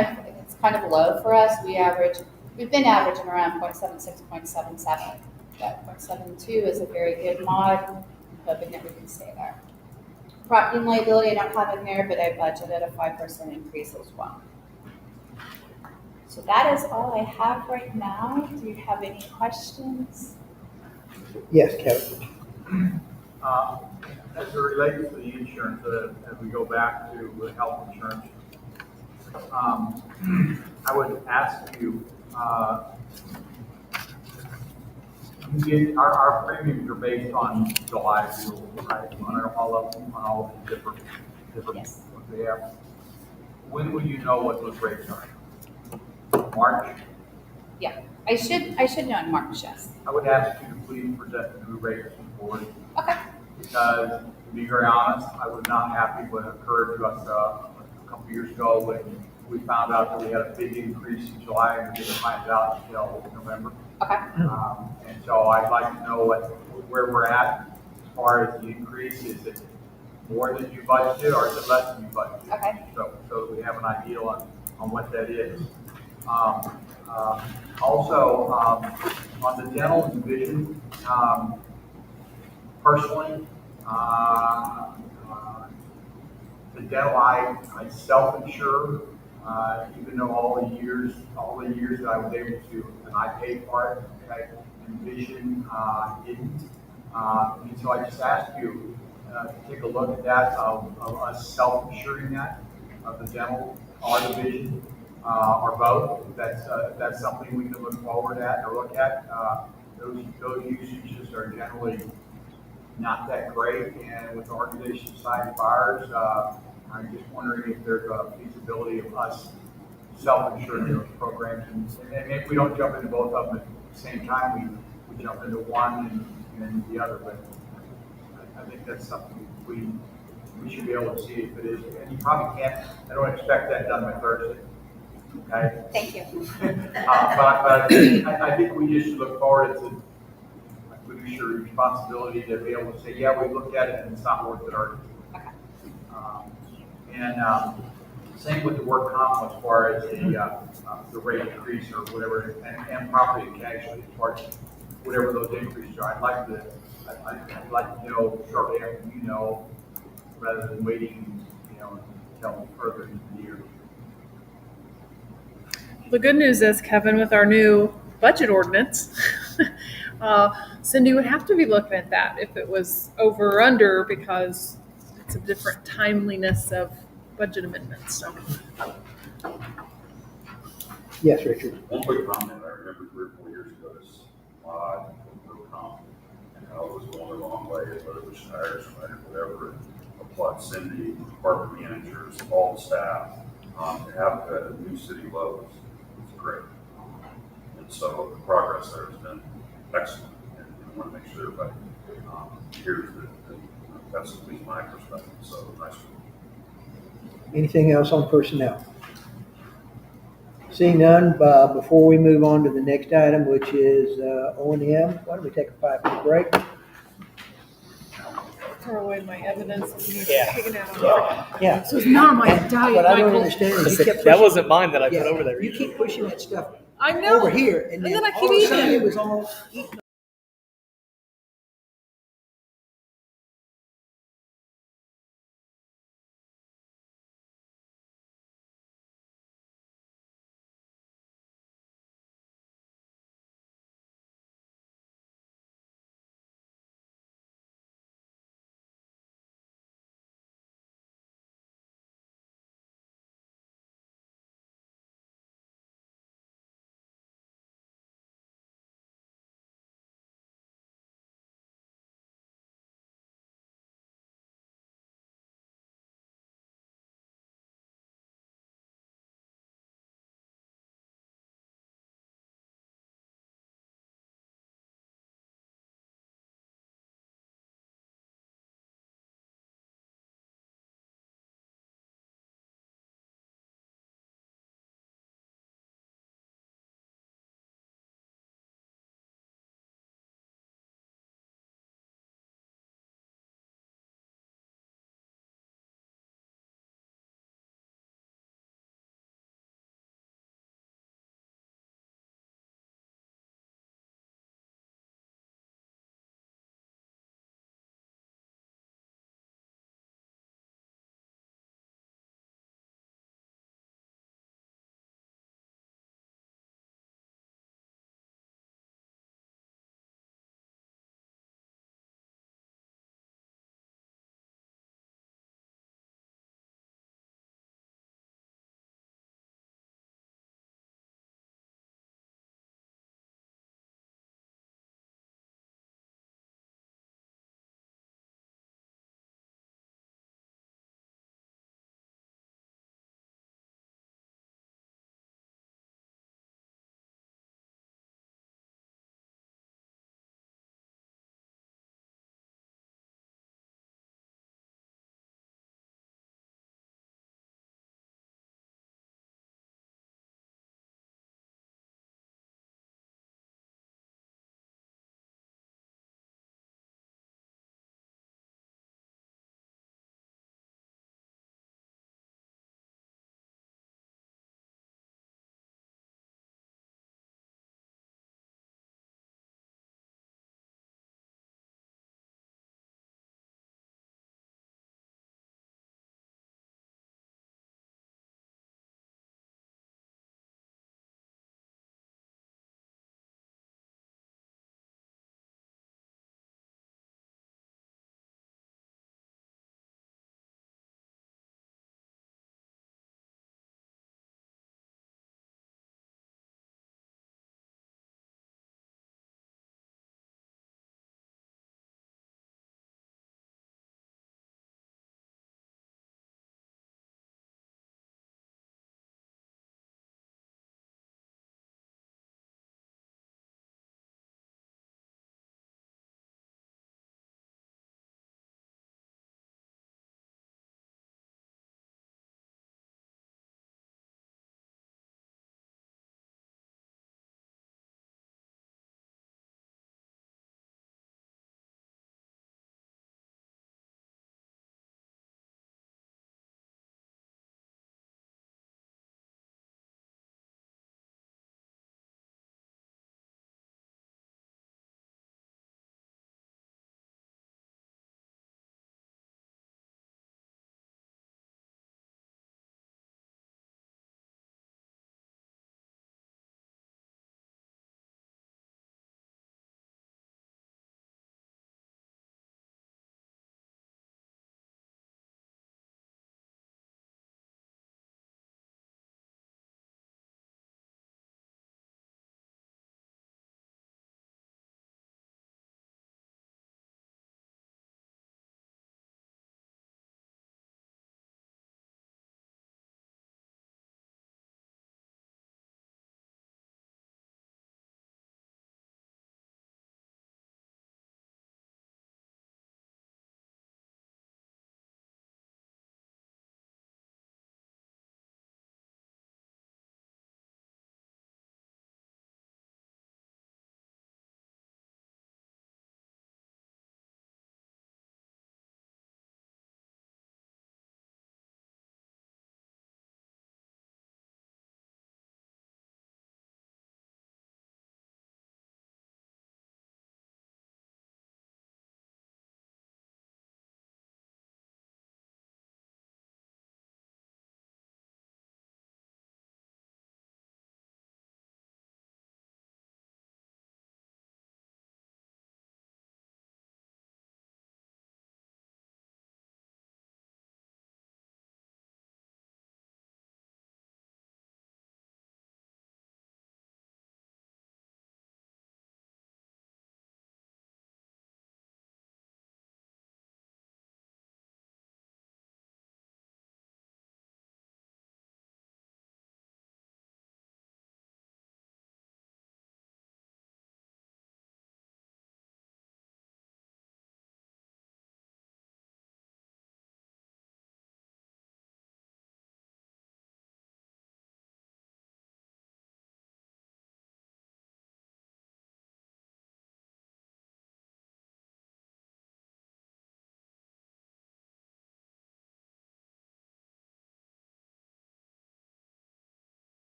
of low for us. We've been averaging around 0.76, 0.77. But 0.72 is a very good mod. I'm hoping that we can stay there. Property and liability, I don't have in there, but I budgeted a 5% increase as well. So that is all I have right now. Do you have any questions? Yes, Kevin. As it relates to the insurance, as we go back to health insurance, I would ask you, our premiums are based on July rules, right? On all the different Yes. ones they have. When will you know what those rates are? March? Yeah, I should know in March, yes. I would ask you to please present the new rates to the board. Okay. Because, to be very honest, I was not happy what occurred to us a couple years ago when we found out that we had a big increase in July and we didn't find out until November. Okay. And so I'd like to know where we're at as far as the increase. Is it more than you budgeted or is it less than you budgeted? Okay. So we have an idea on what that is. Also, on the dental and vision, personally, the dental I self-insure, even though all the years that I was able to, and I paid for it, okay, and vision, I didn't. And so I just asked you to take a look at that, of us self-insuring that, of the dental or the vision, or both. That's something we can look forward at or look at. Those usages are generally not that great, and with organization side fires, I'm just wondering if there's a feasibility of us self-insuring those programs, and if we don't jump into both of them at the same time, we jump into one and then the other, but I think that's something we should be able to see if it is, and you probably can't, I don't expect that done by Thursday, okay? Thank you. But I think we just should look forward to fiduciary responsibility to be able to say, yeah, we looked at it and it's not worth it already. Okay. And same with the work comp as far as the rate increase or whatever, and property and casualty as far as whatever those increases are. I'd like to know shortly after you know, rather than waiting, until further into the year. The good news is, Kevin, with our new budget ordinance, Cindy would have to be looking at that if it was over or under, because it's a different timeliness of budget amendments. So. Yes, Richard. One quick comment, I remember 3 or 4 years ago, this work comp, and how it was going the wrong way, whether it was Schneider, whatever, and applaud Cindy, department managers, all the staff, to have a new city lows. It's great. And so the progress there has been excellent, and I want to make sure everybody hears that that's at least my perspective, so nice. Anything else on personnel? Seeing none, before we move on to the next item, which is O&M, why don't we take a 5-minute break? Throw away my evidence that you need Yeah. taken out. Yeah. This is not my diet, What I don't Michael. understand is you kept That pushing, wasn't mine that I put yeah, over there. you keep pushing that stuff I know. over here, and And then I all keep of a sudden eating it. it was all eaten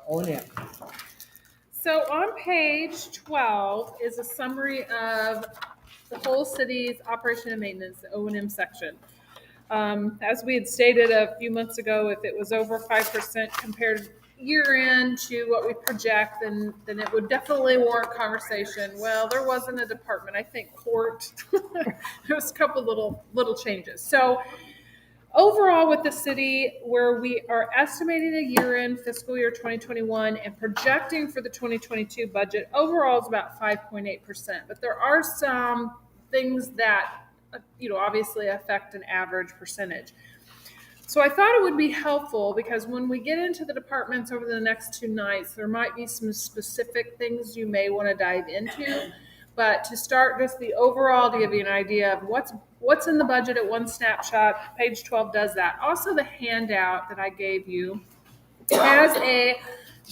O&M. So on page 12 is a summary of the whole city's operation and maintenance, the O&M section. As we had stated a few months ago, if it was over 5% compared year end to what we project, then it would definitely warrant conversation. Well, there wasn't a department, I think court, there was a couple little changes. So overall with the city, where we are estimating a year end fiscal year 2021 and projecting for the 2022 budget, overall is about 5.8%. But there are some things that, obviously affect an average percentage. So I thought it would be helpful because when we get into the departments over the next 2 nights, there might be some specific things you may want to dive into. But to start just the overall, to give you an idea of what's in the budget at one snapshot, page 12 does that. Also, the handout that I gave you has a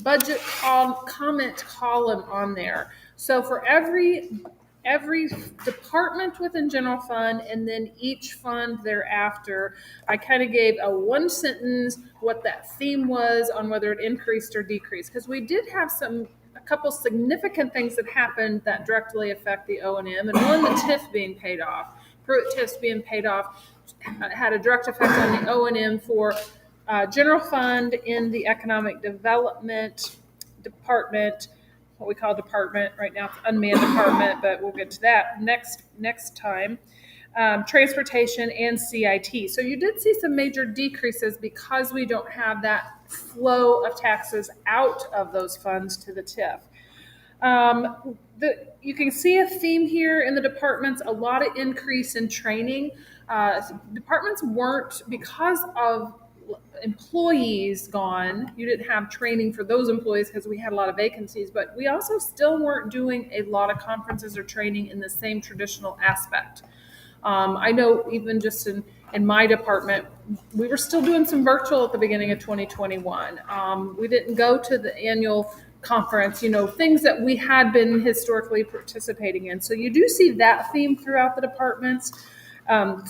budget comment column on there. So for every department within general fund and then each fund thereafter, I kind of gave a 1 sentence what that theme was on whether it increased or decreased, because we did have a couple significant things that happened that directly affect the O&M, and one, the TIF being paid off. Pruitt TIFs being paid off had a direct effect on the O&M for general fund in the economic development department, what we call department right now, it's unmanned department, but we'll get to that next time. Transportation and CIT. So you did see some major decreases because we don't have that flow of taxes out of those funds to the TIF. You can see a theme here in the departments, a lot of increase in training. Departments weren't, because of employees gone, you didn't have training for those employees because we had a lot of vacancies, but we also still weren't doing a lot of conferences or training in the same traditional aspect. I know even just in my department, we were still doing some virtual at the beginning of 2021. We didn't go to the annual conference, things that we had been historically participating in. So you do see that theme throughout the departments.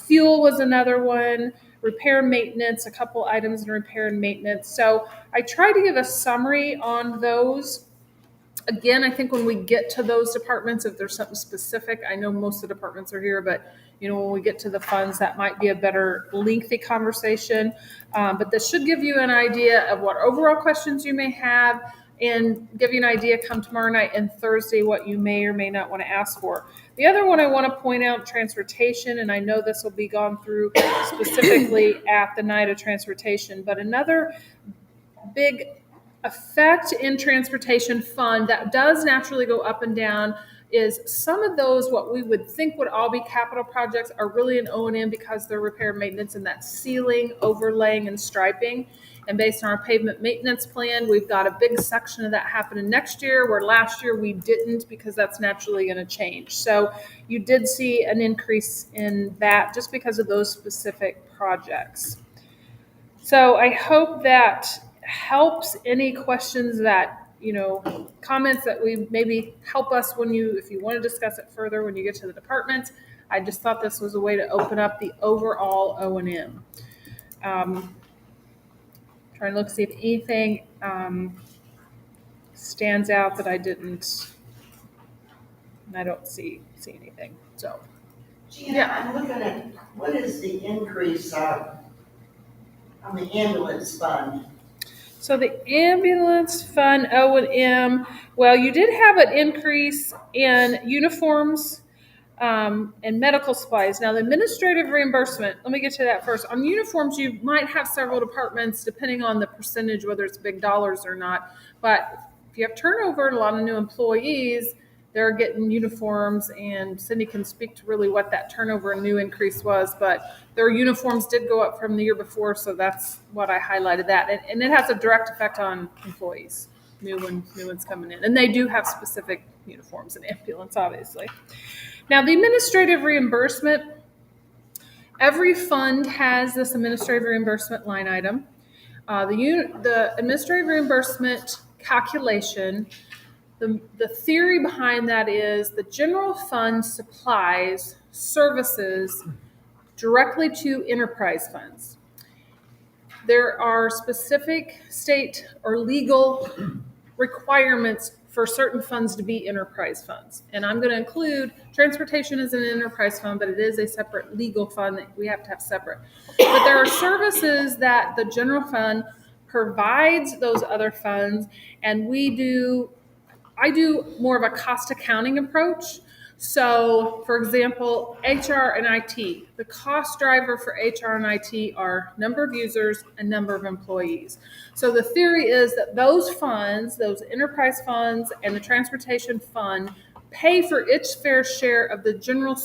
Fuel was another one. Repair and maintenance, a couple items in repair and maintenance. So I try to give a summary on those. Again, I think when we get to those departments, if there's something specific, I know most of the departments are here, but when we get to the funds, that might be a better lengthy conversation. But this should give you an idea of what overall questions you may have, and give you an idea come tomorrow night and Thursday what you may or may not want to ask for. The other one I want to point out, transportation, and I know this will be gone through specifically at the night of transportation, but another big effect in transportation fund that does naturally go up and down is some of those, what we would think would all be capital projects, are really an O&M because they're repair and maintenance, and that's sealing, overlaying, and striping. And based on our pavement maintenance plan, we've got a big section of that happening next year, where last year we didn't, because that's naturally going to change. So you did see an increase in that just because of those specific projects. So I hope that helps. Any questions that, comments that we maybe help us if you want to discuss it further when you get to the departments. I just thought this was a way to open up the overall O&M. Trying to look, see if anything stands out that I didn't, and I don't see anything. So, Gina, I'm looking at, what is the increase on the ambulance fund? So the ambulance fund O&M, well, you did have an increase in uniforms and medical supplies. Now, the administrative reimbursement, let me get to that first. On uniforms, you might have several departments, depending on the percentage, whether it's big dollars or not. But if you have turnover and a lot of new employees, they're getting uniforms, and Cindy can speak to really what that turnover and new increase was. But their uniforms did go up from the year before, so that's what I highlighted that. And it has a direct effect on employees, new ones coming in. And they do have specific uniforms in ambulance, obviously. Now, the administrative reimbursement, every fund has this administrative reimbursement line item. The administrative reimbursement calculation, the theory behind that is the general fund supplies services directly to enterprise funds. there are specific state or legal requirements for certain funds to be enterprise funds. And I'm going to include transportation as an enterprise fund, but it is a separate legal fund that we have to have separate. But there are services that the general fund provides those other funds, and I do more of a cost accounting approach. So, for example, HR and IT. The cost driver for HR and IT are number of users and number of employees. So the theory is that those funds, those enterprise funds and the transportation fund, pay for its fair share of the general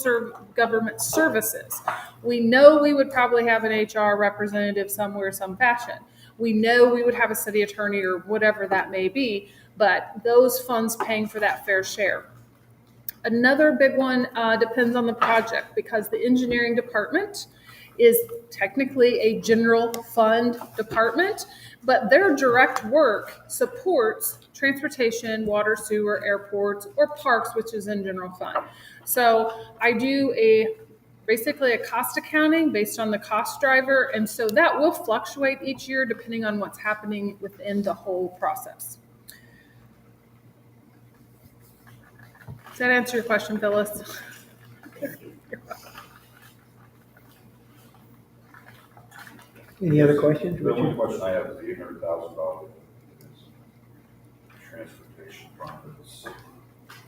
government services. We know we would probably have an HR representative somewhere, some fashion. We know we would have a city attorney or whatever that may be, but those funds paying for that fair share. Another big one depends on the project, because the engineering department is technically a general fund department, but their direct work supports transportation, water, sewer, airports, or parks, which is in general fund. So I do basically a cost accounting based on the cost driver, and so that will fluctuate each year depending on what's happening within the whole process. Does that answer your question, Phyllis? Any other questions, The only Richard? question I have is the $800,000 transportation fund. It's-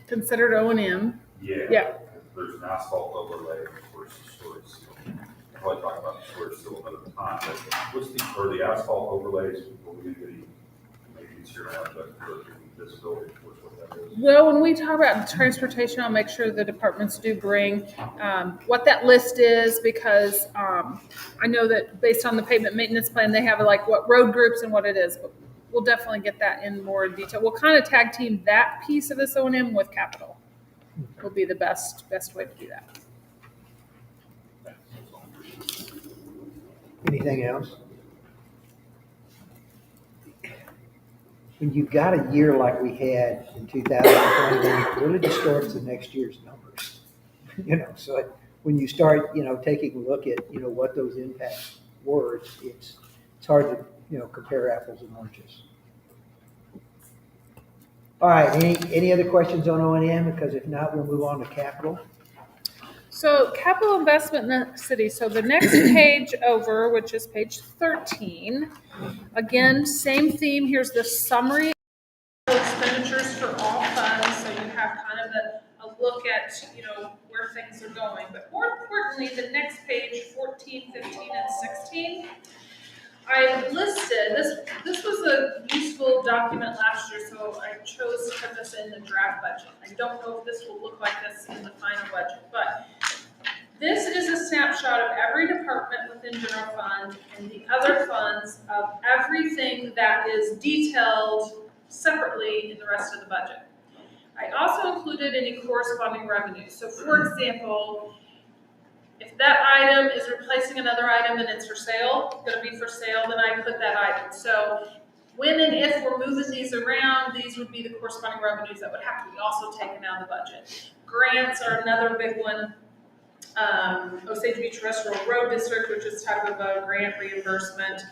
Considered O&M. Yeah. There's an asphalt overlay, of course, the storage seal. We'll probably talk about the storage seal another time, but what's the asphalt overlays, what we maybe it's here now, but for visibility towards what that is? Well, when we talk about transportation, I'll make sure the departments do bring what that list is, because I know that based on the pavement maintenance plan, they have like what road groups and what it is. But we'll definitely get that in more detail. We'll kind of tag team that piece of this O&M with capital. Will be the best way to do that. Anything else? When you've got a year like we had in 2021, it really distorts the next year's numbers. So when you start, taking a look at, what those impacts were, it's hard to, compare apples and oranges. All right, any other questions on O&M? Because if not, we'll move on to capital. So capital investment in the city. So the next page over, which is page 13, again, same theme. Here's the summary of expenditures for all funds. So you have kind of a look at, where things are going. But more importantly, the next page, 14, 15, and 16, I listed, this was a useful document last year, so I chose to put this in the draft budget. I don't know if this will look like this in the final budget, but this is a snapshot of every department within general fund and the other funds of everything that is detailed separately in the rest of the budget. I also included any corresponding revenue. So for example, if that item is replacing another item and it's for sale, going to be for sale, then I put that item. So when and if we're moving these around, these would be the corresponding revenues that would have to be also taken out of the budget. Grants are another big one. Osage Beach Terrestrial Road District, which is type of a grant reimbursement.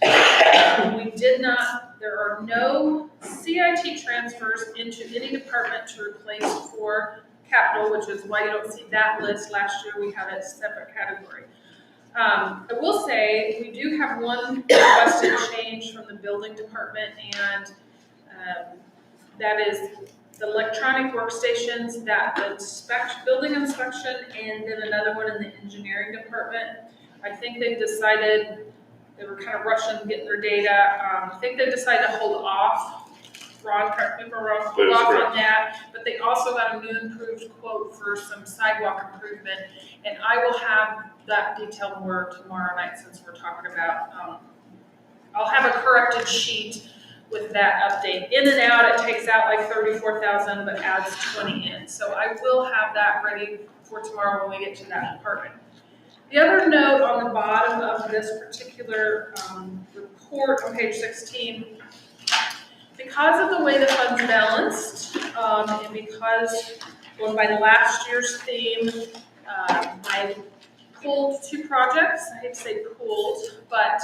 There are no CIT transfers into any department to replace for capital, which is why you don't see that list. Last year we had a separate category. I will say we do have one requested change from the building department, and that is the electronic workstations that inspect building inspection, and then another one in the engineering department. I think they've decided, they were kind of rushing getting their data. I think they decided to hold off. Ron, correct me if I'm wrong, hold off on that. But they also got a new improved quote for some sidewalk improvement, and I will have that detail more tomorrow night since we're talking about. I'll have a corrected sheet with that update. In and out, it takes out like 34,000, but adds 20 in. So I will have that ready for tomorrow when we get to that department. The other note on the bottom of this particular report on page 16, because of the way the fund's balanced, and because going by last year's theme, I pulled two projects. I hate to say pulled, but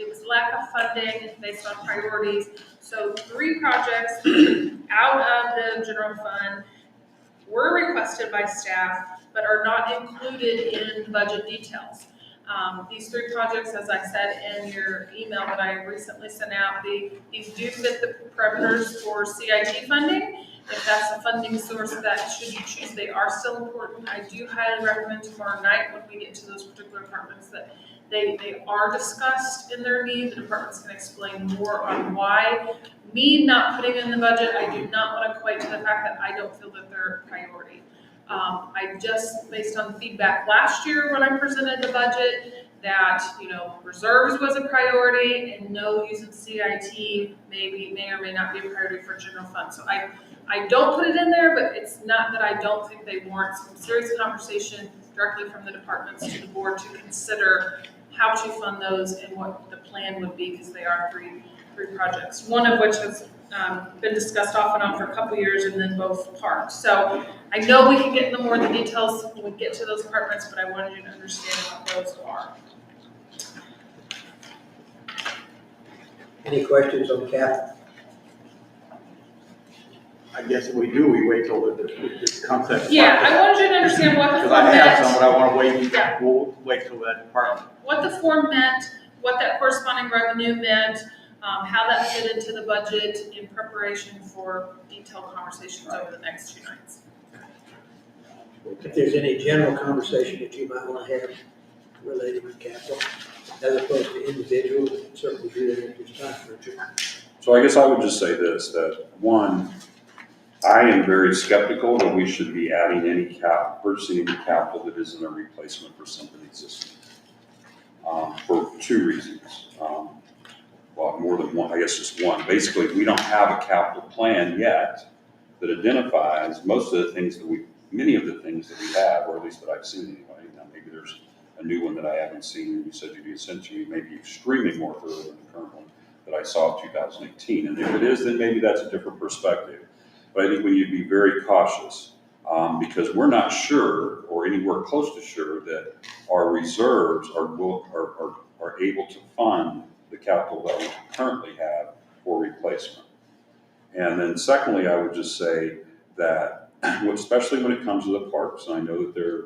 It was lack of funding based on priorities. So 3 projects out of the general fund were requested by staff, but are not included in the budget details. These 3 projects, as I said in your email that I recently sent out, these do fit the parameters for CIT funding. If that's a funding source that should you choose, they are still important. I do highly recommend tomorrow night when we get to those particular departments that they are discussed in their need. The departments can explain more on why. Me not putting in the budget, I do not want to equate to the fact that I don't feel that they're a priority. I just, based on feedback last year when I presented the budget, that, reserves was a priority and no use of CIT may or may not be a priority for general fund. So I don't put it in there, but it's not that I don't think they warrant some serious conversation directly from the departments to the board to consider how to fund those and what the plan would be, because they are three projects, one of which has been discussed off and on for a couple years, and then both parks. So I know we can get into more of the details when we get to those departments, but I wanted you to understand what those are. Any questions on cap? I guess if we do, we wait till the concept. Yeah, I wanted you to understand what the Because form I have some, meant, but I want to wait, Yeah. we'll wait till that department. what the form meant, what that corresponding revenue meant, how that fit into the budget in preparation for detailed conversations over the next 2 nights. If there's any general conversation that you might want to have related to capital, as opposed to individual, certainly do that at this time, Richard. So I guess I would just say this, that one, I am very skeptical that we should be adding purchasing any capital that isn't a replacement for something existing. For 2 reasons. Well, more than one, I guess just one. Basically, we don't have a capital plan yet that identifies most of the things many of the things that we have, or at least that I've seen anyway. Now, maybe there's a new one that I haven't seen, and you said you'd be sent to me, maybe extremely more thorough than the current one that I saw in 2018. And if it is, then maybe that's a different perspective. But I think we need to be very cautious because we're not sure, or anywhere close to sure, that our reserves are able to fund the capital that we currently have for replacement. And then secondly, I would just say that, especially when it comes to the parks, and I know that they're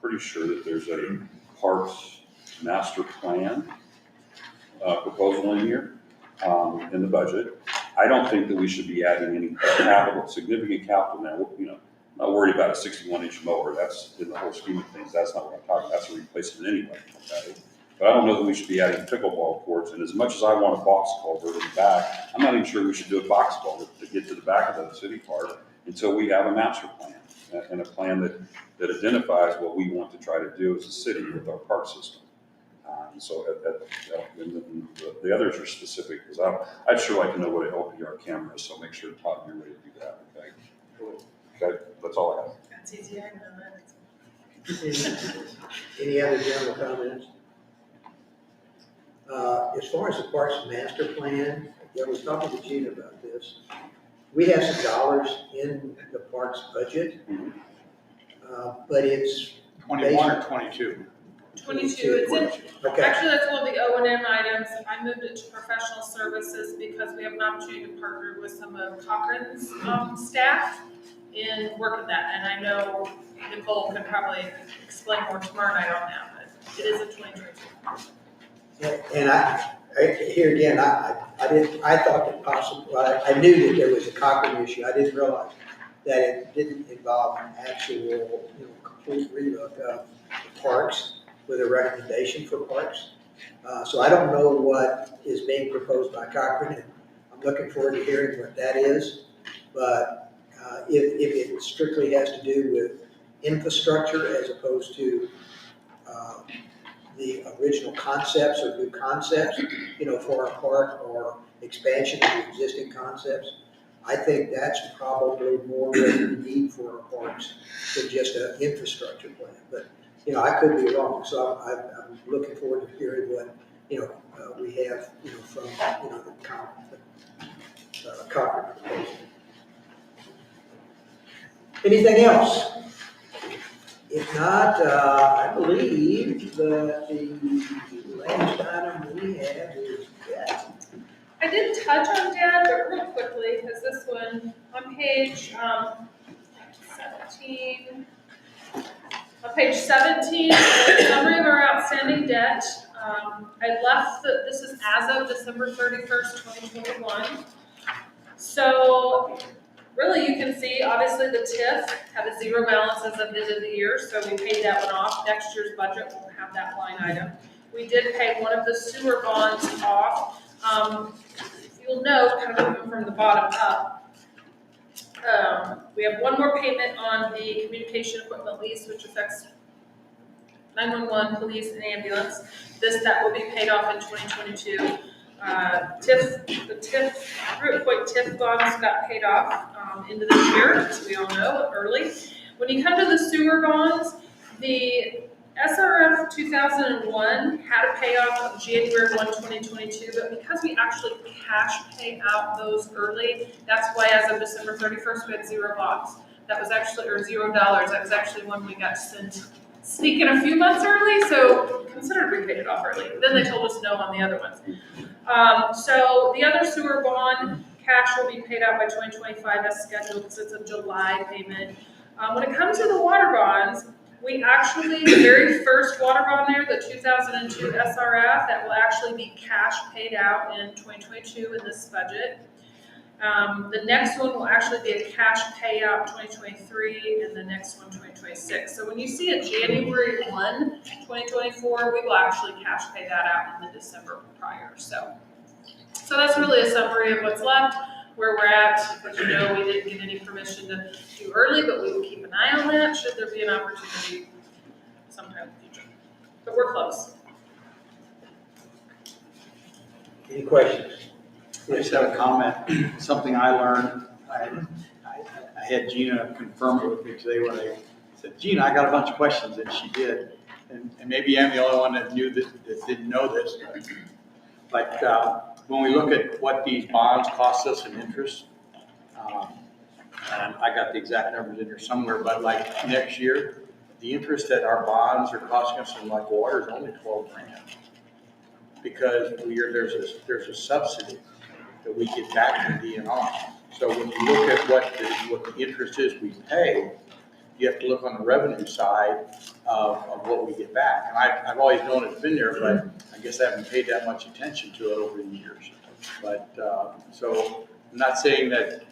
pretty sure that there's a parks master plan proposal in here in the budget. I don't think that we should be adding any significant capital now. I'm not worried about a 61-inch mower. That's in the whole scheme of things. That's not what I'm talking about. That's a replacement anyway. Okay? But I don't know that we should be adding pickleball courts. And as much as I want a box culvert in the back, I'm not even sure we should do a box culvert to get to the back of the city park until we have a master plan and a plan that identifies what we want to try to do as a city with our park system. And so the others are specific because I'd sure like to know what an LPR camera is. So make sure, Todd, you're ready to do that. Okay. Okay. That's all I have. That's easy, I know that. Any other general comments? As far as the Parks Master Plan, I was talking to Gina about this. We have some dollars in the parks budget, but it's 21 or 22? 22, it's in, okay. actually, that's one of the O&M items. I moved it to professional services because we have an opportunity to partner with some of Cochrane's staff in working that. And I know Nicole can probably explain more tomorrow night on that, but it is a 2022. And here again, I thought that possibly, I knew that there was a Cochrane issue. I didn't realize that it didn't involve an actual, complete relook of the parks with a recommendation for parks. So I don't know what is being proposed by Cochrane, and I'm looking forward to hearing what that is. But if it strictly has to do with infrastructure as opposed to the original concepts or new concepts, for a park or expansion of existing concepts, I think that's probably more what we need for our parks than just an infrastructure plan. But I could be wrong, so I'm looking forward to hearing what we have from the Cochrane proposal. Anything else? If not, I believe that the last item we have is debt. I did touch on debt, but real quickly, because this one, on page 17, on page 17, the summary of our outstanding debt. I left, this is as of December 31st, 2021. So really, you can see, obviously, the TIF had a zero balance as of the end of the year, so we paid that one off. Next year's budget won't have that line item. We did pay one of the sewer bonds off. You'll note, kind of moving from the bottom up, we have one more payment on the communication equipment lease, which affects 911, police, and ambulance. That will be paid off in 2022. The TIF, Root Point TIF bonds got paid off into this year, as we all know, early. When you come to the sewer bonds, the SRF 2001 had a payoff of January 1, 2022, but because we actually cash pay out those early, that's why as of December 31st, we had zero bonds. That was actually, or $0. That was actually one we got sent sneak in a few months early, so considered we paid it off early. Then they told us no on the other ones. So the other sewer bond cash will be paid out by 2025 as scheduled because it's a July payment. When it comes to the water bonds, we actually, the very first water bond there, the 2002 SRF, that will actually be cash paid out in 2022 in this budget. The next one will actually be a cash payout 2023, and the next one 2026. So when you see a January 1, 2024, we will actually cash pay that out in the December prior. So that's really a summary of what's left, where we're at. As you know, we didn't get any permission to do early, but we will keep an eye on that should there be an opportunity sometime in the future. But we're close. Any questions? I just have a comment, something I learned. I had Gina confirm it with me today when I said, Gina, I got a bunch of questions, and she did. And maybe I'm the only one that knew this, that didn't know this. But when we look at what these bonds cost us in interest, and I got the exact numbers in here somewhere, but like next year, the interest that our bonds are costing us in like water is only $12,000, because there's a subsidy that we get back from DNR. So when you look at what the interest is we pay, you have to look on the revenue side of what we get back. And I've always known it's been there, but I guess I haven't paid that much attention to it over the years. But so I'm not saying that,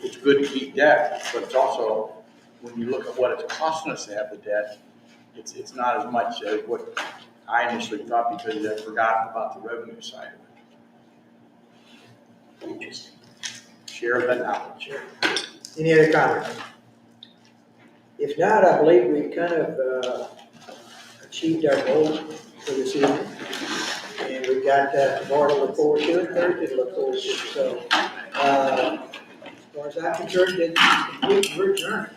it's good to keep debt, but it's also, when you look at what it's costing us to have the debt, it's not as much as what I initially thought, because I forgot about the revenue side of it. Interesting. Share that knowledge. Any other comments? If not, I believe we've kind of achieved our goal for this evening. And we've got more to look forward to and Thursday to look forward to. So, as far as I'm concerned, it's complete. We're adjourned.